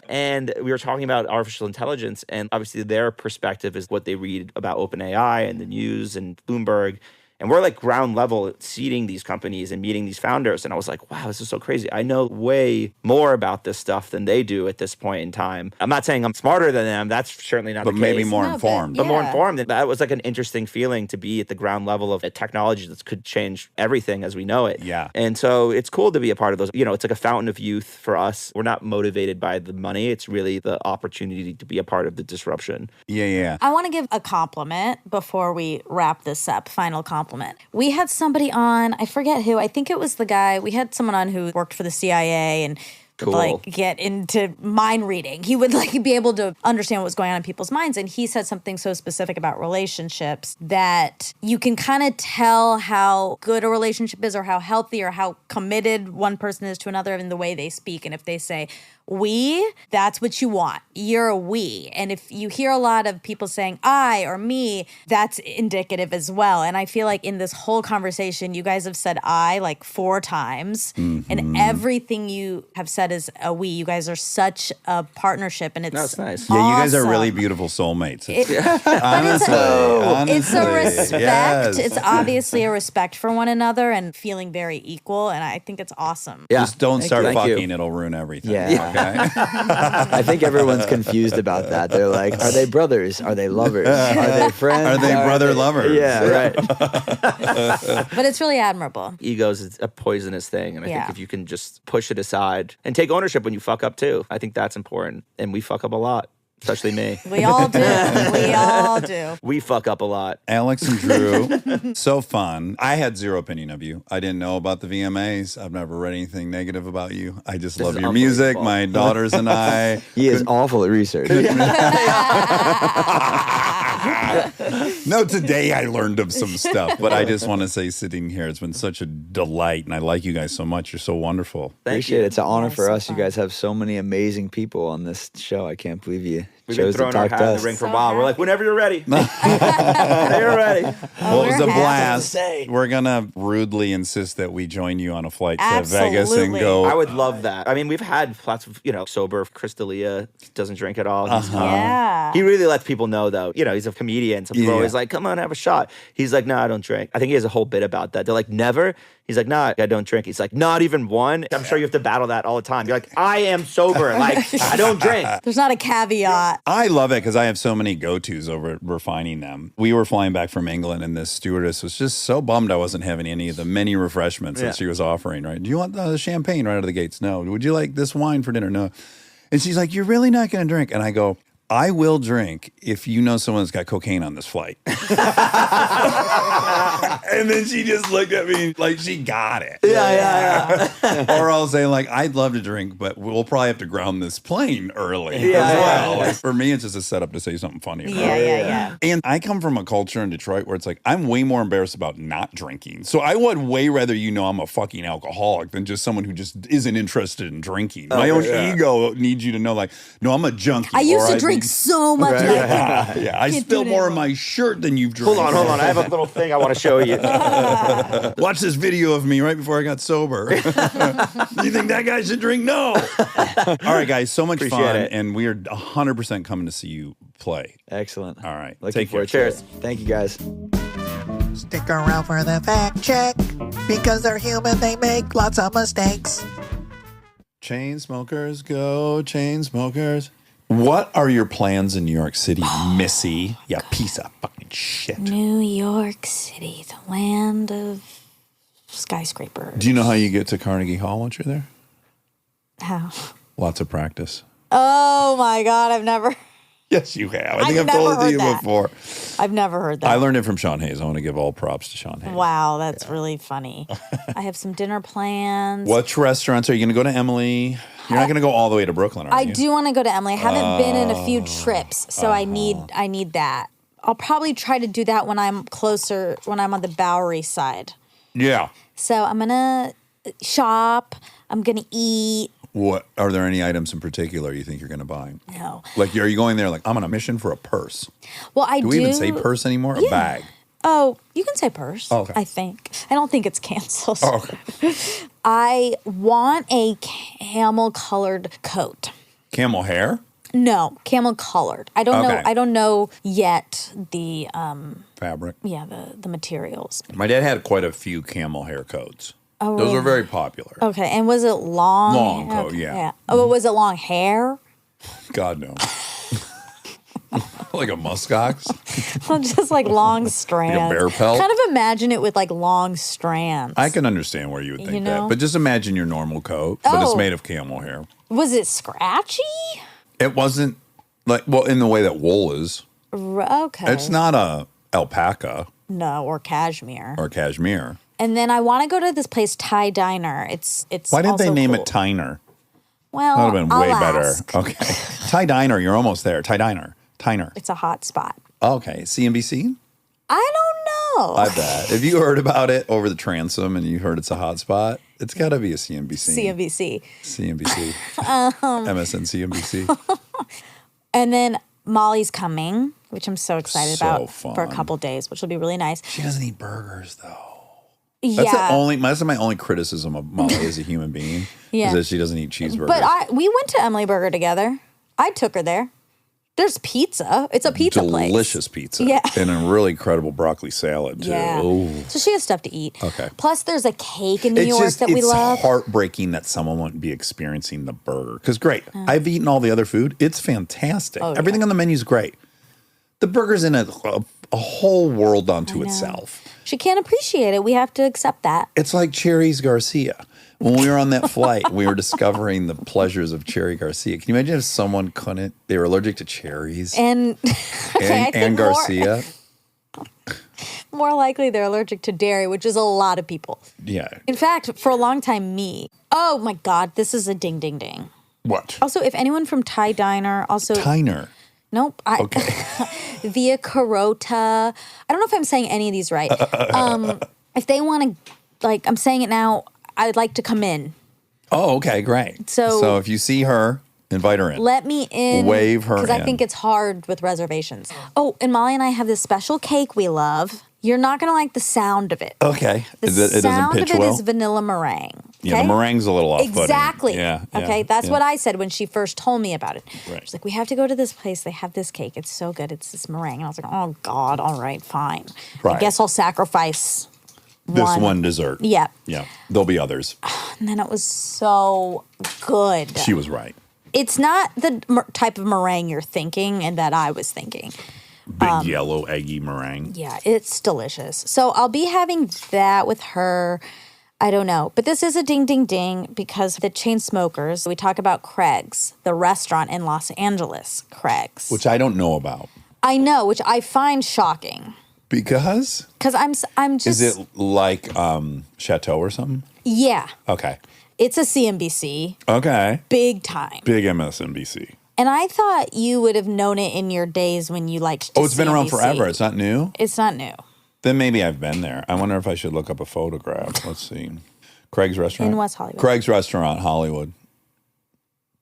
Speaker 4: And we were talking about artificial intelligence, and obviously their perspective is what they read about OpenAI and the news and Bloomberg. And we're like ground level seeding these companies and meeting these founders. And I was like, wow, this is so crazy. I know way more about this stuff than they do at this point in time. I'm not saying I'm smarter than them. That's certainly not
Speaker 1: But
Speaker 4: the case.
Speaker 1: maybe more
Speaker 2: No, but
Speaker 1: informed.
Speaker 4: But more
Speaker 2: Yeah.
Speaker 4: informed. That was like an interesting feeling to be at the ground level of a technology that could change everything as we know it.
Speaker 1: Yeah.
Speaker 4: And so it's cool to be a part of those. You know, it's like a fountain of youth for us. We're not motivated by the money. It's really the opportunity to be a part of the disruption.
Speaker 1: Yeah.
Speaker 2: I want to give a compliment before we wrap this up. Final compliment. We had somebody on, I forget who, I think it was the guy, we had someone on who worked for the CIA and would,
Speaker 4: Cool.
Speaker 2: like get into mind reading. He would like be able to understand what was going on in people's minds. And he said something so specific about relationships that you can kind of tell how good a relationship is or how healthy or how committed one person is to another in the way they speak. And if they say, we, that's what you want. You're a we. And if you hear a lot of people saying I or me, that's indicative as well. And I feel like in this whole conversation, you guys have said I like 4 times. And everything you have said is a we. You guys are such a partnership. And it's
Speaker 4: That's nice.
Speaker 1: Yeah, you guys are really
Speaker 2: awesome.
Speaker 1: beautiful soulmates.
Speaker 2: Honestly, it's a
Speaker 1: honestly,
Speaker 2: respect.
Speaker 1: yes.
Speaker 2: It's obviously a respect for one another and feeling very equal. And I think it's awesome.
Speaker 4: Yeah.
Speaker 1: Just don't start
Speaker 4: Thank you.
Speaker 1: fucking. It'll ruin everything.
Speaker 5: Yeah.
Speaker 1: Okay?
Speaker 5: I think everyone's confused about that. They're like, are they brothers? Are they lovers? Are they friends?
Speaker 1: Are they brother lovers?
Speaker 5: Yeah, right.
Speaker 2: But it's really admirable.
Speaker 4: Egos is a poisonous thing. And I
Speaker 2: Yeah.
Speaker 4: think if you can just push it aside and take ownership when you fuck up too, I think that's important. And we fuck up a lot, especially me.
Speaker 2: We all do. We all do.
Speaker 4: We fuck up a lot.
Speaker 1: Alex and Drew, so fun. I had zero opinion of you. I didn't know about the VMAs. I've never read anything negative about you. I just love
Speaker 4: is
Speaker 1: your music.
Speaker 4: unbelievable.
Speaker 1: My daughters and I.
Speaker 5: He is awful at research.
Speaker 1: No, today I learned of some stuff, but I just want to say, sitting here, it's been such a delight, and I like you guys so much. You're so wonderful.
Speaker 4: Thank
Speaker 5: Appreciate
Speaker 4: you.
Speaker 5: it. It's an honor
Speaker 2: Yeah,
Speaker 5: for
Speaker 2: so
Speaker 5: us.
Speaker 2: fun.
Speaker 5: You guys have so many amazing people on this show. I can't believe you
Speaker 4: We've been
Speaker 5: chose to
Speaker 4: throwing our
Speaker 5: talk
Speaker 4: hat
Speaker 5: to
Speaker 4: in
Speaker 5: us.
Speaker 4: the ring for a
Speaker 2: So
Speaker 4: while. We're like,
Speaker 2: happy.
Speaker 4: whenever you're ready. Whenever you're ready.
Speaker 1: Well, it was
Speaker 2: we're
Speaker 1: a
Speaker 2: happy.
Speaker 1: blast.
Speaker 5: say.
Speaker 1: We're going to rudely insist that we join you on a flight to Vegas and
Speaker 2: Absolutely.
Speaker 1: go.
Speaker 4: I would love that. I mean, we've had lots of, sober. Chris D'Elia doesn't drink at all. He's
Speaker 2: Yeah.
Speaker 4: He really lets people know, though. He's a comedian. So people are
Speaker 1: Yeah.
Speaker 4: always like, come on, have a shot. He's like, no, I don't drink. I think he has a whole bit about that. They're like, never? He's like, nah, I don't drink. He's like, not even one? I'm sure you have to battle that all the time. You're like, I am sober. Like, I don't drink.
Speaker 2: There's not a caveat.
Speaker 1: I love it because I have so many go-tos over refining them. We were flying back from England, and this stewardess was just so bummed I wasn't having any of the many refreshments
Speaker 4: Yeah.
Speaker 1: that she was offering, right? Do you want the champagne right out of the gates? No. Would you like this wine for dinner? No. And she's like, you're really not going to drink? And I go, I will drink if you know someone's got cocaine on this flight. And then she just looked at me like she got it.
Speaker 4: Yeah.
Speaker 1: Or I'll say, like, I'd love to drink, but we'll probably have to ground this plane early
Speaker 4: Yeah,
Speaker 1: as well.
Speaker 4: yeah.
Speaker 1: Like, for me, it's just a setup to say something funny about it.
Speaker 2: Yeah.
Speaker 1: And I come from a culture in Detroit where it's like, I'm way more embarrassed about not drinking. So I would way rather I'm a fucking alcoholic than just someone who just isn't interested in drinking. My own ego needs you to know, like, no, I'm a junkie.
Speaker 2: I used
Speaker 1: or
Speaker 2: to
Speaker 1: I'd
Speaker 2: drink
Speaker 1: be-
Speaker 2: so much.
Speaker 1: Yeah, I
Speaker 2: Can't do
Speaker 1: spill
Speaker 2: it
Speaker 1: more in
Speaker 2: anymore.
Speaker 1: my shirt than you've drank.
Speaker 4: Hold on. I have a little thing I want to show you.
Speaker 1: Watch this video of me right before I got sober. You think that guy should drink? No. All right, guys, so much
Speaker 4: Appreciate
Speaker 1: fun.
Speaker 4: it.
Speaker 1: And we are 100% coming to see you play.
Speaker 5: Excellent.
Speaker 1: All right.
Speaker 5: Looking
Speaker 1: Take care.
Speaker 5: forward to it.
Speaker 4: Cheers.
Speaker 5: Thank you, guys.
Speaker 3: Stick around for the fact check. Because they're human, they make lots of mistakes.
Speaker 1: Chainsmokers, go Chainsmokers. What are your plans in New York City, Missy? Yeah, piece of fucking shit.
Speaker 2: New York City, the land of skyscrapers.
Speaker 1: Do you know how you get to Carnegie Hall once you're there?
Speaker 2: How?
Speaker 1: Lots of practice.
Speaker 2: Oh my God, I've never
Speaker 1: Yes, you have. I think
Speaker 2: I've
Speaker 1: I've told it
Speaker 2: never
Speaker 1: to you
Speaker 2: heard that.
Speaker 1: before.
Speaker 2: heard that.
Speaker 1: I learned it from Sean Hayes. I want to give all props to Sean Hayes.
Speaker 2: Wow, that's really funny. I have some dinner plans.
Speaker 1: Which restaurants are you going to go to, Emily? You're not going to go all the way to Brooklyn, are
Speaker 2: I
Speaker 1: you?
Speaker 2: do want to go to Emily. I haven't been in a few trips, so I need that. I'll probably try to do that when I'm closer, when I'm on the Bowery side.
Speaker 1: Yeah.
Speaker 2: So I'm gonna shop. I'm gonna eat.
Speaker 1: What are there any items in particular you think you're going to buy?
Speaker 2: No.
Speaker 1: Like, are you going there like, I'm on a mission for a purse?
Speaker 2: Well, I
Speaker 1: Do we even say purse anymore? A bag?
Speaker 2: Oh, you can say purse.
Speaker 1: Oh, okay.
Speaker 2: I think. I don't think it's canceled.
Speaker 1: Oh, okay.
Speaker 2: I want a camel-colored coat.
Speaker 1: Camel hair?
Speaker 2: No, camel colored. I don't know.
Speaker 1: Okay.
Speaker 2: I don't know yet the
Speaker 1: Fabric.
Speaker 2: the materials.
Speaker 1: My dad had quite a few camel hair coats.
Speaker 2: Oh,
Speaker 1: Those
Speaker 2: really?
Speaker 1: were very popular.
Speaker 2: Okay, and was it long?
Speaker 1: Long coat, yeah.
Speaker 2: Oh, but was it long hair?
Speaker 1: God, no. Like a muskox?
Speaker 2: Just like long strands.
Speaker 1: bear pelt?
Speaker 2: Kind of imagine it with like long strands.
Speaker 1: I can understand where you would think
Speaker 2: know?
Speaker 1: that. But just imagine your normal coat, but it's
Speaker 2: Oh.
Speaker 1: made of camel hair.
Speaker 2: Was it scratchy?
Speaker 1: It wasn't like, well, in the way that wool is.
Speaker 2: Okay.
Speaker 1: It's not a alpaca
Speaker 2: No, or cashmere.
Speaker 1: or cashmere.
Speaker 2: And then I want to go to this place, Thai Diner. It's
Speaker 1: Why didn't they
Speaker 2: also
Speaker 1: name
Speaker 2: cool.
Speaker 1: it Tyner?
Speaker 2: Well,
Speaker 1: That would have been
Speaker 2: I'll
Speaker 1: way
Speaker 2: ask.
Speaker 1: better. Okay. Thai Diner, you're almost there. Thai Diner. Tyner.
Speaker 2: It's a hot spot.
Speaker 1: Okay. CNBC?
Speaker 2: I don't know.
Speaker 1: I bet. If you heard about it over the transom and you heard it's a hot spot, it's got to be a CNBC.
Speaker 2: CNBC.
Speaker 1: CNBC. MSN CNBC.
Speaker 2: And then Molly's coming, which I'm so excited
Speaker 1: So
Speaker 2: about
Speaker 1: fun.
Speaker 2: for a couple days, which will be really nice.
Speaker 1: She doesn't eat burgers, though.
Speaker 2: Yeah.
Speaker 1: That's my only criticism of Molly as a human being
Speaker 2: Yeah.
Speaker 1: is that she doesn't eat cheeseburgers.
Speaker 2: But we went to Emily Burger together. I took her there. There's pizza. It's a pizza place.
Speaker 1: Delicious pizza.
Speaker 2: Yeah.
Speaker 1: And a really incredible broccoli salad, too.
Speaker 2: Yeah.
Speaker 1: Ooh.
Speaker 2: So she has stuff to eat.
Speaker 1: Okay.
Speaker 2: Plus, there's a cake in New York that we
Speaker 1: it's
Speaker 2: love.
Speaker 1: heartbreaking that someone wouldn't be experiencing the burger. Because great, I've eaten all the other food. It's fantastic.
Speaker 2: Oh,
Speaker 1: Everything on the menu is great. The burger's in a whole world unto itself.
Speaker 2: She can't appreciate it. We have to accept that.
Speaker 1: It's like Cherry's Garcia. When we were on that flight, we were discovering the pleasures of Cherry Garcia. Can you imagine if someone couldn't? They were allergic to cherries
Speaker 2: And okay, I think
Speaker 1: and Garcia.
Speaker 2: more likely they're allergic to dairy, which is a lot of people.
Speaker 1: Yeah.
Speaker 2: In fact, for a long time, me. Oh my God, this is a ding, ding, ding.
Speaker 1: What?
Speaker 2: Also, if anyone from Thai Diner, also
Speaker 1: Tyner.
Speaker 2: nope,
Speaker 1: Okay.
Speaker 2: Via Carota. I don't know if I'm saying any of these right. If they want to, like, I'm saying it now. I'd like to come in.
Speaker 1: Oh, okay, great.
Speaker 2: So
Speaker 1: if you see her, invite her in.
Speaker 2: Let me in.
Speaker 1: Wave her
Speaker 2: Because I
Speaker 1: in.
Speaker 2: think it's hard with reservations. Oh, and Molly and I have this special cake we love. You're not going to like the sound of it.
Speaker 1: Okay.
Speaker 2: The
Speaker 1: It doesn't
Speaker 2: sound
Speaker 1: pitch
Speaker 2: of it
Speaker 1: well?
Speaker 2: is vanilla meringue.
Speaker 1: Yeah, the
Speaker 2: okay?
Speaker 1: meringue's a little off-putting.
Speaker 2: Exactly.
Speaker 1: Yeah.
Speaker 2: Okay, that's what I said when she first told me about it.
Speaker 1: Right.
Speaker 2: She's like, we have to go to this place. They have this cake. It's so good. It's this meringue. And I was like, oh, God, all right, fine. I
Speaker 1: Right.
Speaker 2: guess I'll sacrifice
Speaker 1: This one dessert.
Speaker 2: Yeah.
Speaker 1: Yeah. There'll be others.
Speaker 2: And then it was so good.
Speaker 1: She was right.
Speaker 2: It's not the type of meringue you're thinking and that I was thinking.
Speaker 1: Big yellow eggy meringue.
Speaker 2: Yeah, it's delicious. So I'll be having that with her. I don't know. But this is a ding, ding, ding because the Chainsmokers, we talk about Craig's, the restaurant in Los Angeles, Craig's.
Speaker 1: Which I don't know about.
Speaker 2: I know, which I find shocking.
Speaker 1: Because?
Speaker 2: Because I'm just...
Speaker 1: Is it like Chateau or something?
Speaker 2: Yeah.
Speaker 1: Okay.
Speaker 2: It's a CNBC.
Speaker 1: Okay.
Speaker 2: Big time.
Speaker 1: Big MSNBC.
Speaker 2: And I thought you would have known it in your days when you liked to
Speaker 1: Oh, it's been around
Speaker 2: CNBC.
Speaker 1: forever. It's not new?
Speaker 2: It's not new.
Speaker 1: Then maybe I've been there. I wonder if I should look up a photograph. Let's see. Craig's Restaurant?
Speaker 2: In West Hollywood.
Speaker 1: Craig's Restaurant, Hollywood.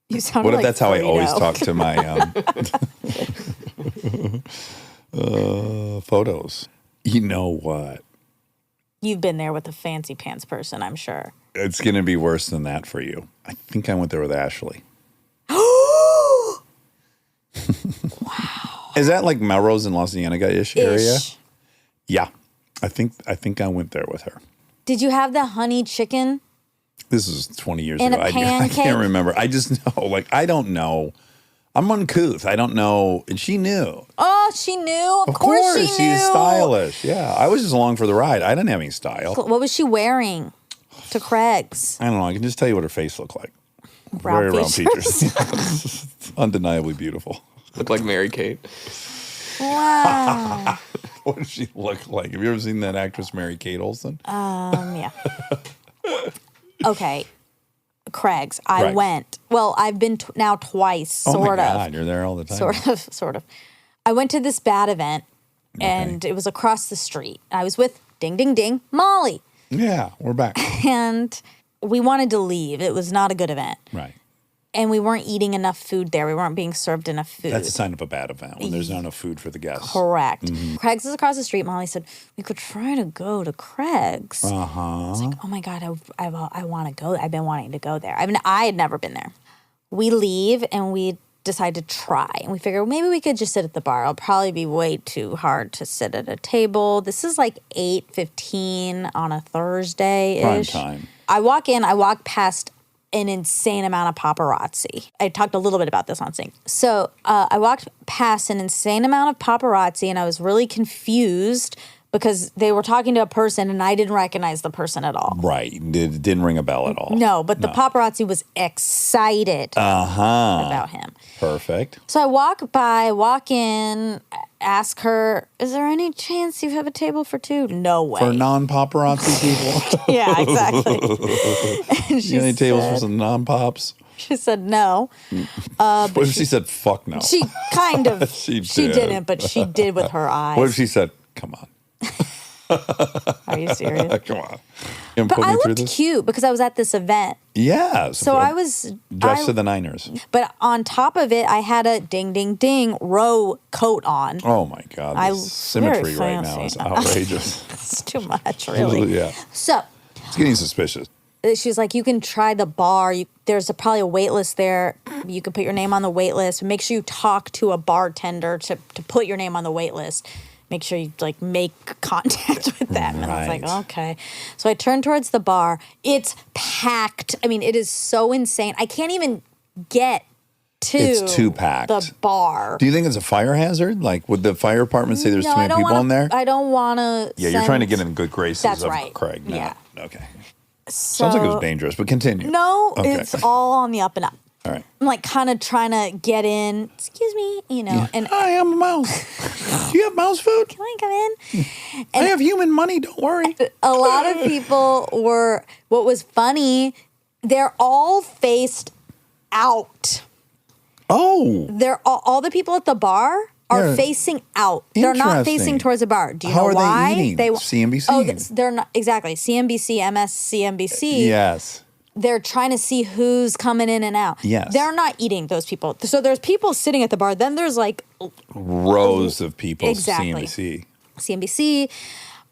Speaker 2: You sound
Speaker 1: What if
Speaker 2: like
Speaker 1: that's how I always
Speaker 2: Frito.
Speaker 1: talk to my photos? You know what?
Speaker 2: You've been there with a fancy pants person, I'm sure.
Speaker 1: It's going to be worse than that for you. I think I went there with Ashley. Wow. Is that like Melrose and La Cienega-ish area?
Speaker 2: Ish.
Speaker 1: Yeah. I think I went there with her.
Speaker 2: Did you have the honey chicken?
Speaker 1: This is 20 years
Speaker 2: And
Speaker 1: ago.
Speaker 2: a
Speaker 1: I
Speaker 2: pancake?
Speaker 1: can't remember. I just know, I don't know. I'm uncouth. I don't know. And she knew.
Speaker 2: Oh, she knew. Of course she knew.
Speaker 1: She's stylish. Yeah. I was just along for the ride. I didn't have any style.
Speaker 2: What was she wearing to Craig's?
Speaker 1: I don't know. I can just tell you what her face looked like.
Speaker 2: Round
Speaker 1: Very round
Speaker 2: features.
Speaker 1: features. Undeniably beautiful.
Speaker 5: Look like Mary Kate.
Speaker 2: Wow.
Speaker 1: What does she look like? Have you ever seen that actress Mary Kate Olsen?
Speaker 2: Yeah. Okay. Craig's. I
Speaker 1: Craig's.
Speaker 2: went. Well, I've been now twice,
Speaker 1: Oh my
Speaker 2: sort of.
Speaker 1: God, you're there all the time.
Speaker 2: Sort of. I went to this bad event, and it was across the street. I was with Ding Ding Ding Molly,
Speaker 1: Yeah, we're back.
Speaker 2: and we wanted to leave. It was not a good event,
Speaker 1: Right.
Speaker 2: and we weren't eating enough food there. We weren't being served enough food.
Speaker 1: That's a sign of a bad event when there's not enough food for the guests.
Speaker 2: Correct.
Speaker 1: Mm-hmm.
Speaker 2: Craig's is across the street. Molly said, we could try to go to Craig's.
Speaker 1: Uh-huh.
Speaker 2: I was like, oh my God, I want to go. I've been wanting to go there. I had never been there. We leave and we decide to try. And we figured maybe we could just sit at the bar. It'll probably be way too hard to sit at a table. This is like 8:15 on a Thursday-ish.
Speaker 1: Prime time.
Speaker 2: I walk past an insane amount of paparazzi. I talked a little bit about this on Sync. So I walked past an insane amount of paparazzi, and I was really confused because they were talking to a person and I didn't recognize the person at all.
Speaker 1: Right. It didn't ring a bell at all.
Speaker 2: No, but the paparazzi was excited about him.
Speaker 1: Perfect.
Speaker 2: So I walk in, ask her, is there any chance you have a table for two? No way.
Speaker 1: For non-paparazzi people?
Speaker 2: Yeah, exactly. And
Speaker 1: You got any tables for some non-pops?
Speaker 2: She said no.
Speaker 1: What if she said, fuck no?
Speaker 2: She kind of.
Speaker 1: She did.
Speaker 2: Didn't, but she did with her eyes.
Speaker 1: What if she said, come on?
Speaker 2: Are you serious?
Speaker 1: Come on. You
Speaker 2: But
Speaker 1: put
Speaker 2: I
Speaker 1: me through
Speaker 2: looked
Speaker 1: this?
Speaker 2: cute because I was at this event.
Speaker 1: Yeah.
Speaker 2: So I was
Speaker 1: dressed to the Niners.
Speaker 2: But on top of it, I had a ding, ding, ding row coat on.
Speaker 1: Oh my God.
Speaker 2: I
Speaker 1: The
Speaker 2: was
Speaker 1: symmetry
Speaker 2: very
Speaker 1: right now
Speaker 2: fancy.
Speaker 1: is outrageous.
Speaker 2: It's too much, really.
Speaker 1: Yeah.
Speaker 2: So
Speaker 1: It's getting suspicious.
Speaker 2: she was like, you can try the bar. There's probably a wait list there. You can put your name on the wait list. Make sure you talk to a bartender to put your name on the wait list. Make sure you like make contact with them. And I was like,
Speaker 1: Right.
Speaker 2: okay. So I turned towards the bar. It's packed. I mean, it is so insane. I can't even get to
Speaker 1: It's too packed.
Speaker 2: the bar.
Speaker 1: Do you think it's a fire hazard? Like, would the fire department say there's too many people in there?
Speaker 2: I don't want to.
Speaker 1: Yeah, you're trying to get in good graces
Speaker 2: That's
Speaker 1: of
Speaker 2: right.
Speaker 1: Craig. No.
Speaker 2: Yeah.
Speaker 1: Okay.
Speaker 2: So,
Speaker 1: Sounds like it was dangerous, but continue.
Speaker 2: No,
Speaker 1: Okay.
Speaker 2: it's all on the up and up.
Speaker 1: All right.
Speaker 2: I'm like kind of trying to get in. Excuse me, and
Speaker 1: Hi, I'm a mouse. Do you have mouse food?
Speaker 2: can I come in?
Speaker 1: I have human money. Don't worry.
Speaker 2: A lot of people were. What was funny? They're all faced out.
Speaker 1: Oh,
Speaker 2: They're all the people at the bar are
Speaker 1: Yeah.
Speaker 2: facing out. They're not
Speaker 1: Interesting.
Speaker 2: facing towards the bar. Do you
Speaker 1: How
Speaker 2: know
Speaker 1: are
Speaker 2: why?
Speaker 1: they eating? CNBC?
Speaker 2: Oh, they're not exactly CNBC, MSCNBC.
Speaker 1: yes.
Speaker 2: They're trying to see who's coming in and out.
Speaker 1: Yes.
Speaker 2: They're not eating those people. So there's people sitting at the bar. Then there's like
Speaker 1: Rows of people.
Speaker 2: Exactly.
Speaker 1: CNBC.
Speaker 2: CNBC.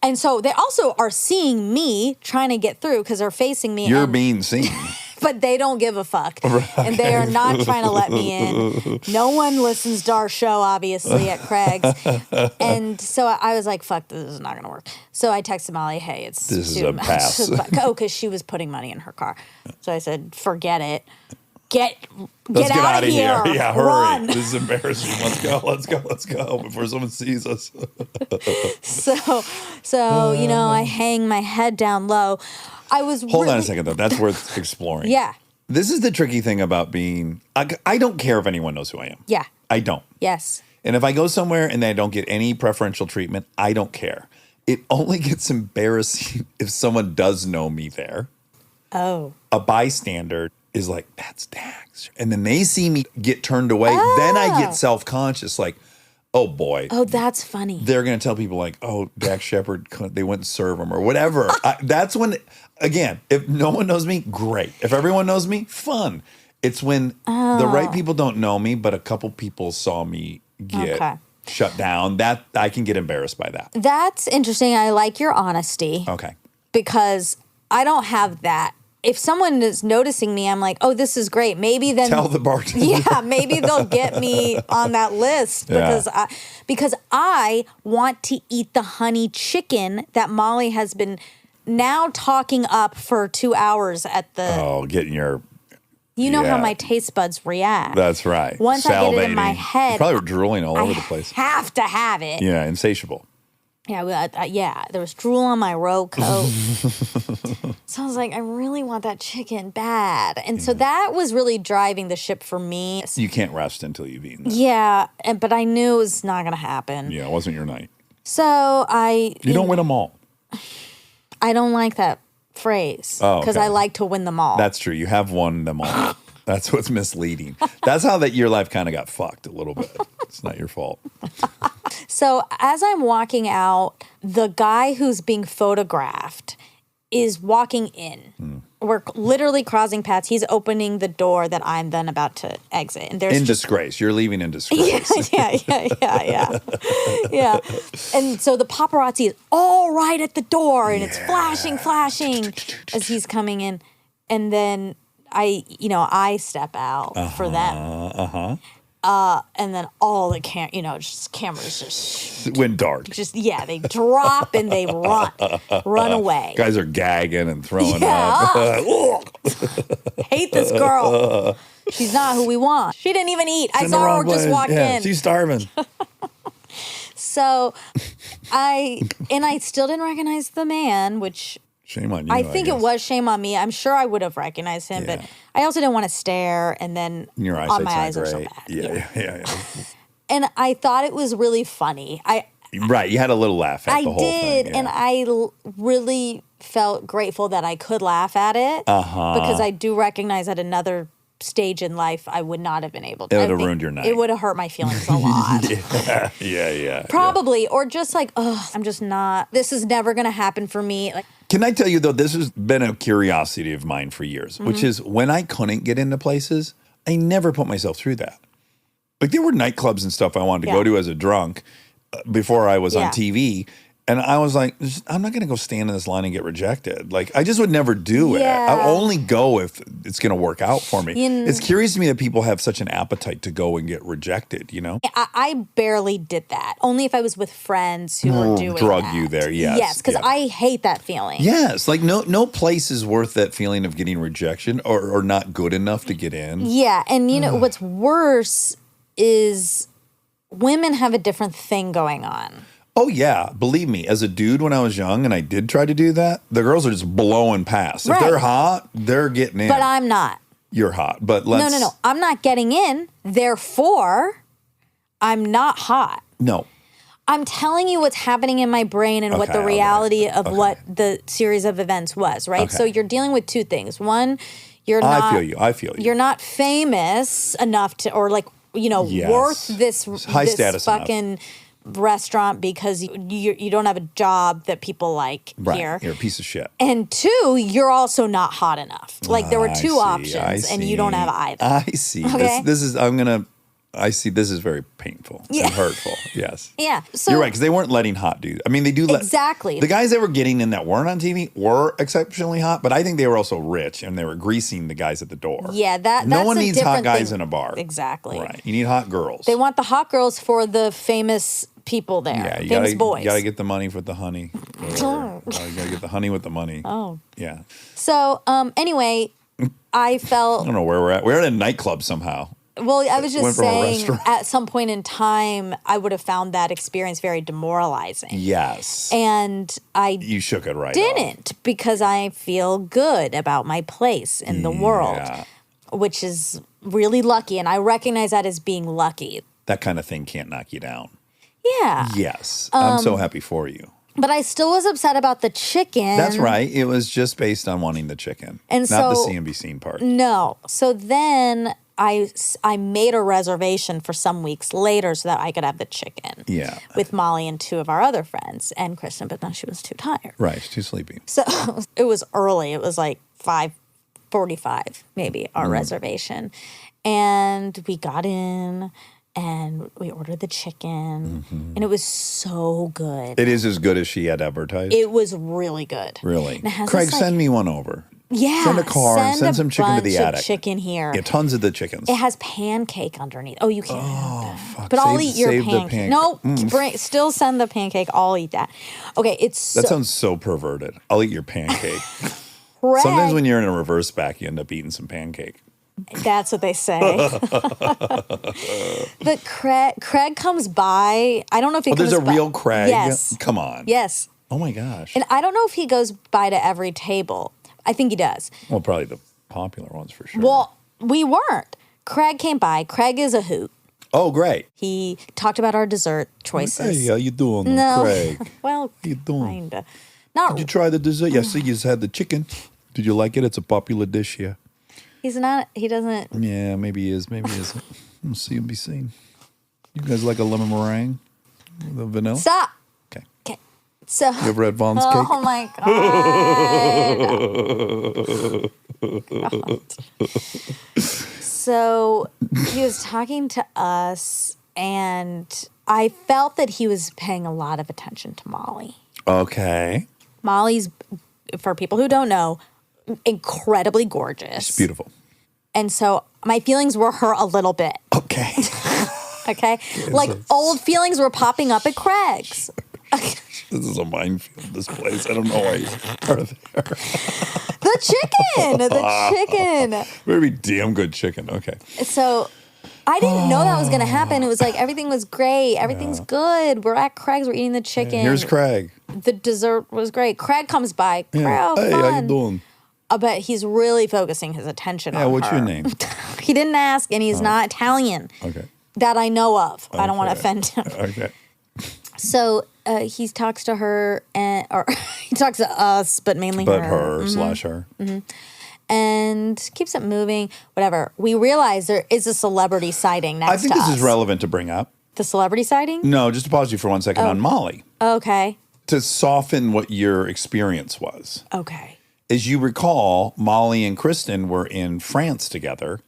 Speaker 2: And so they also are seeing me trying to get through because they're facing me.
Speaker 1: You're
Speaker 2: and-
Speaker 1: being seen.
Speaker 2: but they don't give a fuck. And they are not trying to let me in. No one listens to our show, obviously, at Craig's. And so I was like, fuck, this is not going to work. So I texted Molly, hey, it's
Speaker 1: This is
Speaker 2: too
Speaker 1: a
Speaker 2: much.
Speaker 1: pass.
Speaker 2: Oh, because she was putting money in her car. So I said, forget it.
Speaker 1: Let's get out of here. Yeah, hurry.
Speaker 2: Run.
Speaker 1: This is embarrassing. Let's go before someone sees us.
Speaker 2: So I hang my head down low. I was
Speaker 1: Hold on a second, though. That's worth exploring.
Speaker 2: Yeah.
Speaker 1: This is the tricky thing about being, I don't care if anyone knows who I am.
Speaker 2: Yeah.
Speaker 1: I don't.
Speaker 2: Yes.
Speaker 1: And if I go somewhere and I don't get any preferential treatment, I don't care. It only gets embarrassing if someone does know me there.
Speaker 2: Oh.
Speaker 1: A bystander is like, that's Dax. And then they see me get turned away. Then I get self-conscious, like, oh boy.
Speaker 2: Oh, that's funny.
Speaker 1: They're going to tell people like, oh, Dax Shepard, they went and serve him or whatever. That's when, again, if no one knows me, great. If everyone knows me, fun. It's when the right people don't know me, but a couple people saw me get shut down. That I can get embarrassed by that.
Speaker 2: That's interesting. I like your honesty.
Speaker 1: Okay.
Speaker 2: Because I don't have that. If someone is noticing me, I'm like, oh, this is great. Maybe then
Speaker 1: Tell the bartender.
Speaker 2: Yeah, maybe they'll get me on that list because I want to eat the honey chicken that Molly has been now talking up for 2 hours at the.
Speaker 1: Oh, getting your.
Speaker 2: You know how
Speaker 1: yeah.
Speaker 2: my taste buds react.
Speaker 1: That's right.
Speaker 2: Once I get it in my
Speaker 1: Salivating.
Speaker 2: head,
Speaker 1: You probably were drooling all over
Speaker 2: I
Speaker 1: the place.
Speaker 2: have to have it.
Speaker 1: Yeah, insatiable.
Speaker 2: Yeah, there was drool on my row coat. So I was like, I really want that chicken bad. And so that was really driving the ship for me.
Speaker 1: You can't rest until you've eaten that.
Speaker 2: Yeah, but I knew it was not going to happen.
Speaker 1: Yeah, it wasn't your night.
Speaker 2: So
Speaker 1: You don't win them all.
Speaker 2: I don't like that phrase
Speaker 1: Oh,
Speaker 2: because
Speaker 1: okay.
Speaker 2: I like to win them all.
Speaker 1: That's true. You have won them all. That's what's misleading. That's how your life kind of got fucked a little bit. It's not your fault.
Speaker 2: So as I'm walking out, the guy who's being photographed is walking in. We're literally crossing paths. He's opening the door that I'm then about to exit. And there's
Speaker 1: In disgrace. You're leaving in disgrace.
Speaker 2: yeah. And so the paparazzi is all right at the door and it's flashing as he's coming in. And then I step out for them. And then all the cameras
Speaker 1: It went dark.
Speaker 2: they drop and they run away.
Speaker 1: Guys are gagging and throwing
Speaker 2: Yeah.
Speaker 1: up.
Speaker 2: Hate this girl. She's not who we want. She didn't even eat. I
Speaker 1: In the
Speaker 2: saw her
Speaker 1: wrong
Speaker 2: just
Speaker 1: place.
Speaker 2: walk
Speaker 1: Yeah,
Speaker 2: in.
Speaker 1: she's starving.
Speaker 2: So I still didn't recognize the man, which
Speaker 1: Shame on you.
Speaker 2: I think it
Speaker 1: guess.
Speaker 2: was shame on me. I'm sure I would have recognized him, but
Speaker 1: Yeah.
Speaker 2: I also didn't want to stare. And then
Speaker 1: Your
Speaker 2: my
Speaker 1: eyesight's
Speaker 2: eyes
Speaker 1: not
Speaker 2: are so
Speaker 1: great.
Speaker 2: bad.
Speaker 1: Yeah.
Speaker 2: And I thought it was really funny.
Speaker 1: Right, you had a little laugh at
Speaker 2: I
Speaker 1: the whole
Speaker 2: did,
Speaker 1: thing.
Speaker 2: and I really felt grateful that I could laugh at it because I do recognize at another stage in life I would not have been able to.
Speaker 1: It would
Speaker 2: I
Speaker 1: have
Speaker 2: think
Speaker 1: ruined your night.
Speaker 2: It would have hurt my feelings a lot.
Speaker 1: yeah.
Speaker 2: Probably, or just like, I'm just not. This is never going to happen for me. Like,
Speaker 1: Can I tell you, though, this has been a curiosity of mine for years, which is when I couldn't get into places, I never put myself through that. Like, there were nightclubs and stuff I wanted to go to as a drunk before I was on TV. And I was like, I'm not going to go stand in this line and get rejected. Like, I just would never do it.
Speaker 2: Yeah.
Speaker 1: I'll only go if it's going to work out for me. It's curious to me that people have such an appetite to go and get rejected, you know?
Speaker 2: I barely did that. Only if I was with friends who were doing
Speaker 1: drug
Speaker 2: that.
Speaker 1: you there, yes.
Speaker 2: Yes, because
Speaker 1: Yeah.
Speaker 2: I hate that feeling.
Speaker 1: Yes, like no place is worth that feeling of getting rejection or not good enough to get in.
Speaker 2: Yeah, and you know what's worse is women have a different thing going on.
Speaker 1: Oh yeah, believe me, as a dude when I was young and I did try to do that, the girls are just blowing past. If
Speaker 2: Right.
Speaker 1: they're hot, they're getting in.
Speaker 2: But I'm not.
Speaker 1: You're hot, but let's
Speaker 2: No. I'm not getting in. Therefore, I'm not hot.
Speaker 1: No.
Speaker 2: I'm telling you what's happening in my brain and what
Speaker 1: Okay,
Speaker 2: the
Speaker 1: okay,
Speaker 2: reality of
Speaker 1: okay.
Speaker 2: what the series of events was, right?
Speaker 1: Okay.
Speaker 2: So you're dealing with two things. One, you're
Speaker 1: I
Speaker 2: not
Speaker 1: feel you.
Speaker 2: You're not famous enough to, or like,
Speaker 1: Yes.
Speaker 2: worth this
Speaker 1: High
Speaker 2: this
Speaker 1: status enough.
Speaker 2: fucking restaurant because you don't have a job that people like
Speaker 1: Right.
Speaker 2: here.
Speaker 1: You're a piece of shit.
Speaker 2: And two, you're also not hot enough. Like there were two options and you don't have either.
Speaker 1: I see.
Speaker 2: Okay.
Speaker 1: I see this is very painful and hurtful. Yes.
Speaker 2: Yeah. So
Speaker 1: You're right, because they weren't letting hot dudes. I mean, they do let
Speaker 2: Exactly.
Speaker 1: The guys that were getting in that weren't on TV were exceptionally hot, but I think they were also rich and they were greasing the guys at the door.
Speaker 2: Yeah, that's
Speaker 1: no one
Speaker 2: a
Speaker 1: needs hot
Speaker 2: different
Speaker 1: guys
Speaker 2: thing.
Speaker 1: in a bar.
Speaker 2: Exactly.
Speaker 1: Right. You need hot girls.
Speaker 2: They want the hot girls for the famous people there.
Speaker 1: yeah, you
Speaker 2: famous
Speaker 1: gotta,
Speaker 2: boys.
Speaker 1: You gotta get the money with the honey. You gotta get the honey with the money.
Speaker 2: Oh.
Speaker 1: Yeah.
Speaker 2: So anyway, I
Speaker 1: I
Speaker 2: felt
Speaker 1: don't know where we're at. We're at a nightclub somehow.
Speaker 2: well, I was just
Speaker 1: Went from a
Speaker 2: saying
Speaker 1: restaurant.
Speaker 2: at some point in time I would have found that experience very demoralizing.
Speaker 1: Yes.
Speaker 2: And I
Speaker 1: You shook it right off.
Speaker 2: didn't because I feel good about my place in the world,
Speaker 1: Yeah.
Speaker 2: which is really lucky. And I recognize that as being lucky.
Speaker 1: That kind of thing can't knock you down.
Speaker 2: Yeah.
Speaker 1: Yes. I'm so happy for you.
Speaker 2: But I still was upset about the chicken.
Speaker 1: That's right. It was just based on wanting the chicken,
Speaker 2: And
Speaker 1: not the
Speaker 2: so-
Speaker 1: see and be seen part.
Speaker 2: No. So then I made a reservation for some weeks later so that I could have the chicken.
Speaker 1: Yeah.
Speaker 2: With Molly and two of our other friends and Kristen, but then she was too tired.
Speaker 1: Right. She's too sleepy.
Speaker 2: So it was early. It was like 5:45, maybe, our reservation. And we got in and we ordered the chicken. And it was so good.
Speaker 1: It is as good as she had advertised.
Speaker 2: It was really good.
Speaker 1: Really.
Speaker 2: And it has
Speaker 1: Craig,
Speaker 2: this, like-
Speaker 1: send me one over.
Speaker 2: Yeah.
Speaker 1: Send a car and send some chicken to the
Speaker 2: bunch of
Speaker 1: attic.
Speaker 2: chicken here.
Speaker 1: Yeah, tons of the chickens.
Speaker 2: It has pancake underneath. Oh, you can't have that.
Speaker 1: fuck.
Speaker 2: But I'll
Speaker 1: Save-
Speaker 2: eat your
Speaker 1: save the
Speaker 2: pancake.
Speaker 1: pancake.
Speaker 2: No, still send the pancake. I'll eat that. Okay, it's
Speaker 1: That
Speaker 2: so,
Speaker 1: sounds so perverted. I'll eat your pancake.
Speaker 2: Craig,
Speaker 1: Sometimes when you're in a reverse back, you end up eating some pancake.
Speaker 2: that's what they say. But Craig comes by. I don't know if he
Speaker 1: Oh,
Speaker 2: comes
Speaker 1: there's a
Speaker 2: by.
Speaker 1: real Craig?
Speaker 2: Yes.
Speaker 1: Come on.
Speaker 2: Yes.
Speaker 1: Oh my gosh.
Speaker 2: And I don't know if he goes by to every table. I think he does.
Speaker 1: Well, probably the popular ones for sure.
Speaker 2: Well, we weren't. Craig came by. Craig is a hoot.
Speaker 1: Oh, great.
Speaker 2: He talked about our dessert choices.
Speaker 1: Hey, how you doing,
Speaker 2: No.
Speaker 1: Craig?
Speaker 2: Well,
Speaker 1: How you doing?
Speaker 2: kinda. Not.
Speaker 1: Did you try the dessert? Yeah, see, you just had the chicken. Did you like it? It's a popular dish here.
Speaker 2: He's not. He doesn't.
Speaker 1: Yeah, maybe he is. Maybe he isn't. We'll see and be seen. You guys like a lemon meringue? The vanilla?
Speaker 2: Stop.
Speaker 1: Okay.
Speaker 2: Okay. So.
Speaker 1: You ever had Vaughn's cake?
Speaker 2: Oh my god. So he was talking to us, and I felt that he was paying a lot of attention to Molly.
Speaker 1: Okay.
Speaker 2: Molly's, for people who don't know, incredibly gorgeous.
Speaker 1: It's beautiful.
Speaker 2: And so my feelings were hurt a little bit.
Speaker 1: Okay.
Speaker 2: Okay? Like old feelings were popping up at Craig's.
Speaker 1: This is a minefield, this place. I don't know why you are there.
Speaker 2: The chicken.
Speaker 1: Very damn good chicken. Okay.
Speaker 2: So I didn't know that was going to happen. It was like everything was great. Everything's good. We're at Craig's. We're eating the chicken.
Speaker 1: Here's Craig.
Speaker 2: The dessert was great. Craig comes by.
Speaker 1: Yeah.
Speaker 2: Hey,
Speaker 1: how you doing?
Speaker 2: But he's really focusing his attention on her.
Speaker 1: Yeah, what's your name?
Speaker 2: He didn't ask, and he's not Italian.
Speaker 1: Okay.
Speaker 2: That I know of. I don't want to
Speaker 1: Okay.
Speaker 2: offend him.
Speaker 1: Okay.
Speaker 2: So he talks to her, or he talks to us, but mainly
Speaker 1: But
Speaker 2: her.
Speaker 1: her slash her.
Speaker 2: And keeps it moving, whatever. We realize there is a celebrity sighting next to us.
Speaker 1: I think this is relevant to bring up.
Speaker 2: The celebrity sighting?
Speaker 1: No, just to pause you for 1 second on Molly.
Speaker 2: Okay.
Speaker 1: To soften what your experience was.
Speaker 2: Okay.
Speaker 1: As you recall, Molly and Kristen were in France together,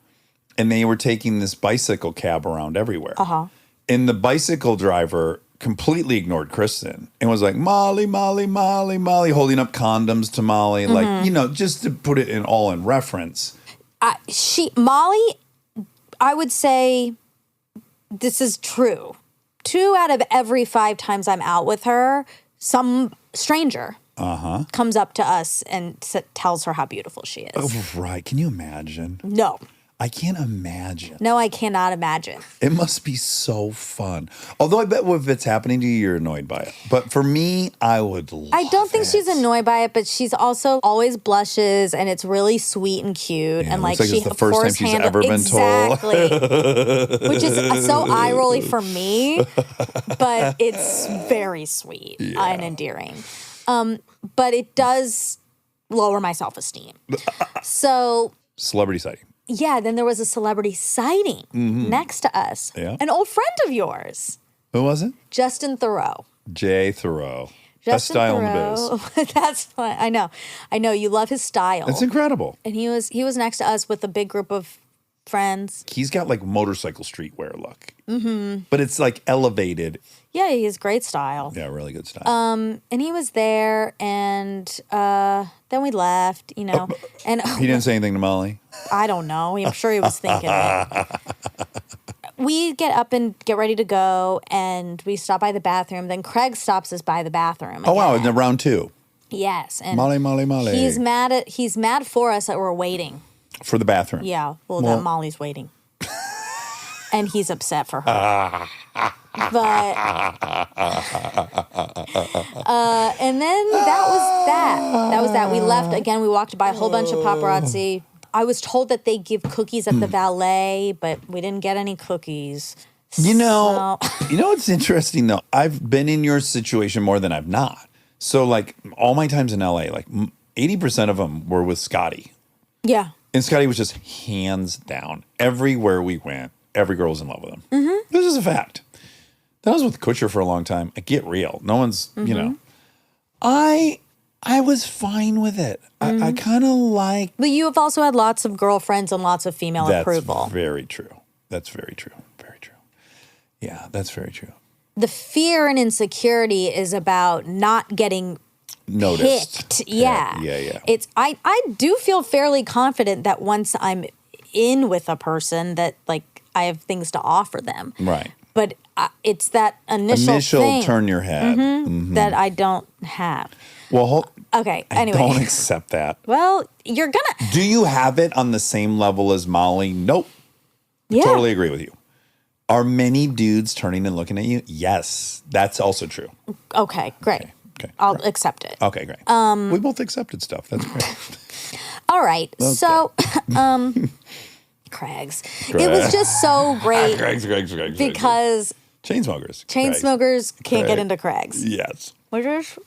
Speaker 1: and they were taking this bicycle cab around everywhere.
Speaker 2: Uh-huh.
Speaker 1: And the bicycle driver completely ignored Kristen and was like, Molly, Molly, Molly, Molly, holding up condoms to Molly. Like, just to put it in reference.
Speaker 2: Molly, I would say this is true. 2 out of every 5 times I'm out with her, some stranger comes up to us and tells her how beautiful she is.
Speaker 1: Oh, right. Can you imagine?
Speaker 2: No.
Speaker 1: I can't imagine.
Speaker 2: No, I cannot imagine.
Speaker 1: It must be so fun. Although I bet if it's happening to you, you're annoyed by it. But for me, I would love
Speaker 2: I don't think
Speaker 1: it.
Speaker 2: she's annoyed by it, but she's also always blushes, and it's really sweet and cute.
Speaker 1: Yeah,
Speaker 2: and like
Speaker 1: looks like
Speaker 2: she,
Speaker 1: it's the
Speaker 2: of
Speaker 1: first time
Speaker 2: course,
Speaker 1: she's ever been told.
Speaker 2: exactly, which is so eye rolly for me, but it's very sweet and endearing. But it does lower my self esteem. So
Speaker 1: Celebrity sighting.
Speaker 2: yeah, then there was a celebrity sighting next to us.
Speaker 1: Yeah.
Speaker 2: An old friend of yours,
Speaker 1: Who was it?
Speaker 2: Justin Thoreau.
Speaker 1: Jay Thoreau. Best
Speaker 2: Justin
Speaker 1: style in the biz.
Speaker 2: Thoreau. That's fun. I know. You love his style.
Speaker 1: It's incredible.
Speaker 2: And he was next to us with a big group of friends.
Speaker 1: He's got like motorcycle streetwear look. Mm-hmm. But it's like elevated.
Speaker 2: Yeah, he has great style.
Speaker 1: Yeah, really good style.
Speaker 2: And he was there, and then we left. And
Speaker 1: He didn't say anything to Molly.
Speaker 2: I don't know. I'm sure he was thinking it. We get up and get ready to go, and we stop by the bathroom. Then Craig stops us by the bathroom.
Speaker 1: Oh, wow.
Speaker 2: again.
Speaker 1: In round 2.
Speaker 2: Yes. And
Speaker 1: Molly, Molly, Molly.
Speaker 2: he's mad for us that we're waiting.
Speaker 1: For the bathroom.
Speaker 2: Yeah. Well, that Molly's waiting. And he's upset for her. But and then that was that. That was that. We left again. We walked by a whole bunch of paparazzi. I was told that they give cookies at the valet, but we didn't get any cookies.
Speaker 1: You know what's interesting though? I've been in your situation more than I've not. So like all my times in LA, like 80% of them were with Scotty.
Speaker 2: Yeah.
Speaker 1: And Scotty was just hands down. Everywhere we went, every girl was in love with him. Mm-hmm. This is a fact. Then I was with Kutcher for a long time. I get real. No one's, I was fine with it. I kind of like.
Speaker 2: But you have also had lots of girlfriends and lots of female approval.
Speaker 1: That's very true. That's very true. Very true. Yeah, that's very true.
Speaker 2: The fear and insecurity is about not getting
Speaker 1: Noticed.
Speaker 2: picked. Yeah. It's I do feel fairly confident that once I'm in with a person that like I have things to offer them.
Speaker 1: Right.
Speaker 2: But it's that initial thing,
Speaker 1: turn your head
Speaker 2: that I don't have.
Speaker 1: Well,
Speaker 2: Okay. Anyway.
Speaker 1: I don't accept that.
Speaker 2: Well, you're gonna.
Speaker 1: Do you have it on the same level as Molly? Nope.
Speaker 2: Yeah.
Speaker 1: Totally agree with you. Are many dudes turning and looking at you? Yes, that's also true.
Speaker 2: Okay. Great.
Speaker 1: Okay.
Speaker 2: I'll accept it.
Speaker 1: Okay, great. We both accepted stuff. That's great.
Speaker 2: All right.
Speaker 1: Okay.
Speaker 2: So, Craig's. It was just so great
Speaker 1: Craig's.
Speaker 2: because
Speaker 1: Chainsmokers.
Speaker 2: Chainsmokers can't get
Speaker 1: Craig.
Speaker 2: into Craig's,
Speaker 1: Yes.
Speaker 2: which is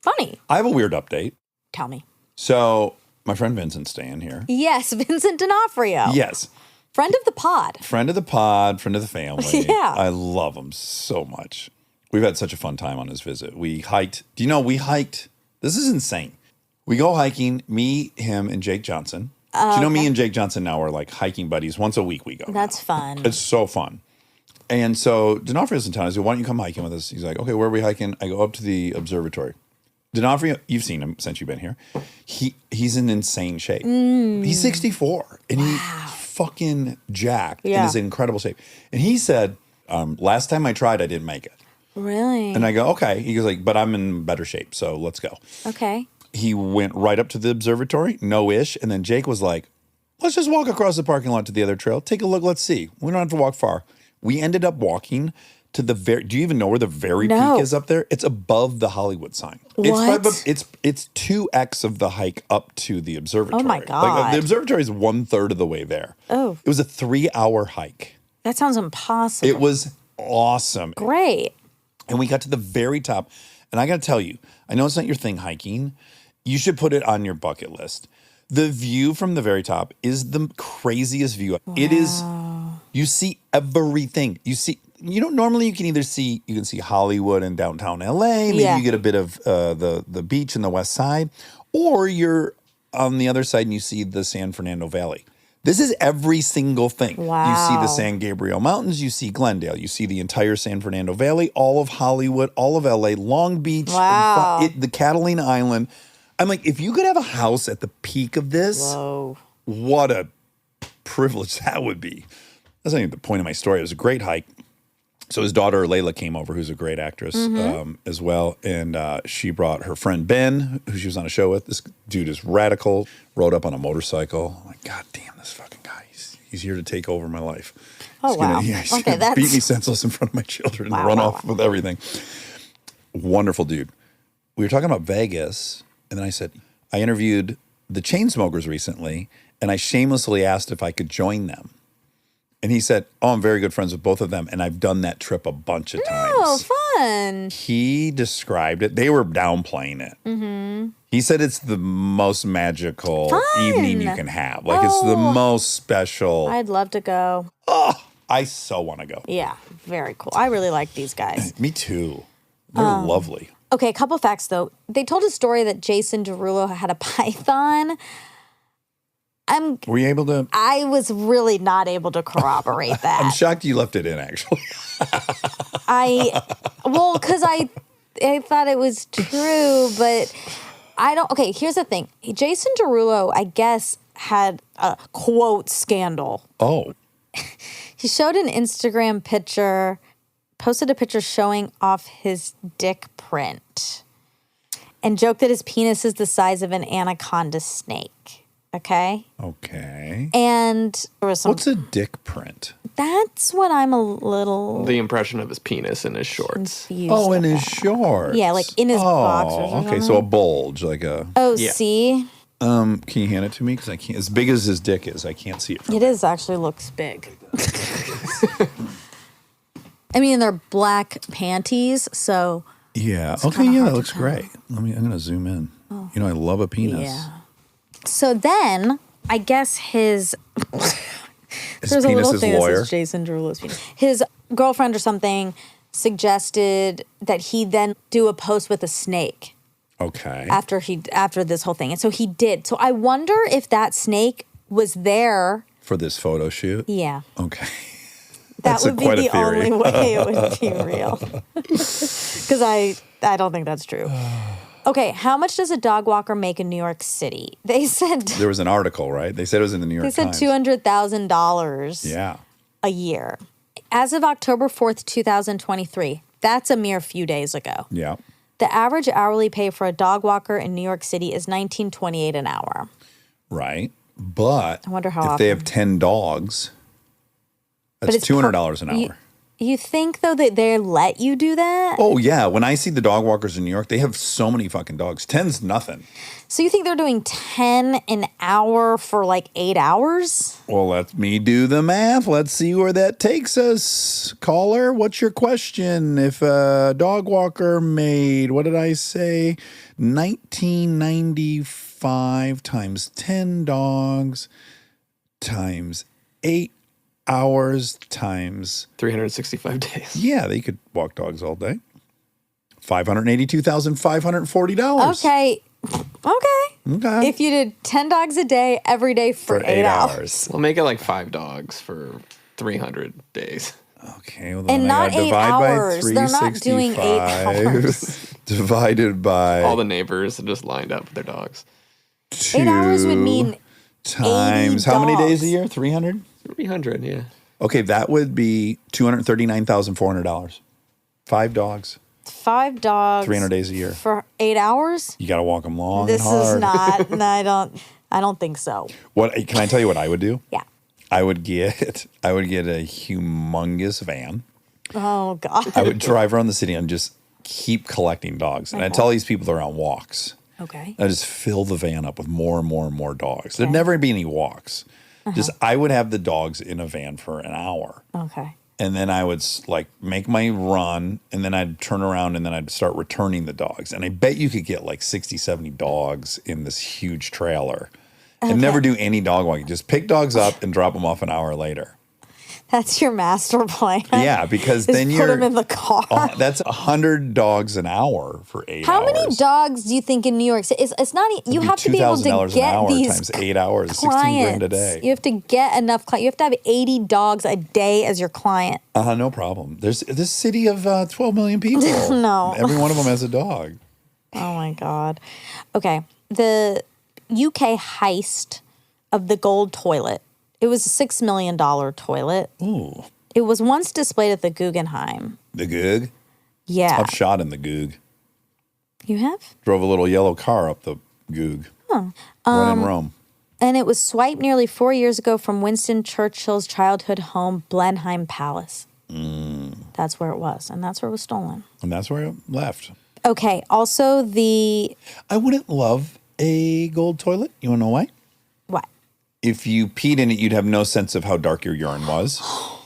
Speaker 2: funny.
Speaker 1: I have a weird update.
Speaker 2: Tell me.
Speaker 1: So my friend Vincent's staying here.
Speaker 2: Yes, Vincent D'Onofrio.
Speaker 1: Yes.
Speaker 2: Friend of the pod.
Speaker 1: Friend of the pod, friend of the family.
Speaker 2: Yeah.
Speaker 1: I love him so much. We've had such a fun time on his visit. We hiked. Do you know we hiked? This is insane. We go hiking, me, him, and Jake Johnson. Do you know me and Jake Johnson now are like hiking buddies? Once a week we go.
Speaker 2: That's fun.
Speaker 1: It's so fun. And so D'Onofrio's in town. I said, why don't you come hiking with us? He's like, okay, where are we hiking? I go up to the observatory. D'Onofrio, you've seen him since you've been here. He's in insane shape. He's 64 and he's fucking jacked and is in incredible shape. And he said, Last time I tried, I didn't make it.
Speaker 2: Really?
Speaker 1: And I go, okay. He goes like, but I'm in better shape, so let's go.
Speaker 2: Okay.
Speaker 1: He went right up to the observatory, no ish. And then Jake was like, let's just walk across the parking lot to the other trail. Take a look, let's see. We don't have to walk far. We ended up walking to the very, do you even know where the very peak is up there? It's above the Hollywood sign.
Speaker 2: What?
Speaker 1: It's 2x of the hike up to the observatory.
Speaker 2: Oh my
Speaker 1: Like,
Speaker 2: God.
Speaker 1: the observatory is 1/3 of the way there.
Speaker 2: Oh.
Speaker 1: It was a 3-hour hike.
Speaker 2: That sounds impossible.
Speaker 1: It was awesome.
Speaker 2: Great.
Speaker 1: And we got to the very top. And I got to tell you, I know it's not your thing hiking. You should put it on your bucket list. The view from the very top is the craziest view. Wow. It is, you see everything. Normally you can see Hollywood and downtown LA. Maybe you get a bit of the beach and the west side. Or you're on the other side and you see the San Fernando Valley. This is every single thing.
Speaker 2: Wow.
Speaker 1: You see the San Gabriel Mountains, you see Glendale, you see the entire San Fernando Valley, all of Hollywood, all of LA, Long Beach, the Catalina Island. I'm like, if you could have a house at the peak of this, what a privilege that would be. That's not even the point of my story. It was a great hike. So his daughter, Layla, came over, who's a great actress as well. And she brought her friend Ben, who she was on a show with. This dude is radical, rode up on a motorcycle. I'm like, God damn, this fucking guy. He's here to take over my life.
Speaker 2: Oh, wow.
Speaker 1: He's gonna beat me senseless in front of my children and run off with everything. Wonderful dude. We were talking about Vegas, and then I said, I interviewed the Chainsmokers recently, and I shamelessly asked if I could join them. And he said, I'm very good friends with both of them, and I've done that trip a bunch of times.
Speaker 2: Oh, fun.
Speaker 1: He described it. They were downplaying it. Mm-hmm. He said it's the most magical evening you can have. Like, it's the most special.
Speaker 2: I'd love to go.
Speaker 1: Oh, I so want to go.
Speaker 2: Yeah, very cool. I really like these guys.
Speaker 1: Me too. They're lovely.
Speaker 2: Okay, a couple facts, though. They told a story that Jason Derulo had a python.
Speaker 1: Were you able to?
Speaker 2: I was really not able to corroborate that.
Speaker 1: I'm shocked you left it in, actually.
Speaker 2: Because I thought it was true, but I don't. Okay, here's the thing. Jason Derulo, I guess, had a quote scandal.
Speaker 1: Oh.
Speaker 2: He showed an Instagram picture, posted a picture showing off his dick print, and joked that his penis is the size of an anaconda snake. Okay. And there was some.
Speaker 1: What's a dick print?
Speaker 2: That's what I'm a little.
Speaker 7: The impression of his penis in his shorts.
Speaker 2: Confused
Speaker 1: in his
Speaker 2: about.
Speaker 1: shorts.
Speaker 2: Yeah, like in his boxers. Or
Speaker 1: okay, so a bulge, like a.
Speaker 2: Oh, see.
Speaker 1: Can you hand it to me? Because I can't. As big as his dick is, I can't see it.
Speaker 2: It is actually looks big. I mean, they're black panties, so.
Speaker 1: Yeah. Okay. Yeah, that looks great. I'm gonna zoom in. Oh. I love a penis.
Speaker 2: Yeah. So then, I guess his there's a little thing that says Jason Derulo's penis. His girlfriend or something suggested that he then do a post with a snake.
Speaker 1: Okay.
Speaker 2: After this whole thing, and so he did. So I wonder if that snake was there
Speaker 1: for this photo shoot.
Speaker 2: Yeah.
Speaker 1: Okay.
Speaker 2: That would be the only way it would be real. Because I don't think that's true. Okay, how much does a dog walker make in New York City? They said
Speaker 1: there was an article, right? They said it was in the New York Times.
Speaker 2: They said $200,000 a year. As of October 4th, 2023, that's a mere few days ago.
Speaker 1: Yeah.
Speaker 2: The average hourly pay for a dog walker in New York City is $19.28 an hour.
Speaker 1: Right. But
Speaker 2: I wonder how
Speaker 1: if
Speaker 2: often.
Speaker 1: they have 10 dogs, that's $200 an hour.
Speaker 2: You think, though, that they let you do that?
Speaker 1: Oh, yeah. When I see the dog walkers in New York, they have so many fucking dogs. 10's nothing.
Speaker 2: So you think they're doing 10 an hour for like 8 hours?
Speaker 1: Well, let me do the math. Let's see where that takes us. Caller, what's your question? If a dog walker made, what did I say? $19.95 times 10 dogs times 8 hours times
Speaker 7: 365 days.
Speaker 1: Yeah, they could walk dogs all day. $582,540.
Speaker 2: Okay. If you did 10 dogs a day every day for 8 hours.
Speaker 7: We'll make it like 5 dogs for 300 days.
Speaker 1: Okay. Well,
Speaker 2: and not 8 hours. They're not doing 8 hours.
Speaker 1: Divided by
Speaker 7: all the neighbors just lined up with their dogs.
Speaker 2: 8 hours would mean
Speaker 1: times how many days a year? 300?
Speaker 7: 300, yeah.
Speaker 1: Okay, that would be $239,400. 5 dogs,
Speaker 2: 5 dogs.
Speaker 1: 300 days a year.
Speaker 2: For 8 hours?
Speaker 1: You got to walk them long
Speaker 2: This
Speaker 1: and hard.
Speaker 2: is not, no, I don't think so.
Speaker 1: What can I tell you what I would do?
Speaker 2: Yeah.
Speaker 1: I would get a humongous van.
Speaker 2: Oh, God.
Speaker 1: I would drive around the city and just keep collecting dogs. And I'd tell these people they're on walks.
Speaker 2: Okay.
Speaker 1: I just fill the van up with more and more and more dogs. There'd
Speaker 2: Okay.
Speaker 1: never be any walks. Just I would have the dogs in a van for an hour.
Speaker 2: Okay.
Speaker 1: And then I would like make my run, and then I'd turn around and then I'd start returning the dogs. And I bet you could get like 60, 70 dogs in this huge trailer. And never do any dog walking. Just pick dogs up and drop them off an hour later.
Speaker 2: That's your master plan.
Speaker 1: Yeah, because
Speaker 2: is
Speaker 1: then
Speaker 2: put
Speaker 1: you're
Speaker 2: them in the car.
Speaker 1: That's 100 dogs an hour for 8
Speaker 2: How
Speaker 1: hours.
Speaker 2: many dogs do you think in New York City? It's not. You have to be able to
Speaker 1: $2,000 an
Speaker 2: get
Speaker 1: hour
Speaker 2: these
Speaker 1: times 8 hours,
Speaker 2: clients.
Speaker 1: $16,000 a day.
Speaker 2: You have to get enough clients. You have to have 80 dogs a day as your client.
Speaker 1: No problem. There's this city of 12 million people.
Speaker 2: No.
Speaker 1: Every one of them has a dog.
Speaker 2: Oh my God. Okay. The UK heist of the gold toilet. It was a $6 million toilet.
Speaker 1: Ooh.
Speaker 2: It was once displayed at the Guggenheim.
Speaker 1: The Goog?
Speaker 2: Yeah.
Speaker 1: I've shot in the Goog.
Speaker 2: You have?
Speaker 1: Drove a little yellow car up the Goog. One in Rome.
Speaker 2: And it was swiped nearly 4 years ago from Winston Churchill's childhood home, Blenheim Palace. That's where it was. And that's where it was stolen.
Speaker 1: And that's where it left.
Speaker 2: Okay. Also,
Speaker 1: I wouldn't love a gold toilet. You want to know why?
Speaker 2: what?
Speaker 1: If you peed in it, you'd have no sense of how dark your urine was.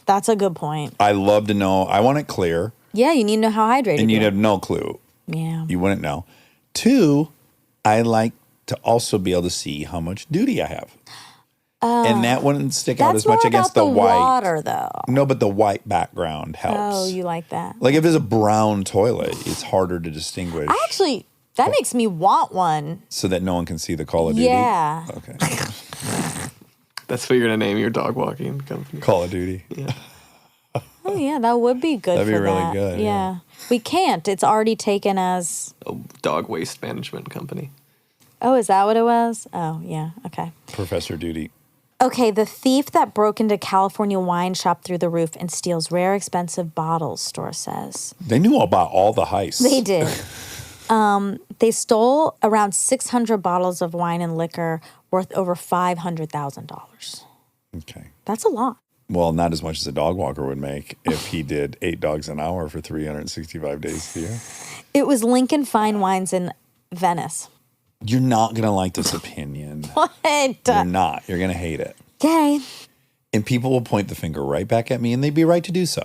Speaker 2: That's a good point.
Speaker 1: I love to know. I want it clear.
Speaker 2: Yeah, you need to know how hydrated
Speaker 1: And
Speaker 2: you
Speaker 1: you'd
Speaker 2: are.
Speaker 1: have no clue.
Speaker 2: Yeah.
Speaker 1: You wouldn't know. 2, I like to also be able to see how much duty I have. And that wouldn't stick out
Speaker 2: That's
Speaker 1: as much
Speaker 2: more
Speaker 1: against
Speaker 2: about
Speaker 1: the
Speaker 2: the
Speaker 1: white.
Speaker 2: water, though.
Speaker 1: No, but the white background helps.
Speaker 2: Oh, you like that?
Speaker 1: Like if it's a brown toilet, it's harder to distinguish
Speaker 2: That makes me want one.
Speaker 1: so that no one can see the Call of Duty.
Speaker 2: Yeah.
Speaker 1: Okay.
Speaker 7: That's what you're gonna name your dog walking company.
Speaker 1: Call of Duty.
Speaker 2: Oh, yeah, that would be good
Speaker 1: That'd be
Speaker 2: for
Speaker 1: really
Speaker 2: that.
Speaker 1: good,
Speaker 2: Yeah.
Speaker 1: yeah.
Speaker 2: We can't. It's already taken as...
Speaker 7: A dog waste management company.
Speaker 2: Oh, is that what it was? Oh, yeah. Okay.
Speaker 1: Professor Duty.
Speaker 2: Okay, the thief that broke into California wine shop through the roof and steals rare, expensive bottles, store says.
Speaker 1: They knew about all the heists.
Speaker 2: They did. They stole around 600 bottles of wine and liquor worth over $500,000.
Speaker 1: Okay.
Speaker 2: That's a lot.
Speaker 1: Well, not as much as a dog walker would make if he did 8 dogs an hour for 365 days a year.
Speaker 2: It was Lincoln Fine Wines in Venice.
Speaker 1: You're not going to like this opinion.
Speaker 2: What?
Speaker 1: You're not. You're going to hate it.
Speaker 2: Okay.
Speaker 1: And people will point the finger right back at me, and they'd be right to do so.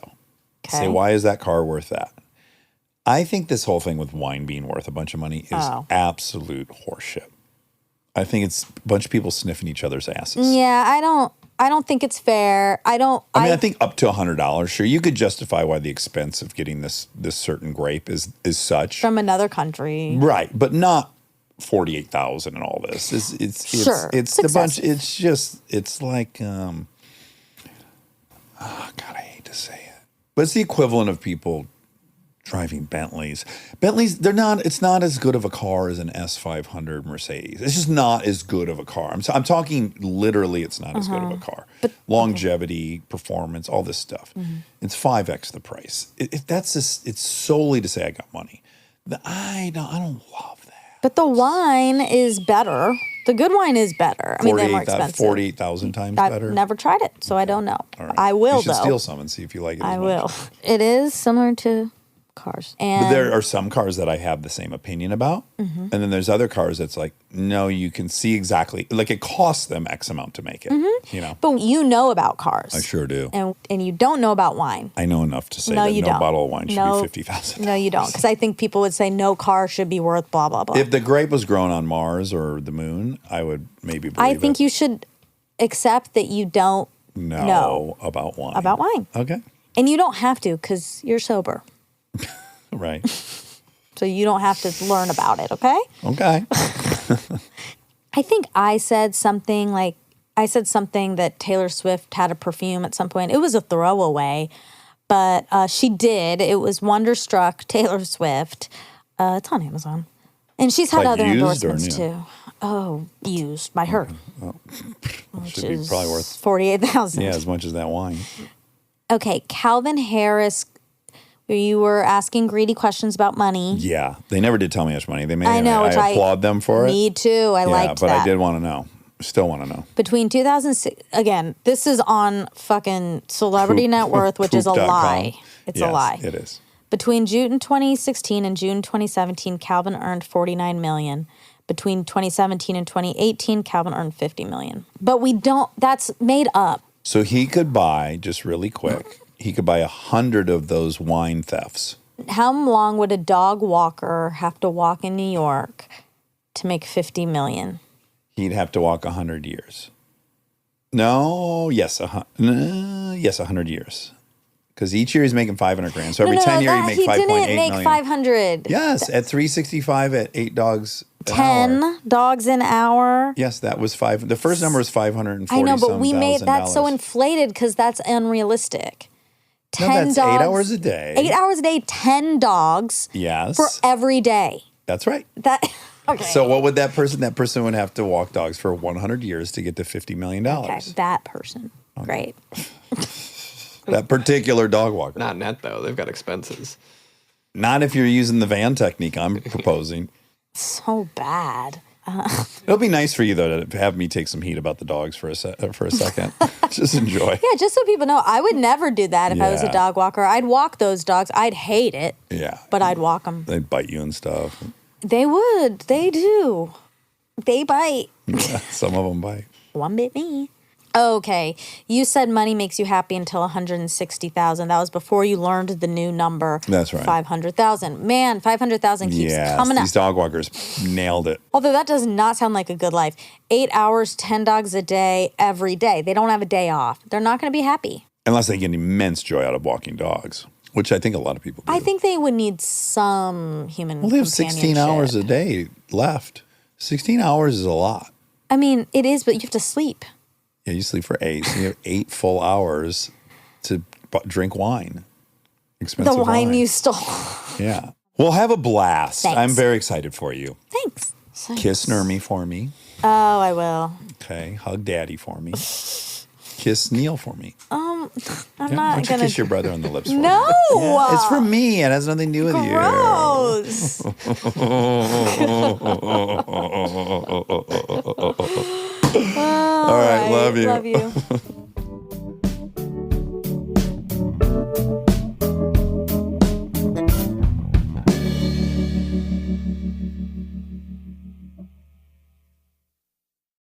Speaker 2: Okay.
Speaker 1: Say, why is that car worth that? I think this whole thing with wine being worth a bunch of money is absolute horseshit. I think it's a bunch of people sniffing each other's asses.
Speaker 2: Yeah, I don't think it's fair.
Speaker 1: I think up to $100, sure, you could justify why the expense of getting this certain grape is such.
Speaker 2: From another country.
Speaker 1: Right, but not 48,000 and all this. It's
Speaker 2: Sure,
Speaker 1: it's
Speaker 2: it's
Speaker 1: the bunch.
Speaker 2: excessive.
Speaker 1: It's like God, I hate to say it, but it's the equivalent of people driving Bentleys. Bentleys, it's not as good of a car as an S500 Mercedes. It's just not as good of a car. I'm talking literally, it's not as good of a car. But longevity, performance, all this stuff. It's 5x the price. It's solely to say I got money. I don't love that.
Speaker 2: But the wine is better. The good wine is better. I mean, they're more expensive.
Speaker 1: 48,000 times
Speaker 2: I've
Speaker 1: better.
Speaker 2: never tried it, so I don't know.
Speaker 1: All right.
Speaker 2: I will,
Speaker 1: You should
Speaker 2: though.
Speaker 1: steal some and see if you like it.
Speaker 2: I
Speaker 1: as
Speaker 2: will.
Speaker 1: much.
Speaker 2: It is similar to cars. And
Speaker 1: But there are some cars that I have the same opinion about. And then there's other cars that's like, no, you can see exactly, like it costs them X amount to make it, you know?
Speaker 2: But you know about cars.
Speaker 1: I sure do.
Speaker 2: And you don't know about wine.
Speaker 1: I know enough to say
Speaker 2: No,
Speaker 1: that
Speaker 2: you
Speaker 1: no
Speaker 2: don't.
Speaker 1: bottle of wine should
Speaker 2: No.
Speaker 1: be 50,000.
Speaker 2: No, you don't. Because I think people would say no car should be worth blah, blah, blah.
Speaker 1: If the grape was grown on Mars or the moon, I would maybe believe
Speaker 2: I think
Speaker 1: it.
Speaker 2: you should accept that you don't
Speaker 1: know about wine.
Speaker 2: about wine.
Speaker 1: Okay.
Speaker 2: And you don't have to because you're sober.
Speaker 1: Right.
Speaker 2: So you don't have to learn about it, okay?
Speaker 1: Okay.
Speaker 2: I think I said something that Taylor Swift had a perfume at some point. It was a throwaway, but she did. It was Wonderstruck Taylor Swift. It's on Amazon. And she's had
Speaker 1: Like
Speaker 2: other
Speaker 1: used or
Speaker 2: endorsements
Speaker 1: new?
Speaker 2: too. Oh, used by her. Which
Speaker 1: Should be
Speaker 2: is
Speaker 1: probably worth
Speaker 2: $48,000.
Speaker 1: as much as that wine.
Speaker 2: Okay, Calvin Harris, you were asking greedy questions about money.
Speaker 1: Yeah, they never did tell me how much money they made.
Speaker 2: I know, which
Speaker 1: I applaud them for it.
Speaker 2: Me too. I liked
Speaker 1: but
Speaker 2: that.
Speaker 1: I did want to know. Still want to know.
Speaker 2: Between 2006, again, this is on fucking Celebrity Net Worth, which is a
Speaker 1: Poop.com.
Speaker 2: lie. It's a
Speaker 1: Yes,
Speaker 2: lie.
Speaker 1: It is.
Speaker 2: Between June 2016 and June 2017, Calvin earned $49 million. Between 2017 and 2018, Calvin earned $50 million. But that's made up.
Speaker 1: So he could buy, just really quick, he could buy 100 of those wine thefts.
Speaker 2: How long would a dog walker have to walk in New York to make $50 million?
Speaker 1: He'd have to walk 100 years. No, yes, 100 years. Because each year he's making 500 grand. So every 10 years he makes 5.8 million.
Speaker 2: He didn't make 500.
Speaker 1: Yes, at 365 at 8 dogs an
Speaker 2: 10
Speaker 1: hour.
Speaker 2: dogs an hour.
Speaker 1: Yes, that was 5. The first number was 540.
Speaker 2: I know, but we made that so inflated because that's unrealistic. 10
Speaker 1: No, that's
Speaker 2: dogs.
Speaker 1: 8 hours a day.
Speaker 2: 8 hours a day, 10 dogs.
Speaker 1: Yes.
Speaker 2: For every day.
Speaker 1: That's right.
Speaker 2: Okay.
Speaker 1: So what would that person would have to walk dogs for 100 years to get to $50 million.
Speaker 2: Okay, that person. Great.
Speaker 1: That particular dog walker.
Speaker 7: Not net though. They've got expenses.
Speaker 1: Not if you're using the van technique I'm proposing.
Speaker 2: So bad.
Speaker 1: It'll be nice for you though to have me take some heat about the dogs for a second. Just enjoy.
Speaker 2: Yeah, just so people know, I would never do that if I was a
Speaker 1: Yeah.
Speaker 2: dog walker. I'd walk those dogs. I'd hate it.
Speaker 1: Yeah.
Speaker 2: But I'd walk them.
Speaker 1: They'd bite you and stuff.
Speaker 2: They would. They do. They bite.
Speaker 1: Yeah, some of them bite.
Speaker 2: One bit me. Okay. You said money makes you happy until 160,000. That was before you learned the new number.
Speaker 1: That's right.
Speaker 2: 500,000. Man, 500,000 keeps coming up.
Speaker 1: These dog walkers nailed it.
Speaker 2: Although that does not sound like a good life. 8 hours, 10 dogs a day, every day. They don't have a day off. They're not going to be happy.
Speaker 1: Unless they get immense joy out of walking dogs, which I think a lot of people do.
Speaker 2: I think they would need some human
Speaker 1: Well, they have 16 hours a day left. 16 hours is a lot.
Speaker 2: I mean, it is, but you have to sleep.
Speaker 1: Yeah, you sleep for 8. So you have 8 full hours to drink wine. Expensive
Speaker 2: The wine you stole.
Speaker 1: Yeah. Well, have a blast.
Speaker 2: Thanks.
Speaker 1: I'm very excited for you.
Speaker 2: Thanks.
Speaker 1: Kiss Nermy for me.
Speaker 2: Oh, I will.
Speaker 1: Okay. Hug Daddy for me. Kiss Neil for me.
Speaker 2: I'm
Speaker 1: Why
Speaker 2: not
Speaker 1: don't you
Speaker 2: gonna.
Speaker 1: kiss your brother on the lips for me?
Speaker 2: No.
Speaker 1: Yeah, it's from me. It has nothing to do with you.
Speaker 2: Gross.
Speaker 1: All right. Love you.
Speaker 2: Love you.